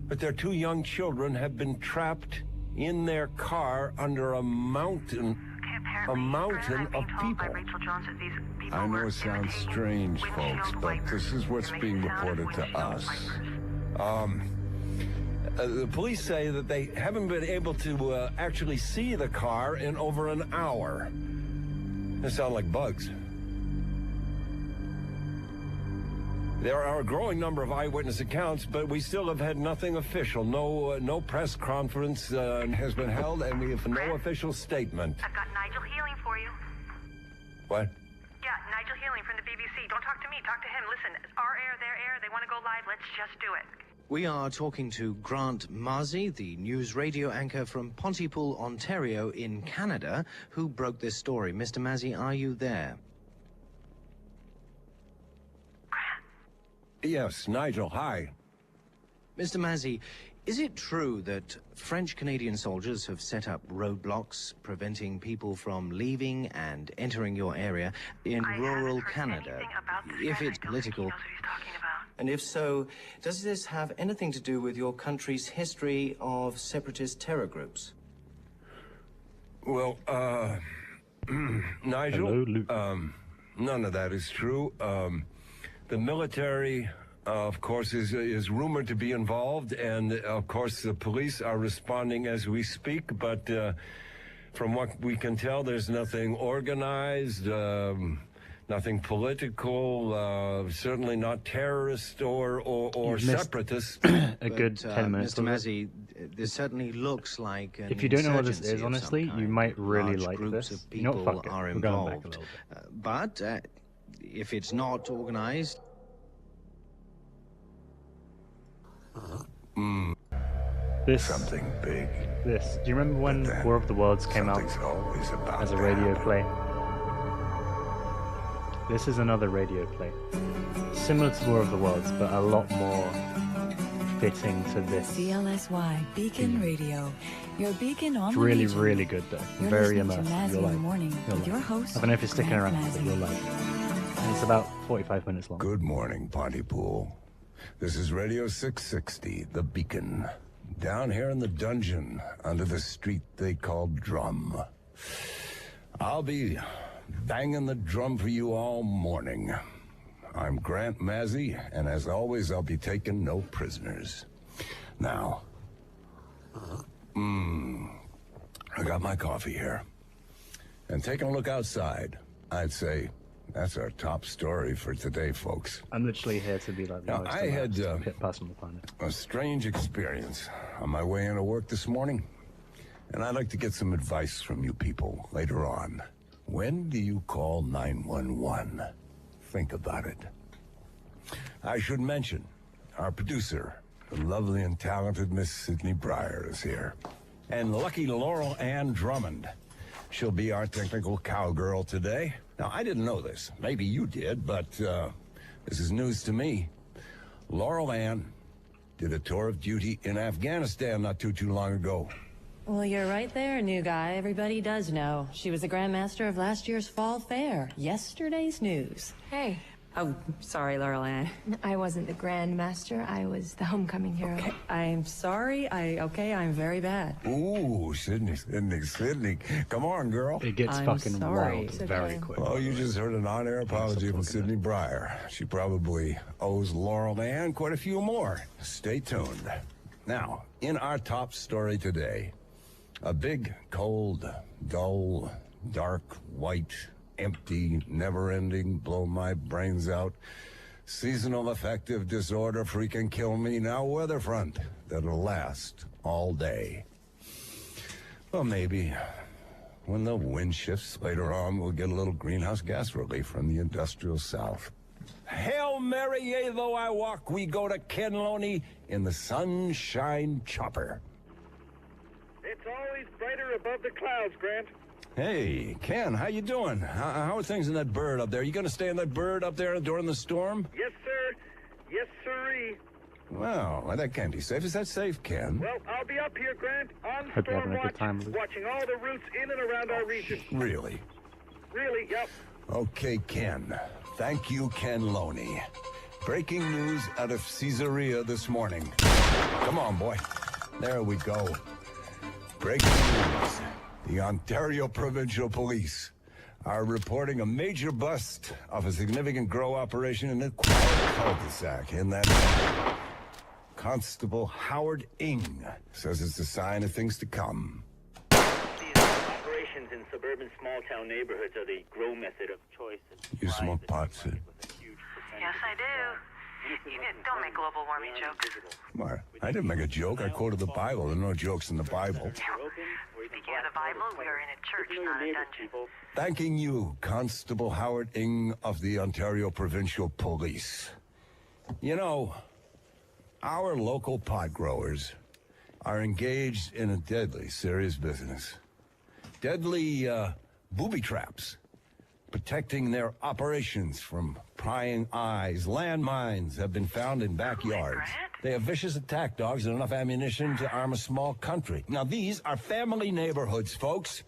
S8: with their 2 young children have been trapped in their car under a mountain of people. I know it sounds strange, folks, but this is what's being reported to us. The police say that they haven't been able to actually see the car in over an hour. They sound like bugs. There are a growing number of eyewitness accounts, but we still have had nothing official. No press conference has been held, and we have no official statement.
S10: I've got Nigel Healing for you.
S8: What?
S10: Yeah, Nigel Healing from the BBC. Don't talk to me, talk to him. Listen, our air, their air, they want to go live. Let's just do it.
S15: We are talking to Grant Marzi, the news radio anchor from Pontypool, Ontario in Canada, who broke this story. Mr. Marzi, are you there?
S8: Yes, Nigel, hi.
S15: Mr. Marzi, is it true that French-Canadian soldiers have set up roadblocks preventing people from leaving and entering your area in rural Canada? If it's political, and if so, does this have anything to do with your country's history of separatist terror groups?
S8: Well, Nigel,
S2: hello, Luke.
S8: None of that is true. The military, of course, is rumored to be involved, and of course the police are responding as we speak, but from what we can tell, there's nothing organized, nothing political, certainly not terrorist or separatist.
S1: A good 10 minutes.
S15: Mr. Marzi, this certainly looks like an
S1: if you don't know what this
S15: insurgency
S1: is,
S15: of
S1: honestly,
S15: some
S1: you
S15: kind.
S1: might really
S15: Large
S1: like
S15: groups
S1: this.
S15: of
S1: You know
S15: people
S1: what, fuck it.
S15: are
S1: We're going back a
S15: involved.
S1: little bit.
S15: But if it's not organized...
S1: This
S3: something big.
S1: This. Do you remember when War of the Worlds came out as a radio play? This is another radio play, similar to War of the Worlds, but a lot more fitting to this.
S4: CLSY Beacon Radio, your beacon on
S1: It's
S4: the
S1: really,
S4: region.
S1: really good though.
S4: You're
S1: Very
S4: listening to
S1: immersive.
S4: Mazzy
S1: You'll
S4: in
S1: like.
S4: the morning
S1: You'll
S4: with your
S1: like.
S4: host.
S1: I don't know if you're sticking
S4: Grant
S1: around, but
S4: Mazzy.
S1: you'll like. And it's about 45 minutes long.
S8: Good morning, Pontypool. This is Radio 660, The Beacon. Down here in the dungeon, under the street they call Drum. I'll be banging the drum for you all morning. I'm Grant Mazzy, and as always, I'll be taking no prisoners. Now, I got my coffee here. And taking a look outside, I'd say that's our top story for today, folks.
S1: I'm literally here to be like the
S8: Now,
S1: most
S8: I had
S1: pit person on the planet.
S8: a strange experience on my way into work this morning, and I'd like to get some advice from you people later on. When do you call 911? Think about it. I should mention, our producer, the lovely and talented Miss Sydney Breyer, is here. And lucky Laurel Ann Drummond. She'll be our technical cowgirl today. Now, I didn't know this. Maybe you did, but this is news to me. Laurel Ann did a tour of duty in Afghanistan not too long ago.
S5: Well, you're right there, new guy. Everybody does know. She was the Grandmaster of last year's fall fair. Yesterday's news.
S14: Hey.
S5: Oh, sorry, Laurel Ann.
S14: I wasn't the Grandmaster. I was the homecoming hero.
S5: Okay, I'm sorry. I'm very bad.
S8: Ooh, Sydney. Come on, girl.
S1: It gets fucking wild very quick.
S8: Oh, you just heard an on-air apology from Sydney Breyer. She probably owes Laurel Ann quite a few more. Stay tuned. Now, in our top story today, a big, cold, dull, dark, white, empty, never-ending, blow my brains out, seasonal affective disorder freaking kill me now weather front that'll last all day. Well, maybe when the wind shifts later on, we'll get a little greenhouse gas relief from the industrial south. Hail Mary, yea, though I walk, we go to Ken Loney in the sunshine chopper.
S7: It's always brighter above the clouds, Grant.
S8: Hey, Ken, how you doing? How are things in that bird up there? You gonna stay in that bird up there during the storm?
S7: Yes, sir. Yes, sirree.
S8: Well, that can't be safe. Is that safe, Ken?
S7: Well, I'll be up here, Grant, on
S1: Hope you're
S7: storm
S1: having a good
S7: watch,
S1: time, Luke.
S7: watching all the routes in and around our region.
S8: Really?
S7: Really, yep.
S8: Okay, Ken. Thank you, Ken Loney. Breaking news out of Caesarea this morning. Come on, boy. There we go. Breaking news. The Ontario Provincial Police are reporting a major bust of a significant grow operation in a quiet cul-de-sac in that town. Constable Howard Ng says it's a sign of things to come.
S9: Operations in suburban small-town neighborhoods are the grow method of choice.
S8: You smoke pot, Sid?
S10: Yes, I do. Don't make global warming jokes.
S8: What? I didn't make a joke. I quoted the Bible. There are no jokes in the Bible.
S10: Speaking of the Bible, we are in a church, not a dungeon.
S8: Thanking you, Constable Howard Ng of the Ontario Provincial Police. You know, our local pot growers are engaged in a deadly, serious business. Deadly, booby traps. Protecting their operations from prying eyes. Landmines have been found in backyards. They have vicious attack dogs and enough ammunition to arm a small country. Now, these are family neighborhoods, folks.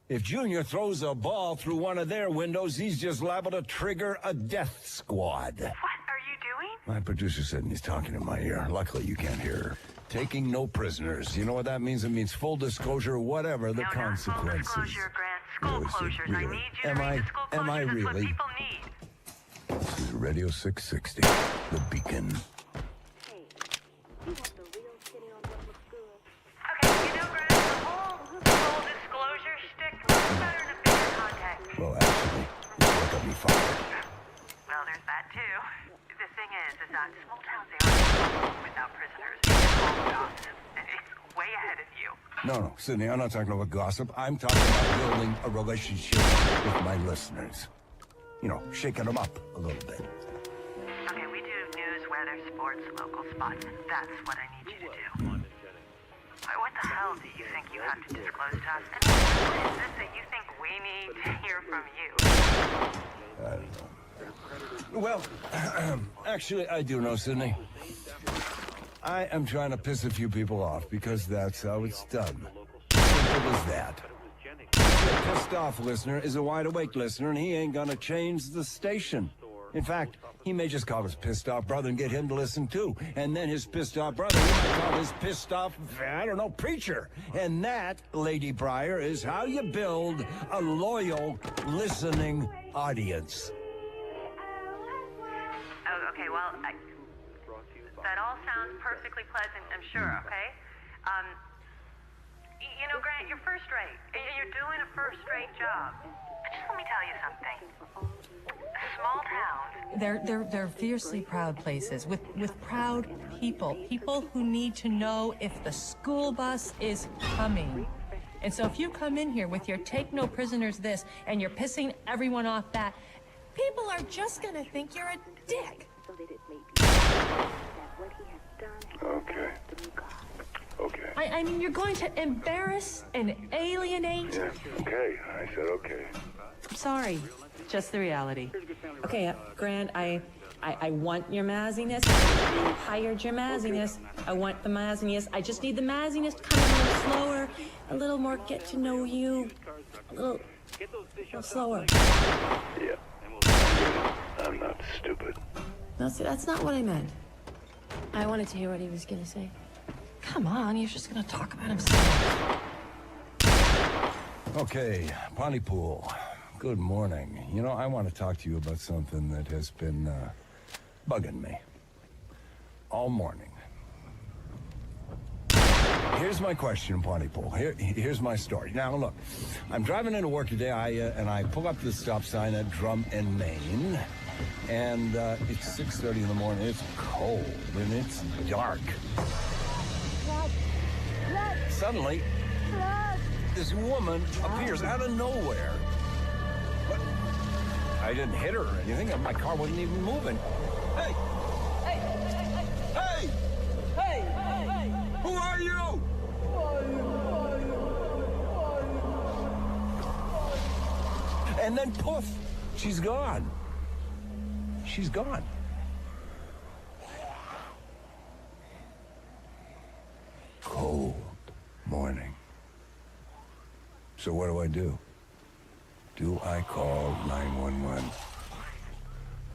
S8: If Junior throws a ball through one of their windows, he's just liable to trigger a death squad.
S10: What are you doing?
S8: My producer said he's talking in my ear. Luckily, you can't hear her. Taking no prisoners. You know what that means? It means full disclosure, whatever the consequences.
S10: Full disclosure, Grant. School closures.
S8: Really?
S10: I need you to read the school closures.
S8: Am I
S10: That's what
S8: really?
S10: people need.
S8: This is Radio 660, The Beacon.
S10: Okay, you know, Grant, the whole full disclosure shtick is better in a bigger context.
S8: Well, actually, it's got me fired.
S10: Well, there's that too. The thing is that small towns, they aren't without prisoners. It's all gossip, and it's way ahead of you.
S8: No, Sydney, I'm not talking about gossip. I'm talking about building a relationship with my listeners. You know, shaking them up a little bit.
S10: Okay, we do news, weather, sports, local spots. That's what I need you to do. What the hell do you think you have to disclose to us? And what is this that you think we need to hear from you?
S8: I don't know. Well, actually, I do know, Sydney. I am trying to piss a few people off because that's how it's done. Simple as that. A pissed off listener is a wide awake listener, and he ain't gonna change the station. In fact, he may just call his pissed off brother and get him to listen too. And then his pissed off brother, he might call his pissed off, I don't know, preacher. And that, Lady Breyer, is how you build a loyal listening audience.
S10: Oh, okay, well, that all sounds perfectly pleasant, I'm sure, okay? You know, Grant, you're first rate. You're doing a first-rate job. But just let me tell you something. Small towns.
S5: They're fiercely proud places with proud people who need to know if the school bus is coming. And so if you come in here with your take no prisoners this and you're pissing everyone off that, people are just gonna think you're a dick.
S3: Okay. Okay.
S5: I mean, you're going to embarrass and alienate.
S3: Yeah, okay. I said okay.
S5: I'm sorry. Just the reality. Okay, Grant, I want your mazziness. I hired your mazziness. I want the mazziness. I just need the mazziness to come in a little slower, a little more get to know you, a little slower.
S3: Yeah. I'm not stupid.
S5: No, see, that's not what I meant.
S14: I wanted to hear what he was gonna say.
S5: Come on, he's just gonna talk about himself.
S8: Okay, Pontypool. Good morning. You know, I want to talk to you about something that has been bugging me all morning. Here's my question, Pontypool. Here's my story. Now, look, I'm driving into work today, and I pull up to the stop sign at Drum and Main, and it's 6:30 in the morning. It's cold, and it's dark. Suddenly, this woman appears out of nowhere. But I didn't hit her or anything. My car wasn't even moving. Hey! Hey! Hey! Hey! Hey! Who are you? And then poof, she's gone. She's gone. Cold morning. So what do? Do I call 911?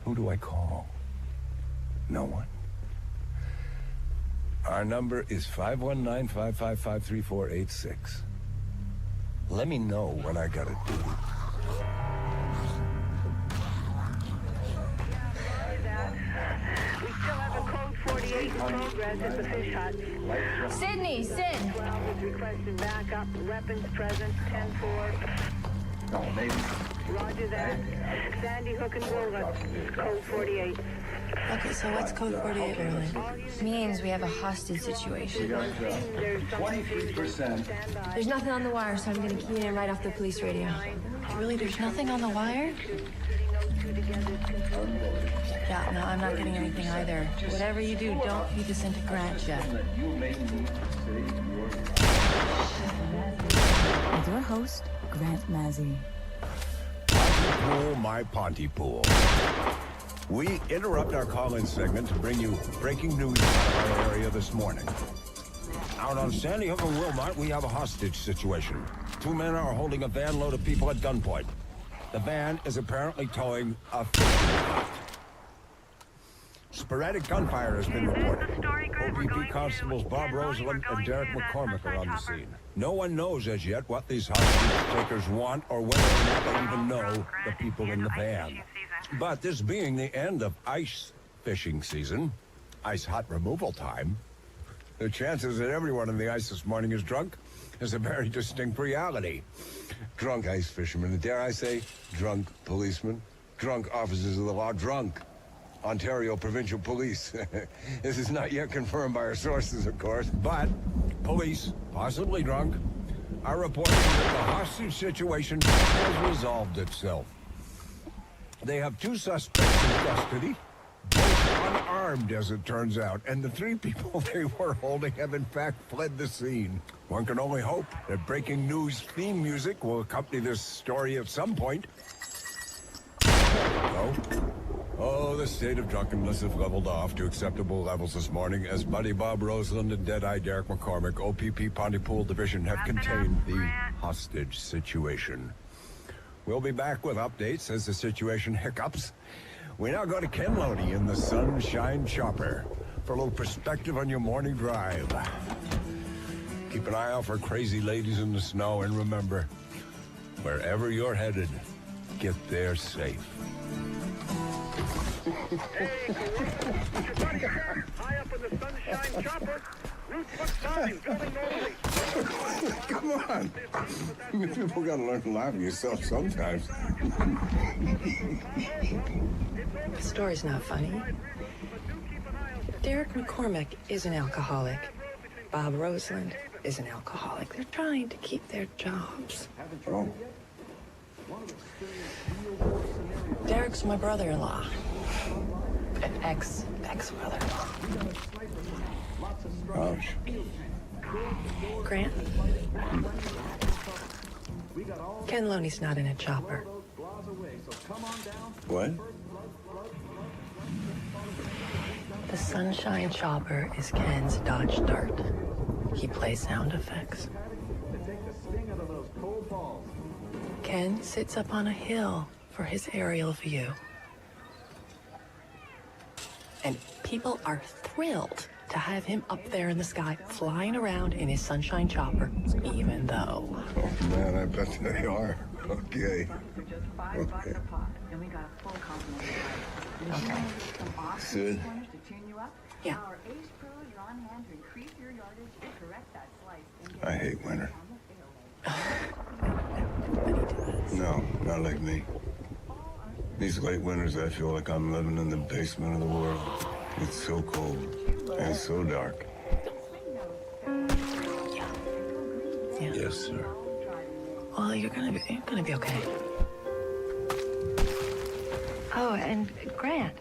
S8: Who do I call? No one. Our number is 519-555-3486. Let me know what I gotta do.
S11: We still have a code 48 in progress at the fish hut.
S14: Sydney, Sid.
S11: 12 is requesting backup. Weapons present. 10-4.
S12: Oh, maybe.
S11: Roger that. Sandy Hook and Bullhut. Code 48.
S14: Okay, so what's code 48 really? Means we have a hostage situation.
S12: We got 23%.
S14: There's nothing on the wire, so I'm gonna key it in right off the police radio.
S5: Really, there's nothing on the wire? Yeah, no, I'm not getting anything either. Whatever you do, don't feed this into Grant yet.
S4: With your host, Grant Mazzy.
S8: Pontypool, my Pontypool. We interrupt our call-in segment to bring you breaking news out of our area this morning. Out on Sandy Hook and Wilmot, we have a hostage situation. 2 men are holding a van load of people at gunpoint. The van is apparently towing a fishing yacht. Sporadic gunfire has been reported. OPP constables Bob Roseland and Derek McCormick are on the scene. No one knows as yet what these hostage takers want or whether or not they even know the people in the van. But this being the end of ice fishing season, ice hut removal time, the chances that everyone in the ice this morning is drunk is a very distinct reality. Drunk ice fishermen, and dare I say, drunk policemen, drunk officers of the law, drunk Ontario Provincial Police. This is not yet confirmed by our sources, of course, but police, possibly drunk, are reporting that the hostage situation has resolved itself. They have 2 suspects in custody, both unarmed as it turns out, and the 3 people they were holding have in fact fled the scene. One can only hope that breaking news theme music will accompany this story at some point. Oh, the state of drunkenness has leveled off to acceptable levels this morning as Buddy Bob Roseland and Deadeye Derek McCormick, OPP Pontypool Division, have contained the hostage situation. We'll be back with updates as the situation hiccups. We now go to Ken Loney in the Sunshine Chopper for a little perspective on your morning drive. Keep an eye out for crazy ladies in the snow, and remember, wherever you're headed, get there safe.
S7: Hey, high up in the Sunshine Chopper. Route 9, going northerly.
S8: Come on. You people gotta learn to laugh at yourself sometimes.
S5: The story's not funny. Derek McCormick is an alcoholic. Bob Roseland is an alcoholic. They're trying to keep their jobs.
S8: Oh.
S5: Derek's my brother-in-law. Ex-brother-in-law.
S8: Gosh.
S6: Grant? Ken Loney's not in a chopper.
S8: What?
S6: The Sunshine Chopper is Ken's Dodge Dart. He plays sound effects. Ken sits up on a hill for his aerial view. And people are thrilled to have him up there in the sky, flying around in his Sunshine Chopper, even though...
S8: Oh, man, I bet they are. Okay.
S6: Okay.
S8: Sid?
S6: Yeah.
S8: I hate winter. No, not like me. These late winters, I feel like I'm living in the basement of the world. It's so cold and so dark.
S6: Yeah.
S8: Yes, sir.
S6: Well, you're gonna be okay. Oh, and Grant.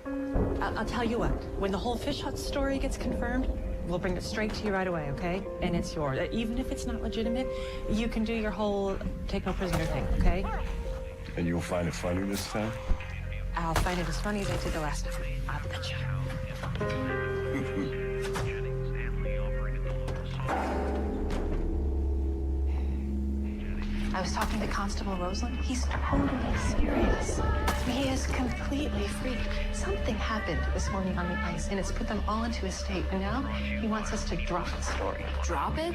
S5: I'll tell you what, when the whole fish hut story gets confirmed, we'll bring it straight to you right away, okay? And it's yours. Even if it's not legitimate, you can do your whole take no prisoner thing, okay?
S8: And you'll find it funny this time?
S5: I'll find it as funny as I did the last time. I'll bet you.
S6: I was talking to Constable Roseland. He's totally serious. He is completely freaked. Something happened this morning on the ice, and it's put them all into a state. And now he wants us to drop the story.
S14: Drop it?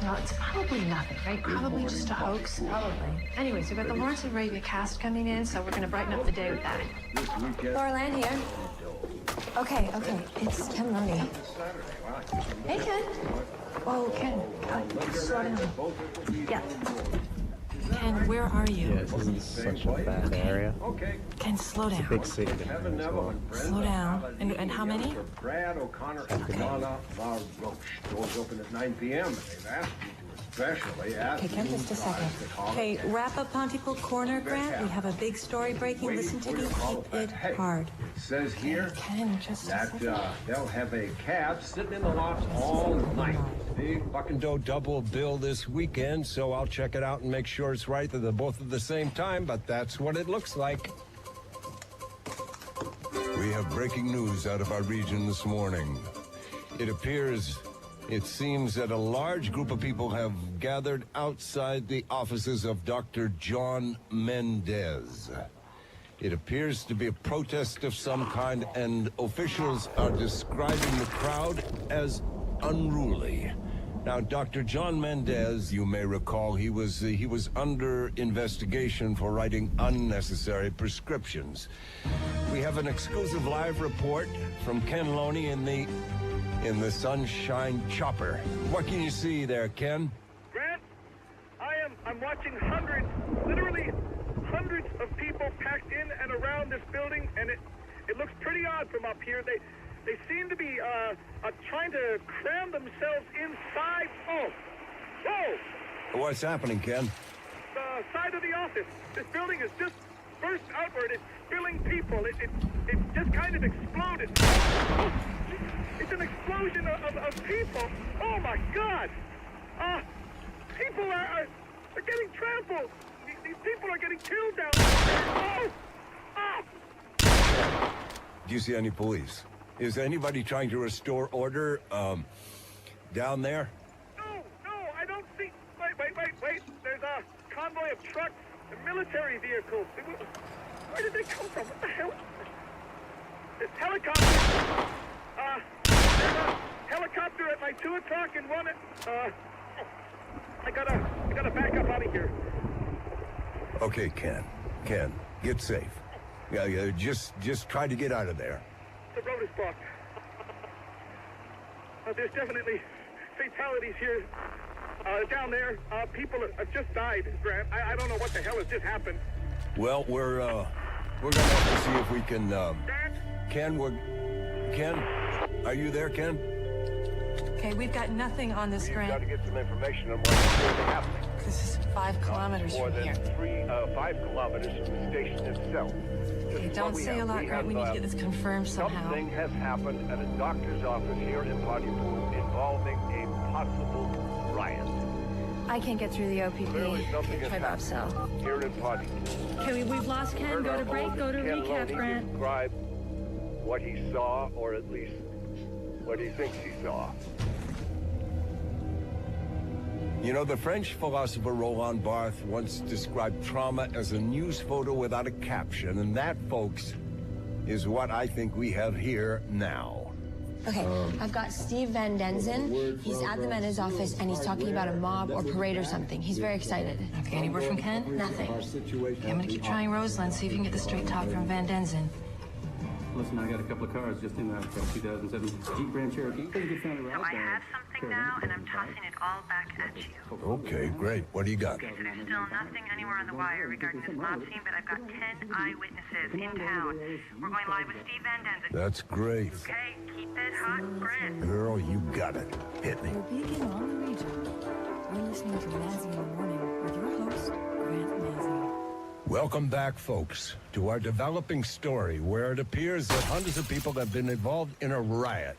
S6: Well, it's probably nothing, right? Probably just a hoax.
S14: Probably.
S6: Anyways, we've got the Lawrence of Arabia cast coming in, so we're going to brighten up the day with that.
S14: Laura Land here. Okay. It's Ken Loney. Hey, Ken.
S6: Oh, Ken, slow down. Yeah.
S5: Ken, where are you?
S1: Yeah, this isn't such a bad area.
S5: Ken, slow
S1: It's a
S5: down.
S1: big city down here as well.
S5: Slow down. And how many?
S13: Brad O'Connor, Alana, La Roche. Doors open at 9 p.m. and they've asked me to especially ask
S5: Okay, Ken,
S13: you
S5: just a second.
S13: guys to call
S5: Okay,
S13: it.
S5: wrap up Pontypool Corner, Grant. We have a big story breaking. Listen to me. Keep it hard.
S13: It says here
S5: Ken, just a
S13: that
S5: second.
S13: they'll have a cab sitting in the lots all night. Big bucking
S8: Buckendo double bill this weekend, so I'll check it out and make sure it's right that they're both at the same time, but that's what it looks like. We have breaking news out of our region this morning. It seems that a large group of people have gathered outside the offices of Dr. John Mendez. It appears to be a protest of some kind, and officials are describing the crowd as unruly. Now, Dr. John Mendez, you may recall, he was under investigation for writing unnecessary prescriptions. We have an exclusive live report from Ken Loney in the Sunshine Chopper. What can you see there, Ken?
S7: Grant, I'm watching literally hundreds of people packed in and around this building, and it looks pretty odd from up here. They seem to be trying to cram themselves inside. Oh, whoa!
S8: What's happening, Ken?
S7: The side of the office. This building is just burst outward. It's spilling people. It just kind of exploded. Oh, it's an explosion of people. Oh my God! People are getting trampled. These people are getting killed down there. Oh!
S8: Do you see any police? Is anybody trying to restore order, down there?
S7: No, I don't see... Wait. There's a convoy of trucks and military vehicles. Where did they come from? What the hell? There's helicopters. There's a helicopter at my 2 o'clock and one at... I gotta back up out of here.
S8: Okay, Ken, get safe. Yeah, just try to get out of there.
S7: The road is blocked. There's definitely fatalities here. Down there, people have just died, Grant. I don't know what the hell has just happened.
S8: Well, we're gonna have to see if we can, Ken, are you there, Ken?
S5: Okay, we've got nothing on this,
S13: We've got
S5: Grant.
S13: to get some information on what's really happening.
S6: This is 5 kilometers
S13: More
S6: from
S13: than
S6: here.
S13: 5 kilometers from the station itself. This
S6: Okay,
S13: is
S6: don't
S13: what we
S6: say a
S13: have.
S6: lot,
S13: We
S6: Grant. We
S13: have,
S6: need to get this confirmed somehow.
S13: Something has happened at a doctor's office here in Pontypool involving a possible riot.
S14: I can't get through the OPP.
S13: Clearly something has
S14: Try Bob Cell.
S13: happened here in Pontypool.
S5: Okay, we've lost Ken. Go to break. Go to
S13: Ken
S5: recap,
S13: Loney
S5: Grant.
S13: describe what he saw, or at least what he thinks he saw.
S8: You know, the French philosopher Roland Barthes once described trauma as a news photo without a caption, and that, folks, is what I think we have here now.
S14: Okay, I've got Steve Van Denzen. He's at the Mena's office, and he's talking about a mob or parade or something. He's very excited.
S6: Okay, any word from Ken?
S14: Nothing.
S6: Okay, I'm gonna keep trying Roseland, see if you can get the straight talk from Van Denzen.
S16: Listen, I got a couple of cars just in that 2007 Jeep Grand Cherokee.
S10: So I have something now, and I'm tossing it all back at you.
S8: Okay, great. What do you got?
S10: So there's still nothing anywhere on the wire regarding this mob scene, but I've got 10 eyewitnesses in town. We're going live with Steve Van Denzen.
S8: That's great.
S10: Okay, keep it hot, Grant.
S8: Girl, you got it. Hit me.
S4: Your beacon on the region. You're listening to Mazzy in the Morning with your host, Grant Mazzy.
S8: Welcome back, folks, to our developing story where it appears that hundreds of people have been involved in a riot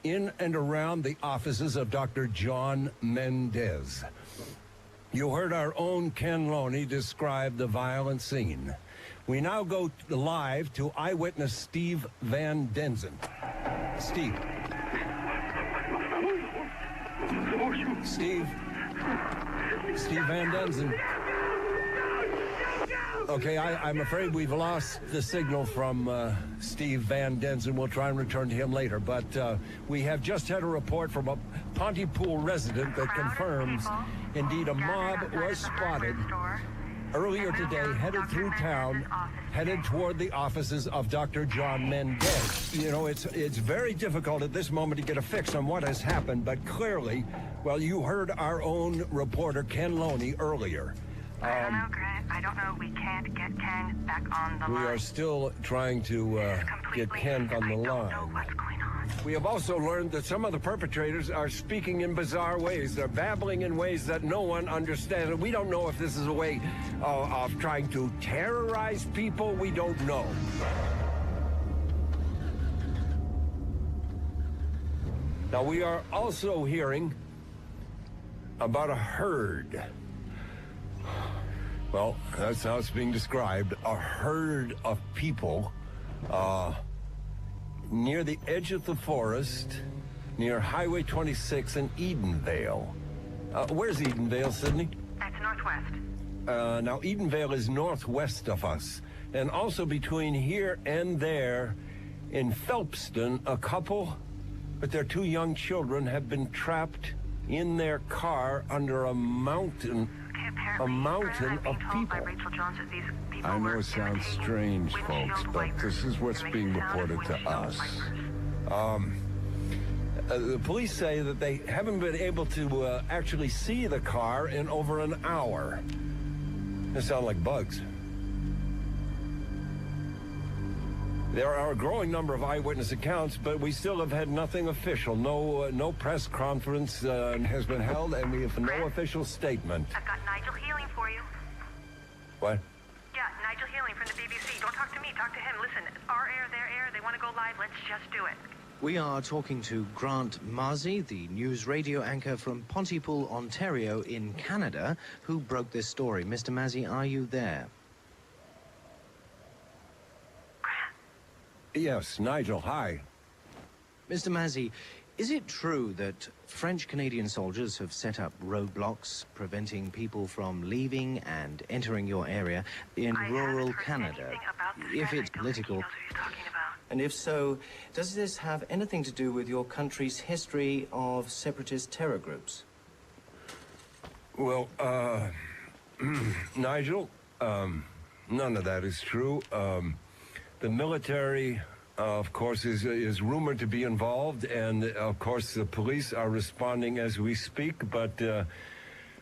S8: in and around the offices of Dr. John Mendez. You heard our own Ken Loney describe the violent scene. We now go live to eyewitness Steve Van Denzen. Steve. Steve Van Denzen. Okay, I'm afraid we've lost the signal from Steve Van Denzen. We'll try and return to him later. But we have just had a report from a Pontypool resident that confirms, indeed, a mob was spotted earlier today, headed through town, headed toward the offices of Dr. John Mendez. You know, it's very difficult at this moment to get a fix on what has happened, but clearly, well, you heard our own reporter, Ken Loney, earlier.
S10: I don't know, Grant. I don't know. We can't get Ken back on the line.
S8: We are still trying to get Ken on the line.
S10: I don't know what's going on.
S8: We have also learned that some of the perpetrators are speaking in bizarre ways. They're babbling in ways that no one understands. And we don't know if this is a way of trying to terrorize people. We don't know. Now, we are also hearing about a herd. Well, that's how it's being described. A herd of people near the edge of the forest, near Highway 26 in Edenvale. Where's Edenvale, Sydney?
S10: That's northwest.
S8: Now, Edenvale is northwest of us. And also between here and there, in Phelpston, a couple with their 2 young children have been trapped in their car under a mountain. A mountain of people. I know it sounds strange, folks, but this is what's being reported to us. The police say that they haven't been able to actually see the car in over an hour. They sound like bugs. There are a growing number of eyewitness accounts, but we still have had nothing official. No press conference has been held, and we have no official statement.
S10: I've got Nigel Healing for you.
S8: What?
S10: Yeah, Nigel Healing from the BBC. Don't talk to me, talk to him. Listen, our air, their air, they want to go live. Let's just do it.
S15: We are talking to Grant Mazzy, the news radio anchor from Pontypool, Ontario in Canada, who broke this story. Mr. Mazzy, are you there?
S8: Yes, Nigel, hi.
S15: Mr. Mazzy, is it true that French-Canadian soldiers have set up roadblocks preventing people from leaving and entering your area in rural Canada? If it's political, and if so, does this have anything to do with your country's history of separatist terror groups?
S8: Well, Nigel, none of that is true. The military, of course, is rumored to be involved, and of course the police are responding as we speak, but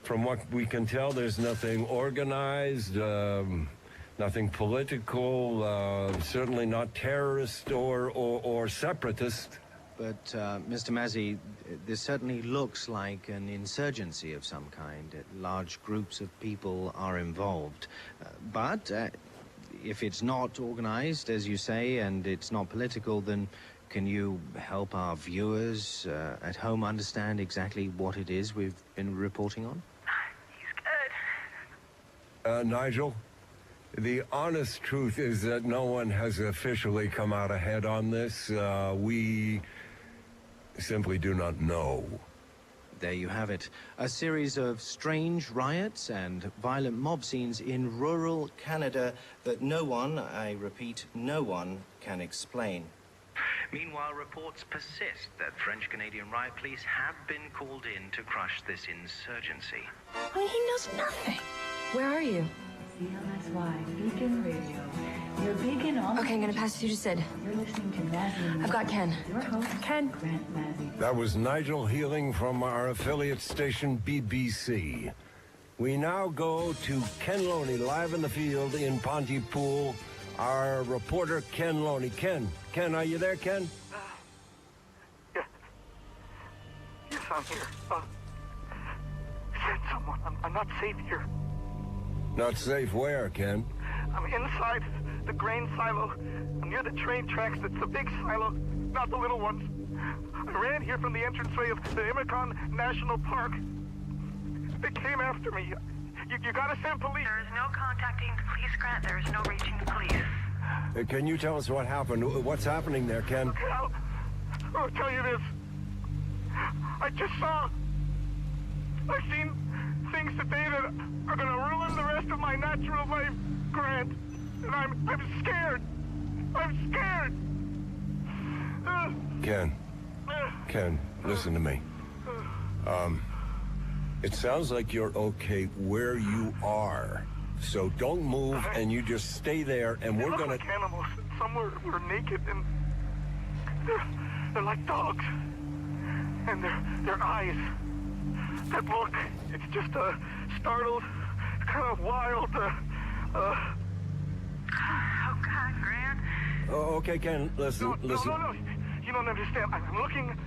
S8: from what we can tell, there's nothing organized, nothing political, certainly not terrorist or separatist.
S15: But, Mr. Mazzy, this certainly looks like an insurgency of some kind. Large groups of people are involved. But if it's not organized, as you say, and it's not political, then can you help our viewers at home understand exactly what it is we've been reporting on?
S10: He's good.
S8: Nigel, the honest truth is that no one has officially come out ahead on this. We simply do not know.
S15: There you have it. A series of strange riots and violent mob scenes in rural Canada that no one, I repeat, no one can explain. Meanwhile, reports persist that French-Canadian riot police have been called in to crush this insurgency.
S14: I mean, he knows nothing. Where are you?
S4: CLSY Beacon Radio. You're Beacon on.
S14: Okay, I'm gonna pass you to Sid.
S4: You're listening to Mazzy.
S14: I've got Ken.
S4: Your host,
S14: Ken.
S4: Grant Mazzy.
S8: That was Nigel Healing from our affiliate station, BBC. We now go to Ken Loney, live in the field in Pontypool. Our reporter, Ken Loney. Ken, are you there, Ken?
S7: Yes. Yes, I'm here. Send someone. I'm not safe here.
S8: Not safe where, Ken?
S7: I'm inside the grain silo. I'm near the train tracks. It's the big silo, not the little ones. I ran here from the entranceway of the Imicon National Park. They came after me. You gotta send police.
S10: There is no contacting the police, Grant. There is no reaching the police.
S8: Can you tell us what happened? What's happening there, Ken?
S7: Okay, I'll tell you this. I've seen things today that are gonna ruin the rest of my natural life, Grant. And I'm scared. I'm scared.
S8: Ken, listen to me. It sounds like you're okay where you are. So don't move, and you just stay there, and we're gonna...
S7: Like animals. Some were naked, and they're like dogs. And their eyes, that look, it's just startled, kind of wild,
S10: Oh, God, Grant.
S8: Oh, okay, Ken, listen.
S7: No. You don't understand. I'm looking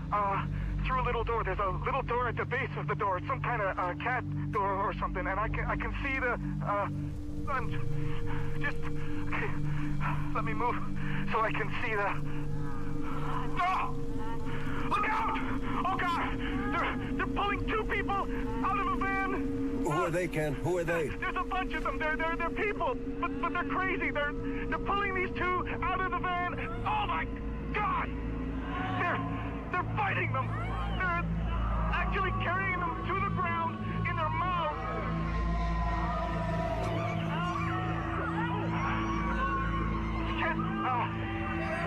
S7: through a little door. There's a little door at the base of the door. It's some kind of cat door or something, and I can see the just okay. Let me move so I can see the. No! Look out! Oh God! They're pulling two people out of a van.
S8: Who are they, Ken? Who are they?
S7: There's a bunch of them. They're people, but they're crazy. They're pulling these two out of the van. Oh my God! They're fighting them. They're actually carrying them to the ground in their mouths.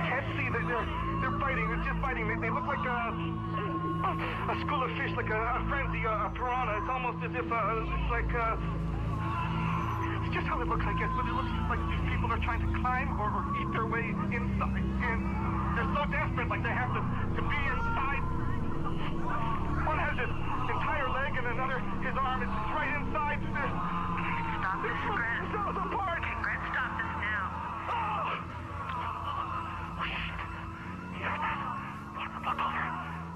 S7: Can't see that they're fighting. They're just fighting. They look like a school of fish, like a frenzy, a piranha. It's almost as if it's like it's just how it looks, I guess. But it looks like these people are trying to climb or eat their way inside, and they're so desperate, like they have to be inside. One has his entire leg, and another his arm is right inside.
S10: Stop this, Grant.
S7: Apart.
S10: Okay, Grant, stop this now.
S7: Oh, shit. He heard that. Look over.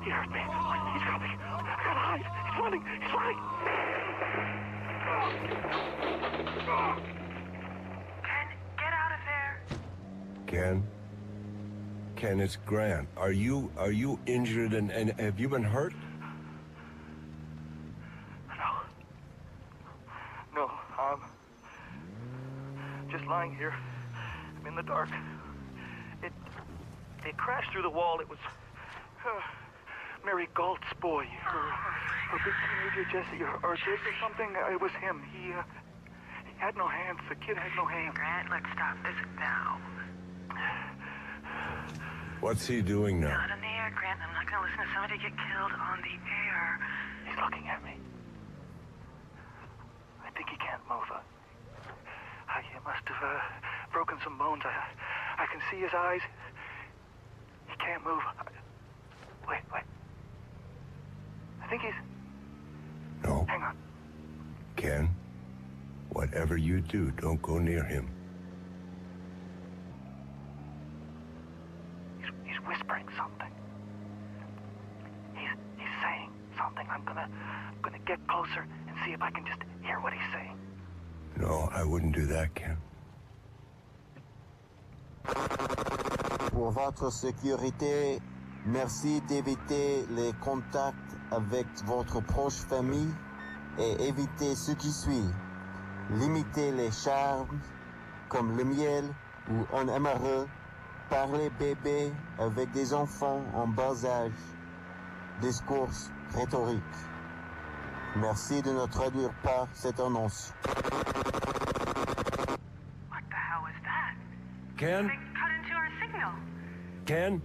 S7: He heard me. He's coming. I gotta hide. He's running.
S10: Ken, get out of there.
S8: Ken, it's Grant. Are you injured and have you been hurt?
S7: No. Just lying here. I'm in the dark. It crashed through the wall. It was Mary Galt's boy, her big teenager Jesse, or Jake or something. It was him. He had no hands. The kid had no hands.
S10: Grant, let's stop this now.
S8: What's he doing now?
S10: Not on the air, Grant. I'm not gonna listen to somebody get killed on the air.
S7: He's looking at me. I think he can't move. He must have broken some bones. I can see his eyes. He can't move. Wait. I think he's...
S8: No.
S7: Hang on.
S8: Ken, whatever you do, don't go near him.
S7: He's whispering something. something. I'm gonna get closer and see if I can just hear what he's saying.
S8: No, I wouldn't do that, Ken.
S17: Pour votre sécurité, merci d'éviter les contacts avec votre proche famille et évitez ce qui suit. Limitez les charmes comme le miel ou on aimerait parler bébé avec des enfants en bas âge. Discours rhétorique. Merci de ne traduire pas cette annonce.
S10: What the hell is that?
S8: Ken?
S10: They cut into our signal.
S8: Ken?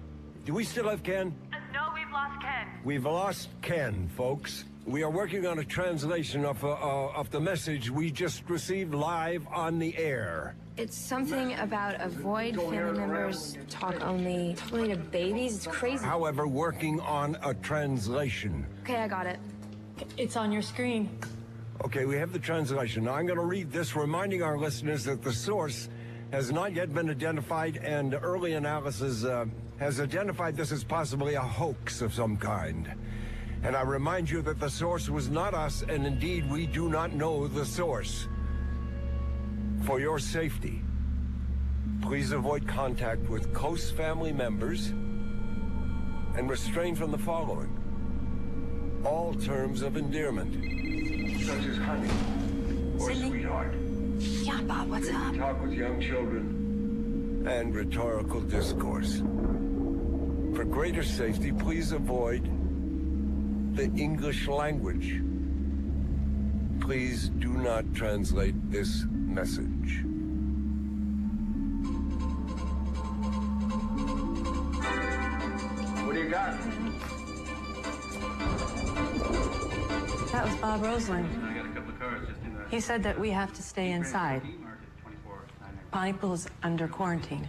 S8: Do we still have Ken?
S10: No, we've lost Ken.
S8: We've lost Ken, folks. We are working on a translation of the message we just received live on the air.
S14: It's something about avoid family members, talk only to babies. It's crazy.
S8: However, working on a translation.
S14: Okay, I got it.
S5: It's on your screen.
S8: Okay, we have the translation. Now I'm going to read this, reminding our listeners that the source has not yet been identified, and early analysis has identified this as possibly a hoax of some kind. And I remind you that the source was not us, and indeed we do not know the source. For your safety, please avoid contact with close family members and refrain from the following. All terms of endearment.
S13: Such as honey or sweetheart.
S14: Yeah, Bob, what's up?
S13: Talk with young children.
S8: And rhetorical discourse. For greater safety, please avoid the English language. Please do not translate this message.
S13: What do you got?
S5: That was Bob Roseland.
S16: I got a couple of cars just in the...
S5: He said that we have to stay inside. Pontypool is under quarantine.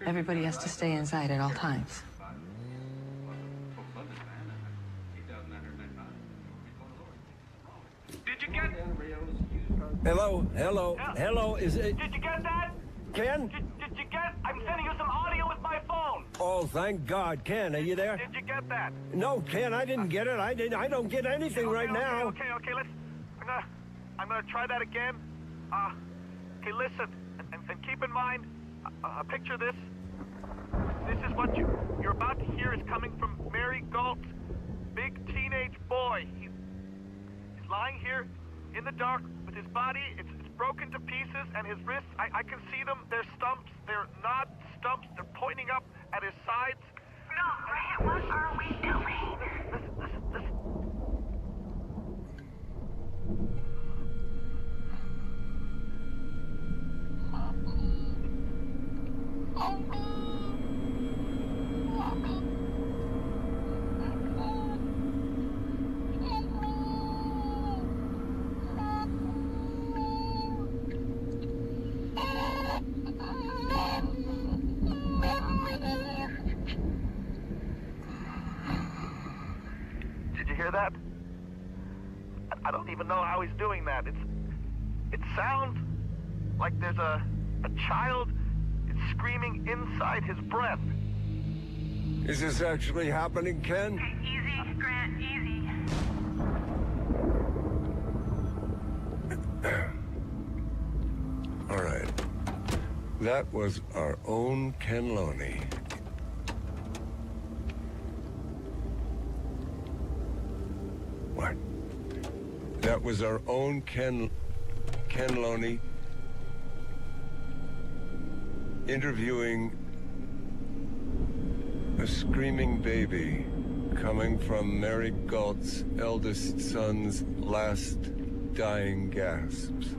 S5: Everybody has to stay inside at all times.
S7: Did you get?
S8: Hello, is it...
S7: Did you get that?
S8: Ken?
S7: Did you get? I'm sending you some audio with my phone.
S8: Oh, thank God. Ken, are you there?
S7: Did you get that?
S8: No, Ken, I didn't get it. I don't get anything right now.
S7: Okay, I'm gonna try that again. Okay, listen, and keep in mind, picture this. This is what you're about to hear is coming from Mary Galt's big teenage boy. He's lying here in the dark with his body. It's broken to pieces, and his wrists, I can see them. They're stumps. They're not stumps. They're pointing up at his sides.
S10: No, Grant, what are we doing?
S7: Listen. Did you hear that? I don't even know how he's doing that. It sounds like there's a child is screaming inside his breath.
S8: Is this actually happening, Ken?
S10: Okay, easy, Grant, easy.
S8: All right. That was our own Ken Loney. What? That was our own Ken Loney interviewing a screaming baby coming from Mary Galt's eldest son's last dying gasps.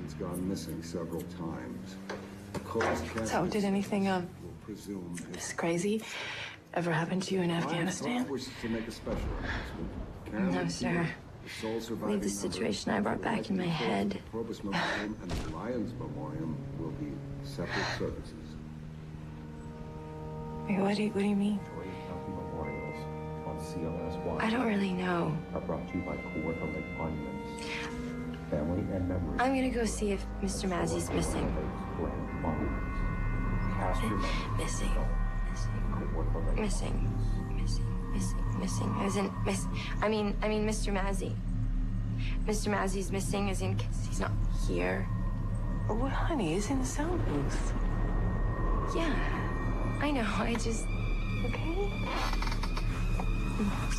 S13: He's gone missing several times.
S5: So, did anything, this crazy ever happen to you in Afghanistan?
S13: To make a special announcement.
S14: No, sir. Leave the situation I brought back in my head.
S13: The Probus Memoriam and the Lions Memoriam will be separate services.
S5: Wait, what do you mean?
S18: Memorials on CLS1
S14: I don't really know.
S18: are brought to you by Coordinate Monuments. Family and memories.
S14: I'm gonna go see if Mr. Massey's missing.
S18: Cast your
S14: Missing. Missing. As in, I mean, Mr. Mazzy. Mr. Mazzy's missing as in, he's not here.
S6: Well, honey, he's in the sound booth.
S14: Yeah, I know, I just...
S6: Okay?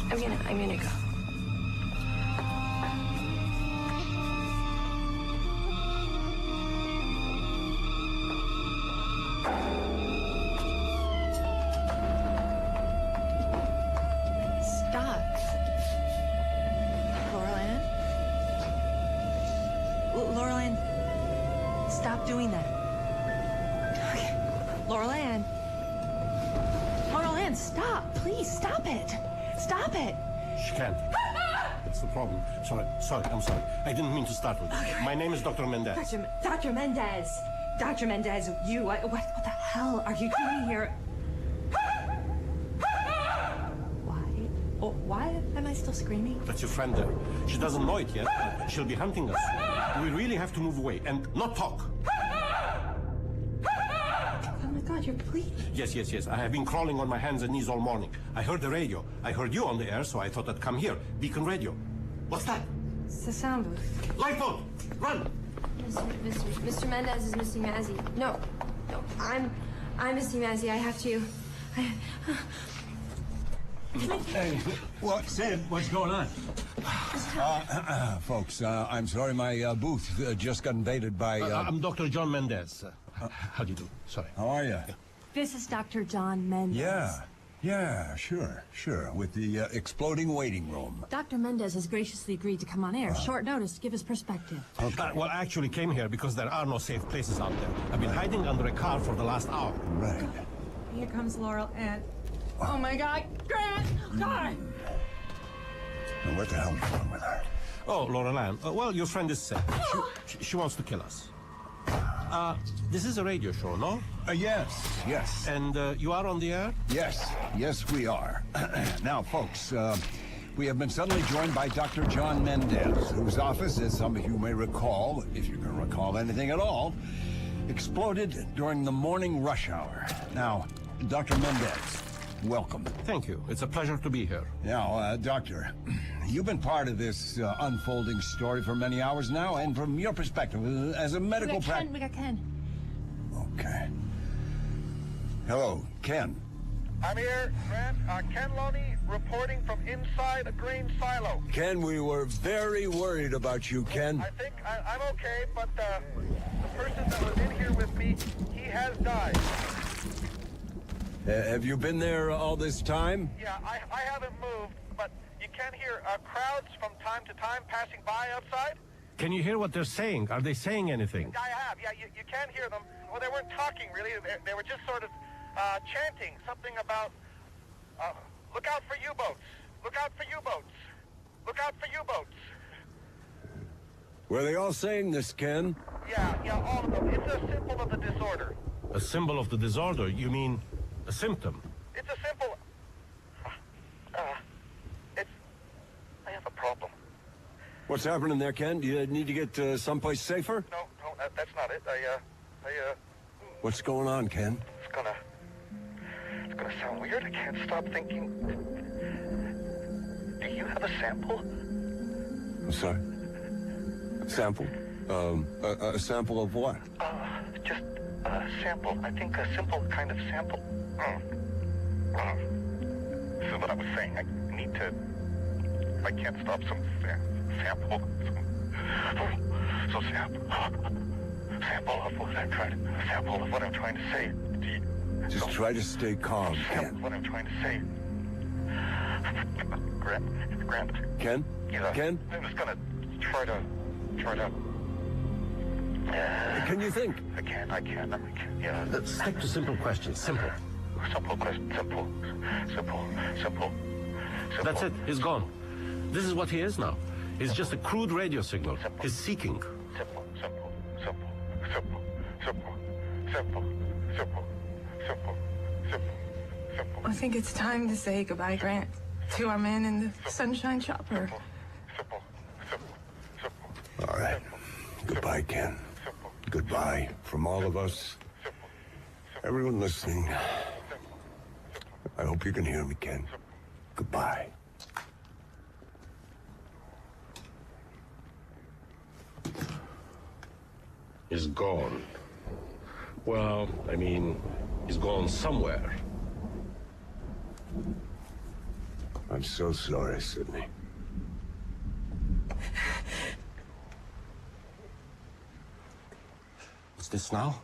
S14: I'm gonna go.
S5: Stop. Laurel Ann, stop doing that. Okay. Laurel Ann, stop. Please, stop it. Stop it.
S13: She can't. That's the problem. Sorry, I'm sorry. I didn't mean to startle you. My name is Dr. Mendez.
S5: Dr. Mendez. Dr. Mendez, what the hell are you doing here? Why am I still screaming?
S13: That's your friend there. She doesn't know it yet. She'll be hunting us. We really have to move away and not talk.
S5: Oh my God, you're bleeding.
S13: Yes. I have been crawling on my hands and knees all morning. I heard the radio. I heard you on the air, so I thought I'd come here. Beacon radio. What's that?
S5: It's the sound booth.
S13: Lifeboat! Run!
S14: Mr. Mendez is missing Mazzy. No, I'm missing Mazzy. I have to...
S8: Hey, what, Sid? What's going on? Folks, I'm sorry, my booth just got invaded by...
S13: I'm Dr. John Mendez. How do you do? Sorry.
S8: How are you?
S5: This is Dr. John Mendez.
S8: Yeah, sure. With the exploding waiting room.
S5: Dr. Mendez has graciously agreed to come on air. Short notice to give his perspective.
S8: Okay.
S13: Well, I actually came here because there are no safe places out there. I've been hiding under a car for the last hour.
S8: Right.
S5: Here comes Laurel Ann. Oh my God, Grant! God!
S8: Now, what the hell's wrong with her?
S13: Oh, Laurel Ann. Well, your friend is sick. She wants to kill us. This is a radio show, no?
S8: Yes.
S13: And you are on the air?
S8: Yes, we are. Now, folks, we have been suddenly joined by Dr. John Mendez, whose office, as some of you may recall, if you can recall anything at all, exploded during the morning rush hour. Now, Dr. Mendez, welcome.
S13: Thank you. It's a pleasure to be here.
S8: Now, Doctor, you've been part of this unfolding story for many hours now, and from your perspective, as a medical practitioner...
S5: We got Ken.
S8: Okay. Hello, Ken.
S7: I'm here, Grant. Ken Loney reporting from inside a grain silo.
S8: Ken, we were very worried about you, Ken.
S7: I think I'm okay, but the person that was in here with me, he has died.
S8: Have you been there all this time?
S7: Yeah, I haven't moved, but you can hear crowds from time to time passing by outside.
S13: Can you hear what they're saying? Are they saying anything?
S7: I have, yeah, you can hear them. Well, they weren't talking, really. They were just sort of chanting something about, look out for U-boats. Look out for U-boats. Look out for U-boats.
S8: Were they all saying this, Ken?
S7: Yeah, all of them. It's a symbol of the disorder.
S13: A symbol of the disorder? You mean a symptom?
S7: It's a simple... I have a problem.
S8: What's happening there, Ken? Do you need to get someplace safer?
S7: No, that's not it.
S8: What's going on, Ken?
S7: It's gonna sound weird. I can't stop thinking. Do you have a sample?
S8: I'm sorry? Sample? A sample of what?
S7: Just a sample. I think a simple kind of sample. This is what I was saying. I need to... I can't stop some sample. So sample of what I'm trying to... Sample of what I'm trying to say.
S8: Just try to stay calm, Ken.
S7: What I'm trying to say. Grant.
S8: Ken?
S7: Yeah.
S8: Ken?
S7: I'm just gonna try to...
S8: Can you think?
S7: I can. Yeah.
S13: Let's stick to simple questions. Simple.
S7: Simple question. Simple.
S13: That's it. He's gone. This is what he is now. He's just a crude radio signal. He's seeking.
S7: Simple.
S6: I think it's time to say goodbye, Grant, to our man in the sunshine chopper.
S8: All right. Goodbye, Ken. Goodbye from all of us. Everyone listening.
S3: I hope you can hear me, Ken. Goodbye.
S13: He's gone. Well, I mean, he's gone somewhere.
S3: I'm so sorry, Sydney.
S13: What's this now?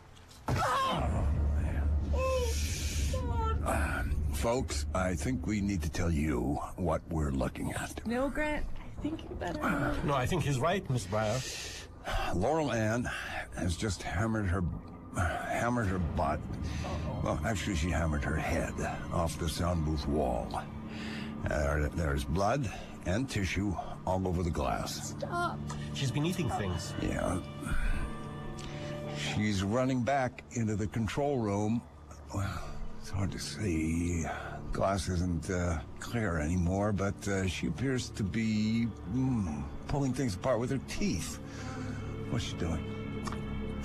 S3: Folks, I think we need to tell you what we're looking at.
S5: No, Grant, I think you better.
S13: No, I think he's right, Miss Breyer.
S3: Laurel Ann has just hammered her butt. Well, actually, she hammered her head off the sound booth wall. There's blood and tissue all over the glass.
S5: Stop.
S13: She's been eating things.
S3: Yeah. She's running back into the control room. Well, it's hard to see. Glass isn't clear anymore, but she appears to be pulling things apart with her teeth. What's she doing?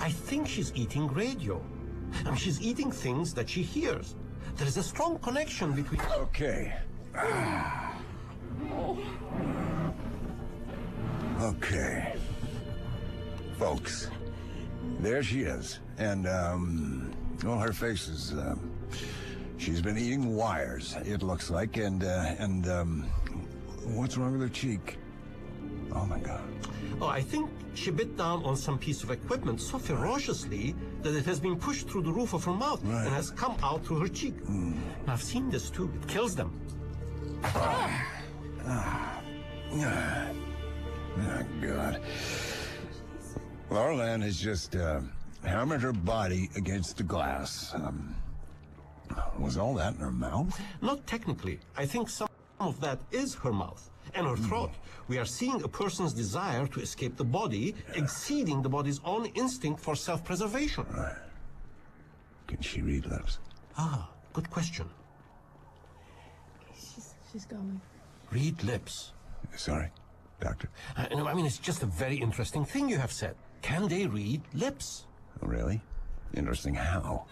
S13: I think she's eating radio. I mean, she's eating things that she hears. There is a strong connection between...
S3: Okay. Okay. Folks, there she is. And, well, her face is, she's been eating wires, it looks like, and what's wrong with her cheek? Oh, my God.
S13: Oh, I think she bit down on some piece of equipment so ferociously that it has been pushed through the roof of her mouth and has come out through her cheek. I've seen this too. It kills them.
S3: Oh, God. Laurel Ann has just hammered her body against the glass. Was all that in her mouth?
S13: Not technically. I think some of that is her mouth and her throat. We are seeing a person's desire to escape the body exceeding the body's own instinct for self-preservation.
S3: Right. Can she read lips?
S13: Ah, good question.
S5: She's going.
S13: Read lips.
S3: Sorry, doctor.
S13: I mean, it's just a very interesting thing you have said. Can they read lips?
S3: Oh, really? Interesting how?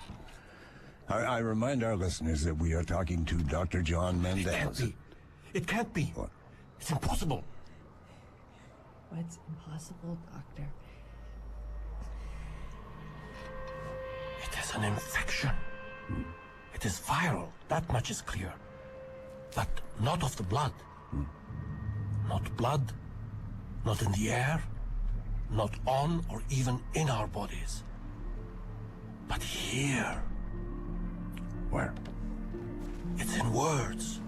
S3: I remind our listeners that we are talking to Dr. John Mendez.
S13: It can't be. It can't be.
S3: What?
S13: It's impossible.
S5: What's impossible, Doctor?
S13: It is an infection. It is viral. That much is clear. But not of the blood. Not blood, not in the air, not on or even in our bodies. But here.
S3: Where?
S13: It's in words.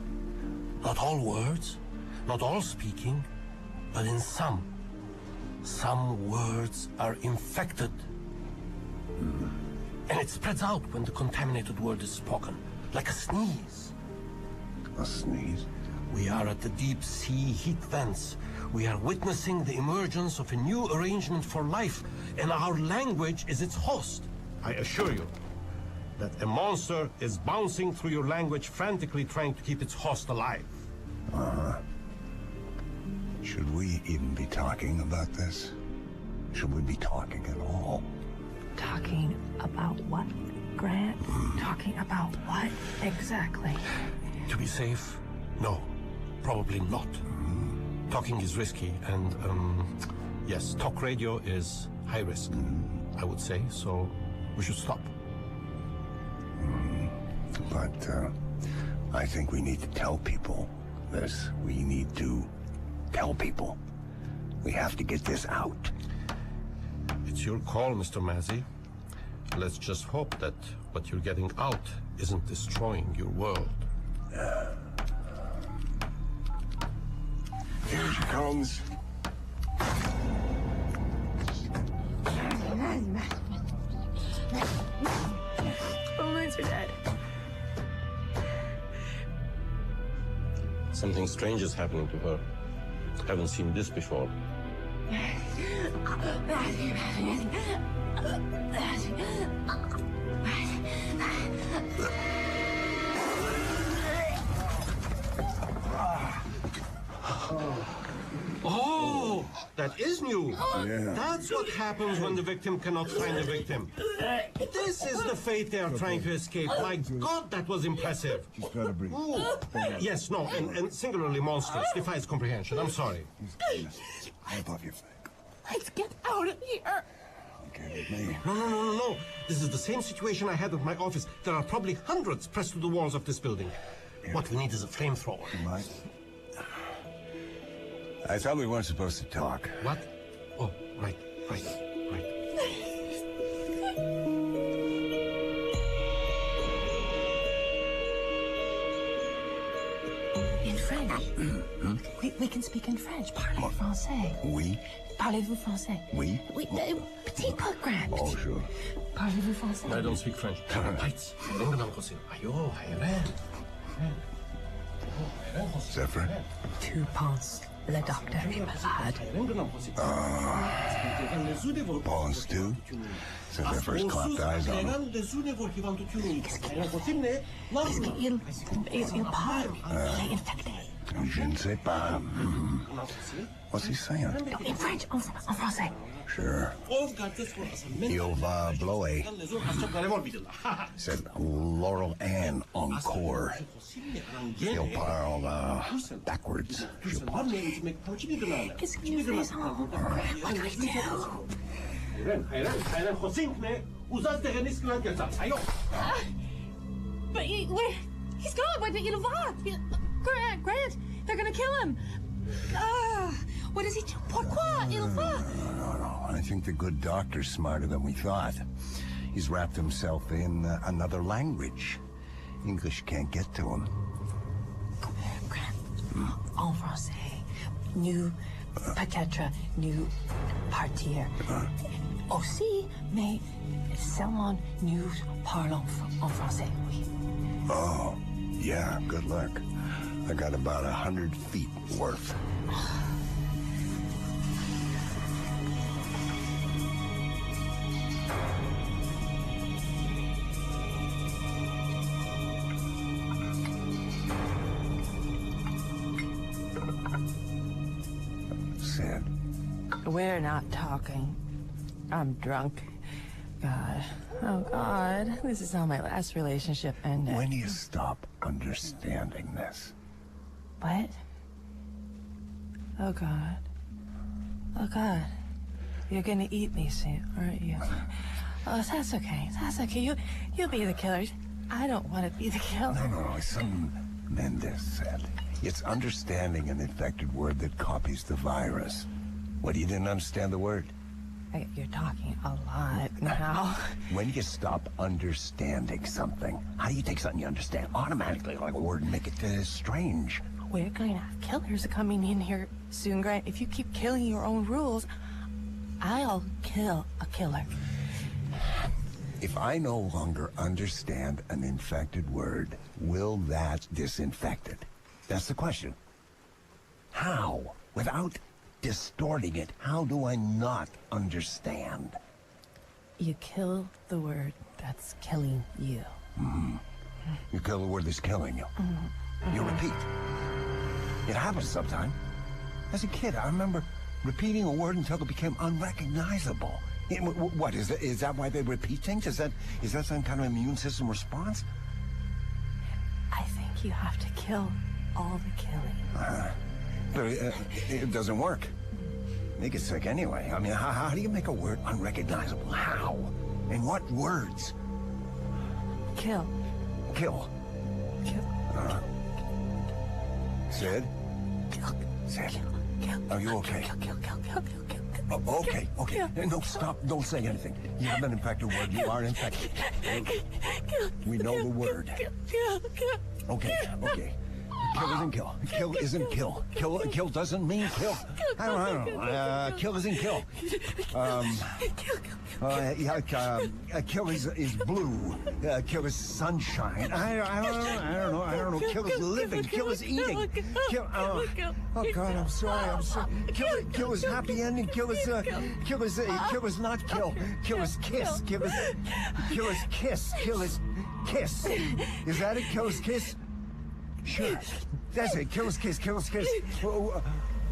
S13: Not all words, not all speaking, but in some. Some words are infected. And it spreads out when the contaminated word is spoken, like a sneeze.
S3: A sneeze?
S13: We are at the deep sea heat vents. We are witnessing the emergence of a new arrangement for life, and our language is its host. I assure you that a monster is bouncing through your language, frantically trying to keep its host alive.
S3: Should we even be talking about this? Should we be talking at all?
S5: Talking about what, Grant? Talking about what exactly?
S13: To be safe, no. Probably not. Talking is risky, and, yes, talk radio is high risk, I would say, so we should stop.
S3: But, I think we need to tell people this. We need to tell people. We have to get this out.
S13: It's your call, Mr. Mazzy. Let's just hope that what you're getting out isn't destroying your world.
S3: Here she comes.
S5: Roommates are dead.
S13: Something strange is happening to her. Haven't seen this before. Oh, That is new.
S8: Yeah.
S13: That's what happens when the victim cannot find the victim. This is the fate they are trying to escape. My God, that was impressive.
S8: She's got to breathe.
S13: Ooh. Yes, no, and singularly monstrous. Defies comprehension. I'm sorry.
S8: Above your face.
S14: Let's get out of here.
S8: Okay, with me.
S13: No. This is the same situation I had at my office. There are probably hundreds pressed to the walls of this building. What we need is a flamethrower.
S8: Mike? I thought we weren't supposed to talk.
S13: What? Oh, right.
S14: In French. We can speak in French. Parlez français.
S8: Oui?
S14: Parlez-vous français?
S8: Oui?
S14: Oui, petit peu, Grant.
S8: Oh, sure.
S14: Parlez-vous français?
S13: I don't speak French. Right.
S8: Zephyr?
S14: Tu penses le docteur est malade?
S8: Pause too? So Zephyr's clapped eyes on him.
S14: Qu'est-ce qu'il parle? Il est infecté.
S8: Je ne sais pas. What's he saying?
S14: In French, en français.
S8: Sure. Il va blower. Said Laurel Ann encore. Il parle backwards.
S14: Qu'est-ce qu'il fait ça? What do we do? But he's gone. But il va. Grant, they're gonna kill him. What does he do? Pourquoi? Il va.
S8: No. I think the good doctor's smarter than we thought. He's wrapped himself in another language. English can't get to him.
S14: Grant, en français, nous, peut-être, nous partir. Aussi, mais seulement nous parlons en français, oui.
S8: Oh, yeah, good luck. I got about 100 feet worth. Sid.
S14: We're not talking. I'm drunk. God. Oh, God. This is how my last relationship ended.
S8: When do you stop understanding this?
S14: What? Oh, God. Oh, God. You're gonna eat me soon, aren't you? Oh, that's okay. That's okay. You'll be the killer. I don't want to be the killer.
S8: No. It's something Mendez said. It's understanding an infected word that copies the virus. What, you didn't understand the word?
S14: You're talking a lot now.
S8: When you stop understanding something, how do you take something you understand automatically, like a word, and make it strange?
S14: We're going to have killers coming in here soon, Grant. If you keep killing your own rules, I'll kill a killer.
S8: If I no longer understand an infected word, will that disinfect it? That's the question. How? Without distorting it, how do I not understand?
S14: You kill the word that's killing you.
S8: You kill the word that's killing you. You repeat. It happens sometime. As a kid, I remember repeating a word until it became unrecognizable. What, is that why they repeat things? Is that some kind of immune system response?
S14: I think you have to kill all the killing.
S8: But it doesn't work. They get sick anyway. I mean, how do you make a word unrecognizable? How? In what words?
S14: Kill.
S8: Kill.
S14: Kill.
S8: Sid? Sid? Are you okay?
S14: Kill.
S8: Oh, okay. No, stop. Don't say anything. You have an infected word. You are infected. We know the word. Okay. Kill isn't kill. Kill isn't kill. Kill doesn't mean kill. I don't know. Kill isn't kill. Kill is blue. Kill is sunshine. I don't know. Kill is living. Kill is eating. Kill. Oh God, I'm sorry. Kill is happy ending. Kill is not kill. Kill is kiss. Kill is kiss. Kill is kiss. Is that it? Kill is kiss. Sure. That's it. Kill is kiss.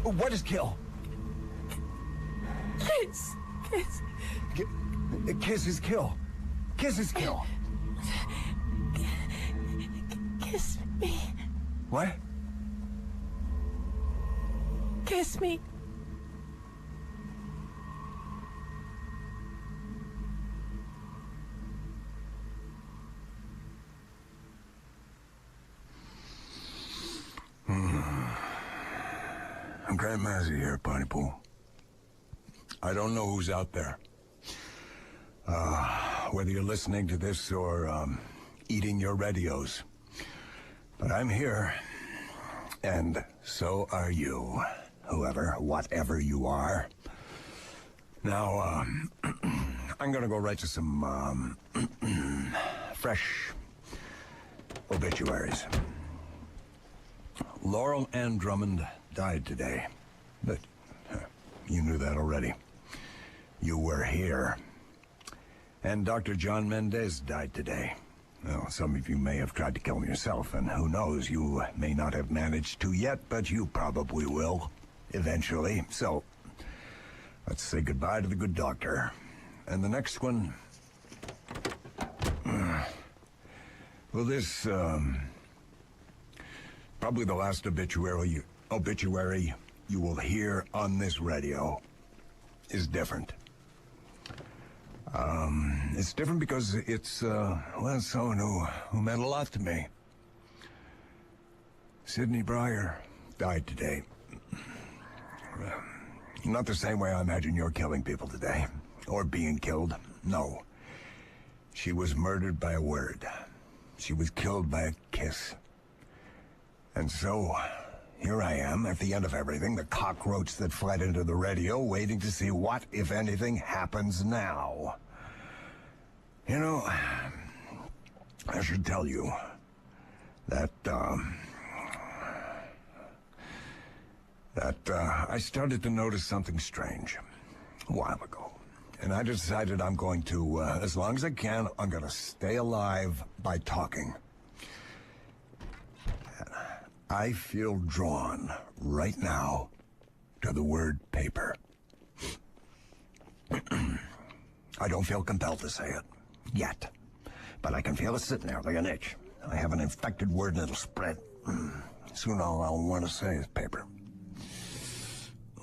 S8: What is kill?
S14: Kiss.
S8: Kiss is kill. Kiss is kill.
S14: Kiss me.
S8: What?
S14: Kiss me.
S8: I'm Grant Mazzy here, Pontypool. I don't know who's out there. Whether you're listening to this or eating your radios. But I'm here, and so are you, whatever you are. Now, I'm gonna go right to some fresh obituaries. Laurel Ann Drummond died today, but you knew that already. You were here. And Dr. John Mendez died today. Well, some of you may have tried to kill him yourself, and who knows, you may not have managed to yet, but you probably will, eventually. So, let's say goodbye to the good doctor. And the next one... well, this, probably the last obituary you will hear on this radio is different. It's different because it's, well, someone who meant a lot to me. Sidney Breyer died today. Not the same way I imagine you're killing people today, or being killed. No. She was murdered by a word. She was killed by a kiss. And so, here I am, at the end of everything, the cockroach that fled into the radio, waiting to see what, if anything, happens now. You know, I should tell you that, I started to notice something strange a while ago. And I decided I'm going to, as long as I can, I'm going to stay alive by talking. I feel drawn right now to the word paper. I don't feel compelled to say it yet, but I can feel it sitting there like an itch. I have an infected word and it'll spread. Soon all I'll want to say is paper.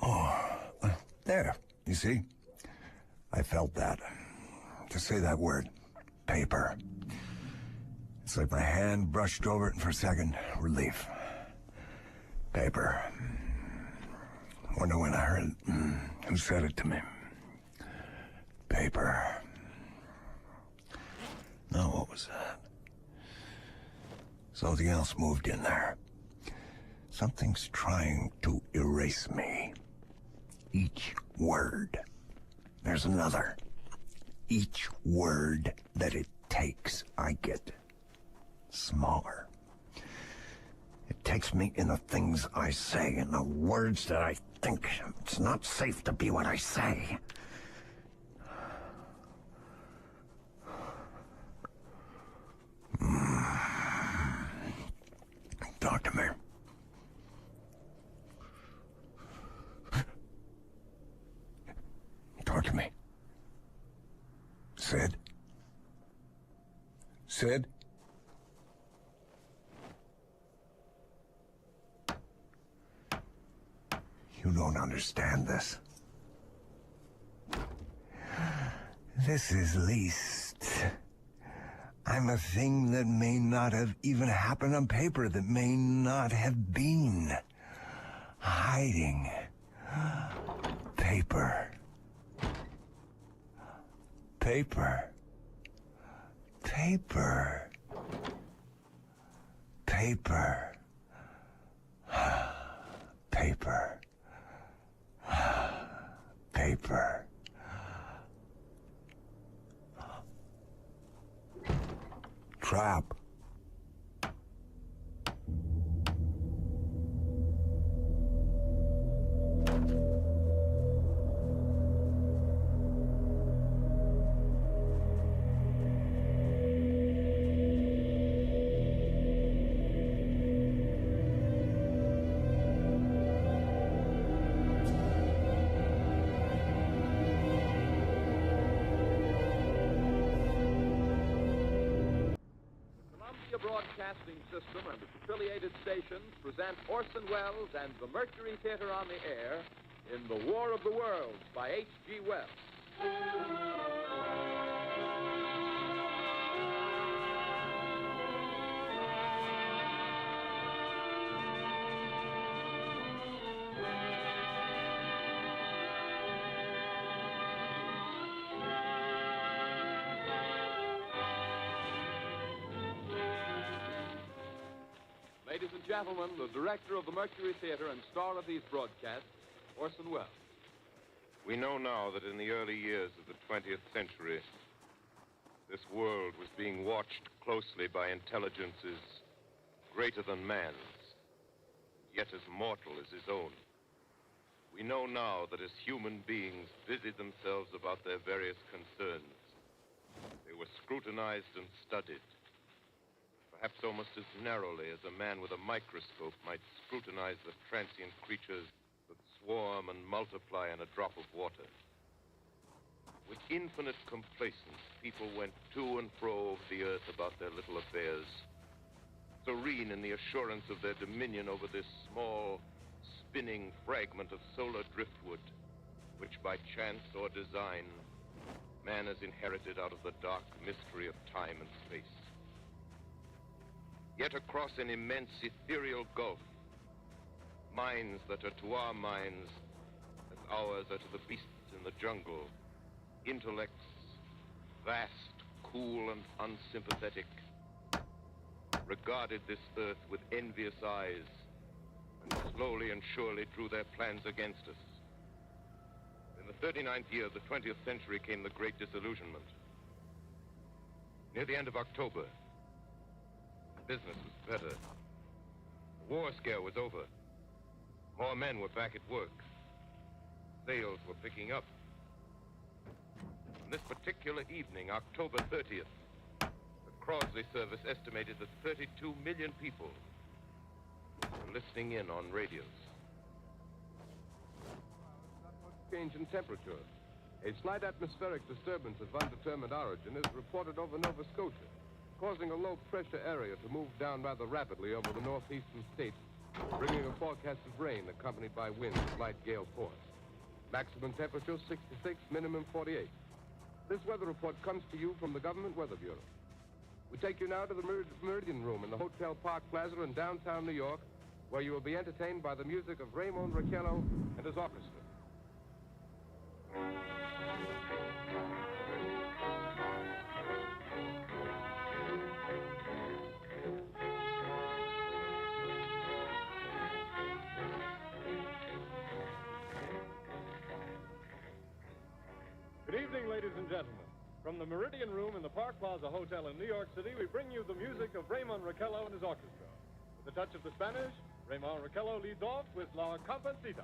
S8: Oh, there, you see? I felt that. To say that word, paper. It's like my hand brushed over it and for a second, relief. Paper. Wonder when I heard it, who said it to me. Paper. Now what was that? Something else moved in there. Something's trying to erase me. Each word. There's another. Each word that it takes, I get smaller. It takes me in the things I say, in the words that I think. It's not safe to be what I say. Talk to me. Talk to me. Sid? Sid? You don't understand this. This is least. I'm a thing that may not have even happened on paper, that may not have been. Hiding. Paper. Paper. Paper. Paper. Paper. Paper. Trap.
S19: Broadcasting System and its affiliated stations present Orson Welles and the Mercury Theater on the Air in The War of the Worlds by H.G. Wells. Ladies and gentlemen, the director of the Mercury Theater and star of these broadcasts, Orson Welles.
S20: We know now that in the early years of the 20th century, this world was being watched closely by intelligences greater than man's, yet as mortal as his own. We know now that as human beings busied themselves about their various concerns, they were scrutinized and studied, perhaps almost as narrowly as a man with a microscope might scrutinize the transient creatures that swarm and multiply in a drop of water. With infinite complacence, people went to and fro over the earth about their little affairs, serene in the assurance of their dominion over this small, spinning fragment of solar driftwood, which by chance or design, man has inherited out of the dark mystery of time and space. Yet across an immense ethereal gulf, minds that are to our minds as ours are to the beasts in the jungle, intellects vast, cool, and unsympathetic, regarded this earth with envious eyes and slowly and surely drew their plans against us. In the 39th year of the 20th century came the Great Disillusionment. Near the end of October, business was better. The war scare was over. More men were back at work. Sales were picking up. On this particular evening, October 30th, the Crosley service estimated that 32 million people were listening in on radios.
S19: Change in temperature. A slight atmospheric disturbance of undetermined origin is reported over Nova Scotia, causing a low-pressure area to move down rather rapidly over the northeastern states, bringing a forecast of rain accompanied by winds of light gale force. Maximum temperature 66, minimum 48. This weather report comes to you from the Government Weather Bureau. We take you now to the Meridian Room in the Hotel Park Plaza in downtown New York, where you will be entertained by the music of Raymond Raquello and his orchestra.
S21: Good evening, ladies and gentlemen. From the Meridian Room in the Park Plaza Hotel in New York City, we bring you the music of Raymond Raquello and his orchestra. With a touch of the Spanish, Raymond Raquello leads off with La Comparsita.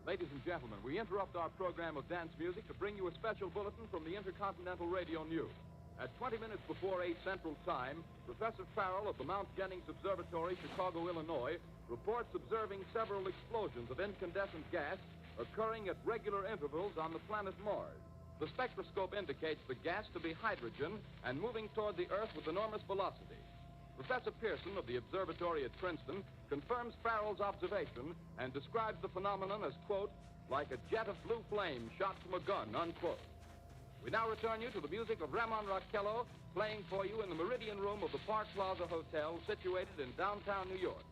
S19: Ladies and gentlemen, we interrupt our program of dance music to bring you a special bulletin from the Intercontinental Radio News. At 20 minutes before 8 Central Time, Professor Farrell of the Mount Jennings Observatory, Chicago, Illinois, reports observing several explosions of incandescent gas occurring at regular intervals on the planet Mars. The spectroscope indicates the gas to be hydrogen and moving toward the Earth with enormous velocity. Professor Pearson of the observatory at Princeton confirms Farrell's observation and describes the phenomenon as, quote, like a jet of blue flame shot from a gun, unquote. We now return you to the music of Raymond Raquello playing for you in the Meridian Room of the Park Plaza Hotel situated in downtown New York.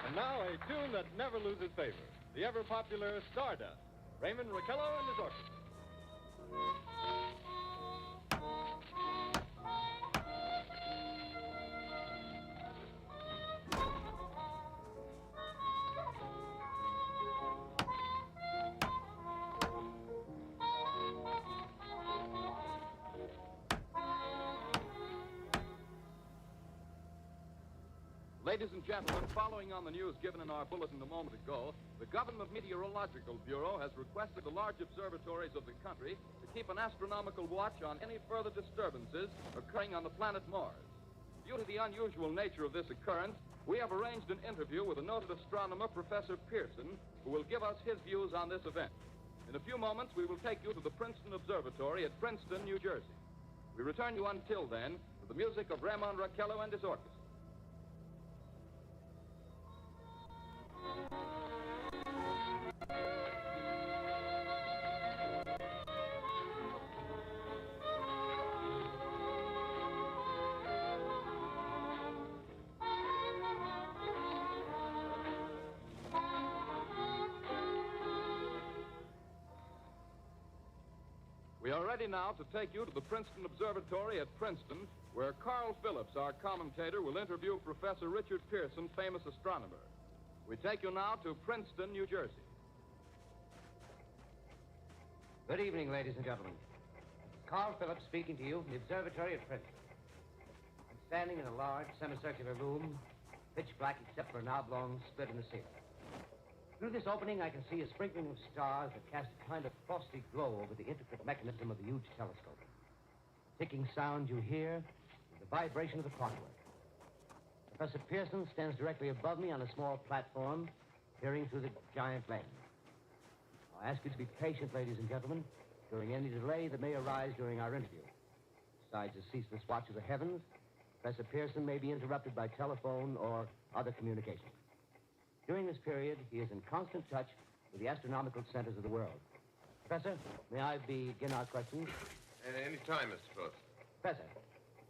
S21: And now a tune that never loses favor, the ever-popular Stardust, Raymond Raquello and his orchestra.
S19: Ladies and gentlemen, following on the news given in our bulletin a moment ago, the Government Meteorological Bureau has requested the large observatories of the country to keep an astronomical watch on any further disturbances occurring on the planet Mars. Due to the unusual nature of this occurrence, we have arranged an interview with a noted astronomer, Professor Pearson, who will give us his views on this event. In a few moments, we will take you to the Princeton Observatory at Princeton, New Jersey. We return you until then with the music of Ramon Raquello and his orchestra. We are ready now to take you to the Princeton Observatory at Princeton, where Carl Phillips, our commentator, will interview Professor Richard Pearson, famous astronomer. We take you now to Princeton, New Jersey.
S2: Good evening, ladies and gentlemen. Carl Phillips speaking to you from the observatory at Princeton. I'm standing in a large semicircular room, pitch black except for an oblong split in the ceiling. Through this opening, I can see a sprinkling of stars that cast a kind of frosty glow over the intricate mechanism of the huge telescope. The ticking sound you hear is the vibration of the clockwork. Professor Pearson stands directly above me on a small platform, peering through the giant lens. I'll ask you to be patient, ladies and gentlemen, during any delay that may arise during our interview. Besides the ceaseless watch of the heavens, Professor Pearson may be interrupted by telephone or other communication. During this period, he is in constant touch with the astronomical centers of the world. Professor, may I begin our questions?
S20: At any time, Mr. Phillips.
S2: Professor,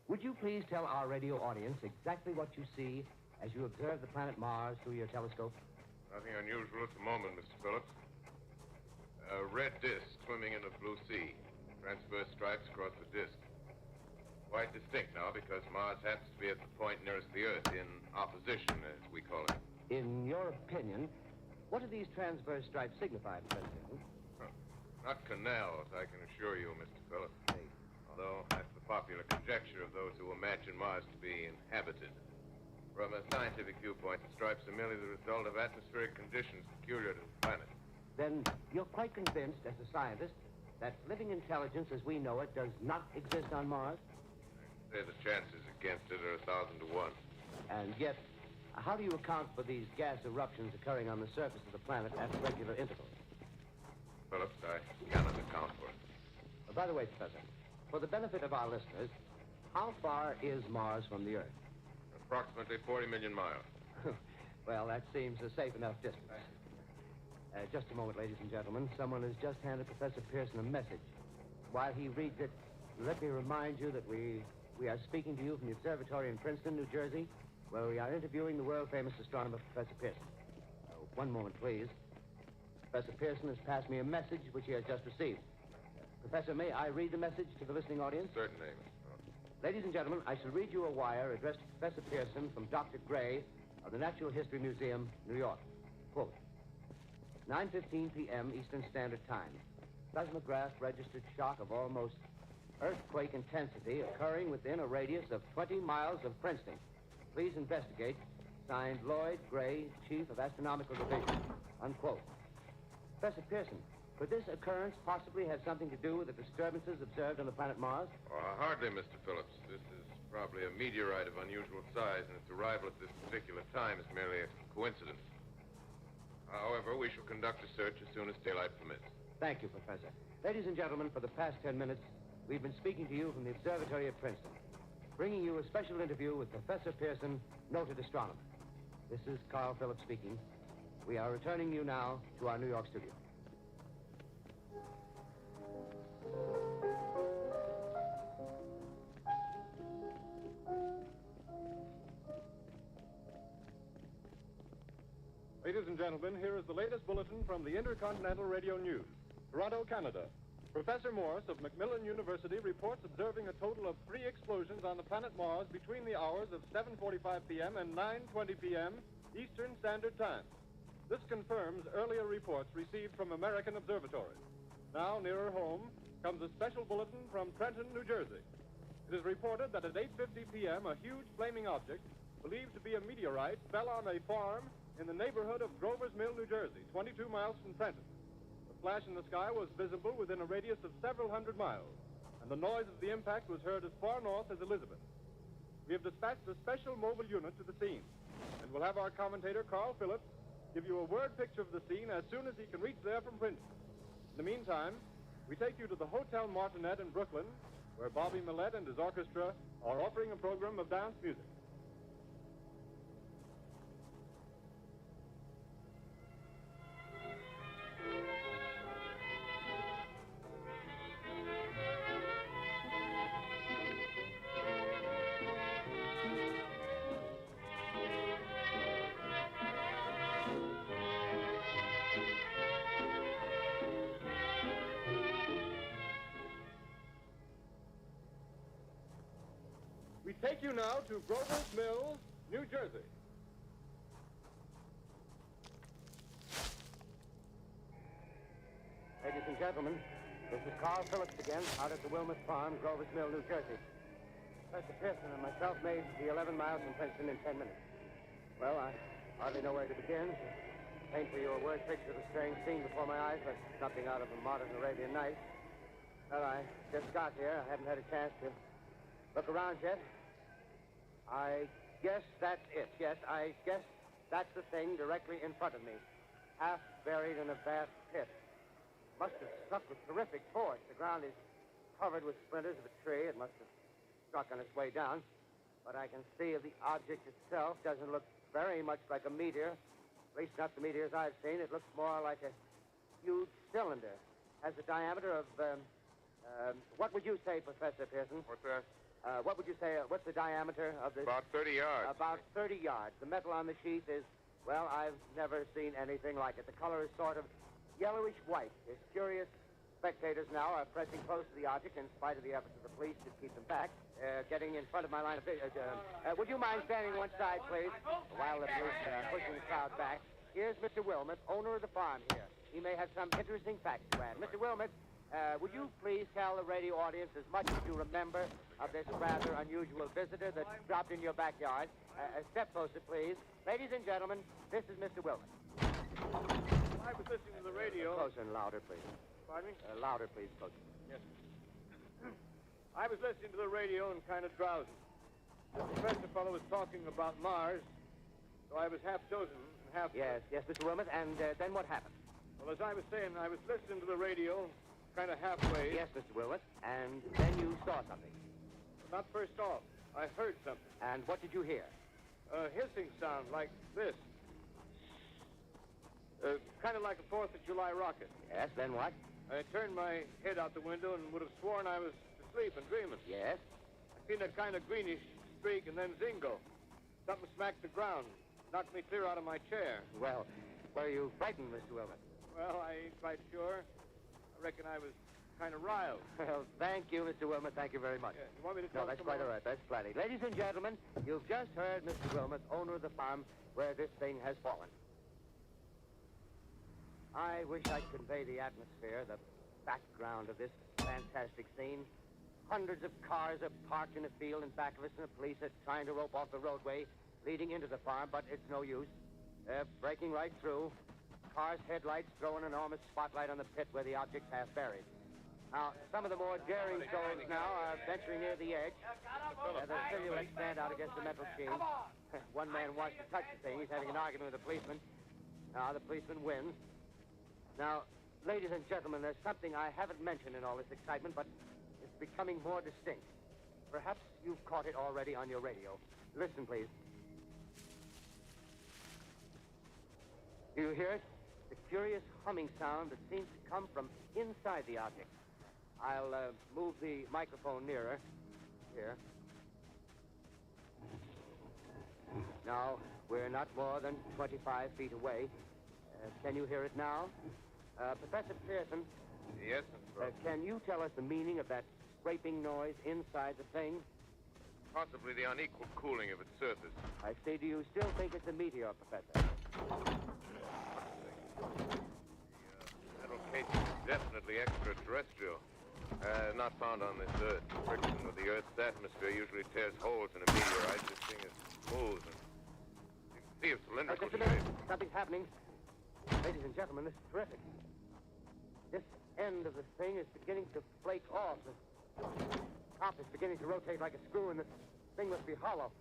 S2: would you please tell our radio audience exactly what you see as you observe the planet Mars through your telescope?
S20: Nothing unusual at the moment, Mr. Phillips. A red disk swimming in a blue sea. Transverse stripes across the disk. Quite distinct now because Mars happens to be at the point nearest the Earth, in opposition, as we call it.
S2: In your opinion, what do these transverse stripes signify, Professor?
S20: Not canals, I can assure you, Mr. Phillips. Although that's the popular conjecture of those who imagine Mars to be inhabited. From a scientific viewpoint, the stripes are merely the result of atmospheric conditions peculiar to the planet.
S2: Then you're quite convinced, as a scientist, that living intelligence as we know it does not exist on Mars?
S20: I'd say the chances against it are 1,000 to 1.
S2: And yet, how do you account for these gas eruptions occurring on the surface of the planet at regular intervals?
S20: Phillips, I cannot account for it.
S2: By the way, Professor, for the benefit of our listeners, how far is Mars from the Earth?
S20: Approximately 40 million miles.
S2: Well, that seems a safe enough distance. Just a moment, ladies and gentlemen. Someone has just handed Professor Pearson a message. While he reads it, let me remind you that we are speaking to you from the observatory in Princeton, New Jersey, where we are interviewing the world-famous astronomer, Professor Pearson. One moment, please. Professor Pearson has passed me a message which he has just received. Professor, may I read the message to the listening audience?
S20: Certainly.
S2: Ladies and gentlemen, I shall read you a wire addressed to Professor Pearson from Dr. Gray of the Natural History Museum, New York. Quote, 9:15 p.m. Eastern Standard Time. Seismograph registered shock of almost earthquake intensity occurring within a radius of 20 miles of Princeton. Please investigate. Signed, Lloyd Gray, Chief of Astronomical Division. Unquote. Professor Pearson, could this occurrence possibly have something to do with the disturbances observed on the planet Mars?
S20: Hardly, Mr. Phillips. This is probably a meteorite of unusual size, and its arrival at this particular time is merely a coincidence. However, we shall conduct a search as soon as daylight permits.
S2: Thank you, Professor. Ladies and gentlemen, for the past 10 minutes, we've been speaking to you from the observatory at Princeton, bringing you a special interview with Professor Pearson, noted astronomer. This is Carl Phillips speaking. We are returning you now to our New York studio.
S21: Ladies and gentlemen, here is the latest bulletin from the Intercontinental Radio News. Toronto, Canada. Professor Morse of Macmillan University reports observing a total of 3 explosions on the planet Mars between the hours of 7:45 p.m. and 9:20 p.m. Eastern Standard Time. This confirms earlier reports received from American observatories. Now, nearer home, comes a special bulletin from Trenton, New Jersey. It is reported that at 8:50 p.m., a huge flaming object, believed to be a meteorite, fell on a farm in the neighborhood of Grover's Mill, New Jersey, 22 miles from Trenton. The flash in the sky was visible within a radius of several hundred miles, and the noise of the impact was heard as far north as Elizabeth. We have dispatched a special mobile unit to the scene, and we'll have our commentator, Carl Phillips, give you a word picture of the scene as soon as he can reach there from Princeton. In the meantime, we take you to the Hotel Martinet in Brooklyn, where Bobby Millett and his orchestra are offering a program of dance music. We take you now to Grover's Mill, New Jersey.
S2: Ladies and gentlemen, this is Carl Phillips again, out at the Wilmot Farm, Grover's Mill, New Jersey. Professor Pearson and myself made the 11 miles from Princeton in 10 minutes. Well, I hardly know where to begin. Paint for you a word picture of the strange scene before my eyes, but nothing out of a modern Arabian Night. Well, I just got here. I haven't had a chance to look around yet. I guess that's it. Yes, I guess that's the thing directly in front of me. Half buried in a vast pit. Must have struck with terrific force. The ground is covered with splinters of a tree. It must have struck on its way down. But I can see the object itself doesn't look very much like a meteor. At least not the meteors I've seen. It looks more like a huge cylinder. Has a diameter of, what would you say, Professor Pearson?
S20: What's that?
S2: What would you say, what's the diameter of this?
S20: About 30 yards.
S2: About 30 yards. The metal on the sheath is, well, I've never seen anything like it. The color is sort of yellowish white. There's curious spectators now are pressing close to the object in spite of the efforts of the police to keep them back. Getting in front of my line of vision. Would you mind standing one side, please? While the police are pushing the crowd back. Here's Mr. Wilmot, owner of the farm here. He may have some interesting facts to add. Mr. Wilmot, would you please tell the radio audience as much as you remember of this rather unusual visitor that dropped in your backyard? Step closer, please. Ladies and gentlemen, this is Mr. Wilmot.
S21: I was listening to the radio.
S2: Closer and louder, please.
S21: Pardon me?
S2: Louder, please, closer.
S21: Yes. I was listening to the radio and kind of drowsy. The professor fellow was talking about Mars, so I was half dozing and half...
S2: Yes, Mr. Wilmot, and then what happened?
S21: Well, as I was saying, I was listening to the radio, kind of halfway.
S2: Yes, Mr. Wilmot, and then you saw something.
S21: Not first off. I heard something.
S2: And what did you hear?
S21: A hissing sound like this. Kind of like a 4th of July rocket.
S2: Yes, then what?
S21: I turned my head out the window and would have sworn I was asleep and dreaming.
S2: Yes?
S21: I seen a kind of greenish streak and then zingo. Something smacked the ground, knocked me clear out of my chair.
S2: Well, were you frightened, Mr. Wilmot?
S21: Well, I ain't quite sure. I reckon I was kind of riled.
S2: Well, thank you, Mr. Wilmot. Thank you very much.
S21: Yeah, you want me to
S2: No, that's quite all right. That's plenty. Ladies and gentlemen, you've just heard Mr. Wilmot, owner of the farm where this thing has fallen. I wish I'd convey the atmosphere, the background of this fantastic scene. Hundreds of cars are parked in a field in back of us, and the police are trying to rope off the roadway leading into the farm, but it's no use. They're breaking right through. Cars' headlights throw an enormous spotlight on the pit where the object's half buried. Now, some of the more daring souls now are venturing near the edge. The silhouettes stand out against the metal sheen. One man wants to touch the thing. He's having an argument with the policeman. Now, the policeman wins. Now, ladies and gentlemen, there's something I haven't mentioned in all this excitement, but it's becoming more distinct. Perhaps you've caught it already on your radio. Listen, please. Do you hear it? The curious humming sound that seems to come from inside the object. I'll move the microphone nearer. Here. Now, we're not more than 25 feet away. Can you hear it now? Professor Pearson.
S20: Yes, Mr.
S2: Can you tell us the meaning of that scraping noise inside the thing?
S20: Possibly the unequal cooling of its surface.
S2: I say, do you still think it's a meteor, Professor?
S20: The metal casing is definitely extraterrestrial. Not found on this Earth. Friction with the Earth's atmosphere usually tears holes in a meteorite. This thing is smooth and you can see it's cylindrical shape.
S2: Something's happening. Ladies and gentlemen, this is terrific. This end of the thing is beginning to flake off. The top is beginning to rotate like a screw, and the thing must be hollow.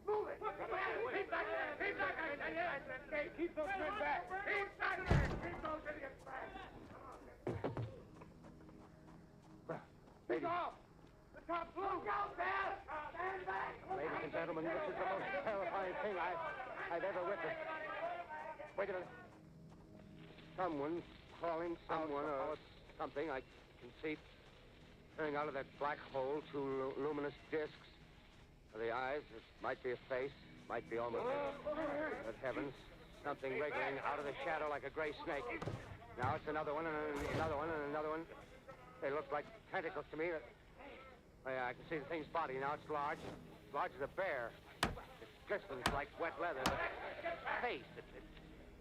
S7: Move it! Keep back there! Keep back there! Keep those men back! Keep back there! Keep those idiots back! Take off! The top blew! Go, Bill! Stand back!
S2: Ladies and gentlemen, this is the most terrifying thing I've ever witnessed. Wait a minute. Someone calling someone or something. I can see coming out of that black hole two luminous discs. The eyes, it might be a face, might be almost but heavens, something wriggling out of the shadow like a gray snake. Now it's another one, and another one, and another one. They look like tentacles to me. I can see the thing's body. Now it's large as a bear. It glistens like wet leather. The face,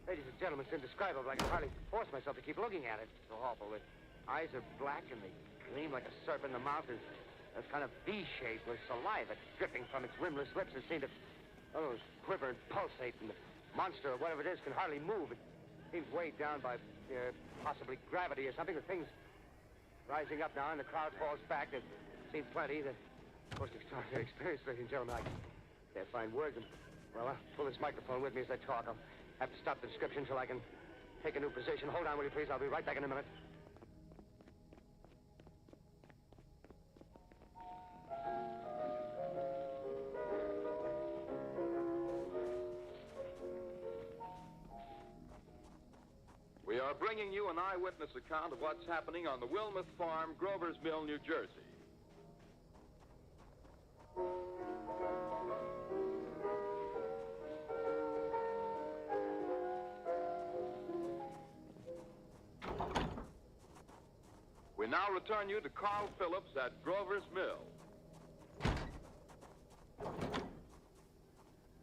S2: ladies and gentlemen, it's indescribable. I can hardly force myself to keep looking at it. It's so awful. The eyes are black, and they gleam like a serpent. The mouth is a kind of V-shape with saliva dripping from its rimless lips that seem to quiver and pulsate, and the monster, or whatever it is, can hardly move. It seems weighed down by possibly gravity or something. The thing's rising up now, and the crowd falls back. There seems plenty. The most extraordinary experience, ladies and gentlemen. I can't find words. Well, I'll pull this microphone with me as I talk. I'll have to stop the description till I can take a new position. Hold on, will you please? I'll be right back in a minute.
S19: We are bringing you an eyewitness account of what's happening on the Wilmuth Farm, Grover's Mill, New Jersey. We now return you to Carl Phillips at Grover's Mill.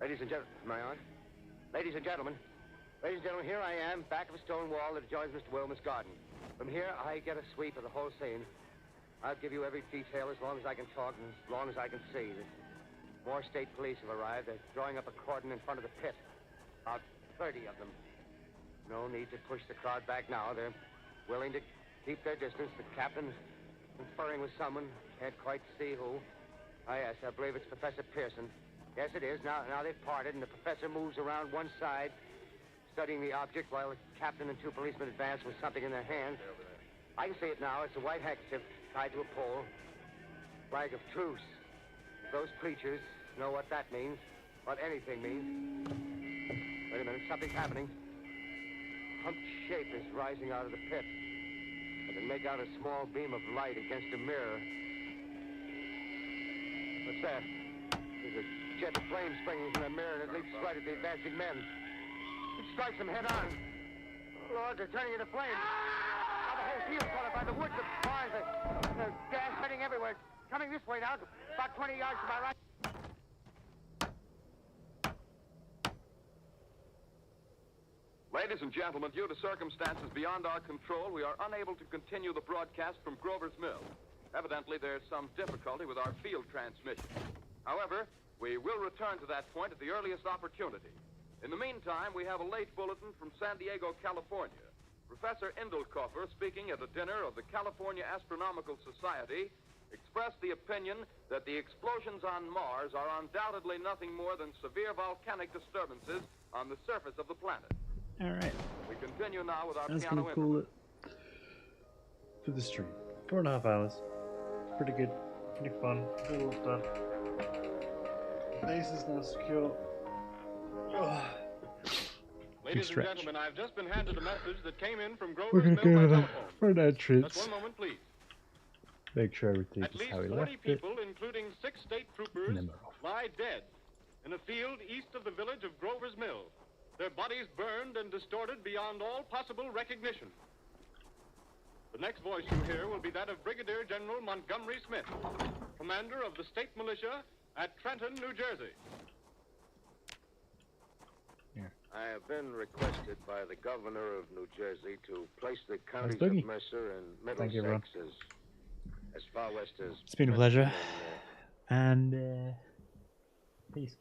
S2: Ladies and gentlemen, am I on? Ladies and gentlemen, here I am, back of a stone wall that adjoins Mr. Wilmuth's garden. From here, I get a sweep of the whole scene. I'll give you every detail as long as I can talk and as long as I can see. More state police have arrived. They're drawing up a cordon in front of the pit. About 30 of them. No need to push the crowd back now. They're willing to keep their distance. The captain's conferring with someone. Can't quite see who. Ah, yes, I believe it's Professor Pearson. Yes, it is. Now they've parted, and the professor moves around one side, studying the object while the captain and two policemen advance with something in their hands. I can see it now. It's a white handkerchief tied to a pole. Flag of truce. Those preachers know what that means, what anything means. Wait a minute, something's happening. A humped shape is rising out of the pit. I can make out a small beam of light against a mirror. What's that? There's a jet of flame springing from the mirror, and it leaps right at the advancing men. It strikes them head on. Lord, they're turning into flames. Now the whole field's caught up by the woods, the barns, the gas spreading everywhere. Coming this way now, about 20 yards to my right.
S19: Ladies and gentlemen, due to circumstances beyond our control, we are unable to continue the broadcast from Grover's Mill. Evidently, there's some difficulty with our field transmission. However, we will return to that point at the earliest opportunity. In the meantime, we have a late bulletin from San Diego, California. Professor Indelkoffer, speaking at a dinner of the California Astronomical Society, expressed the opinion that the explosions on Mars are undoubtedly nothing more than severe volcanic disturbances on the surface of the planet.
S1: All right.
S19: We continue now with our
S1: That's
S19: piano
S1: gonna cool it for the stream. 4.5 hours. Pretty good. Pretty fun. Good little stuff. Base is now secure.
S21: Ladies and gentlemen, I've just been handed a message that came in from
S1: We're
S21: Grover's
S1: gonna
S21: Mill by
S1: go
S21: telephone.
S1: for an entrance.
S21: Just one moment, please.
S1: Make sure everything
S21: At
S1: is
S21: least
S1: how we
S21: 40
S1: left it.
S21: people, including 6 state troopers,
S1: And then we're off.
S21: lie dead in a field east of the village of Grover's Mill. Their bodies burned and distorted beyond all possible recognition. The next voice you hear will be that of Brigadier General Montgomery Smith, commander of the state militia at Trenton, New Jersey.
S9: I have been requested by the governor of New Jersey to place the counties
S1: Dougie.
S9: of Mercer and
S1: Thank you, everyone.
S9: Middlesex as far west as...
S1: It's been a pleasure. And peace.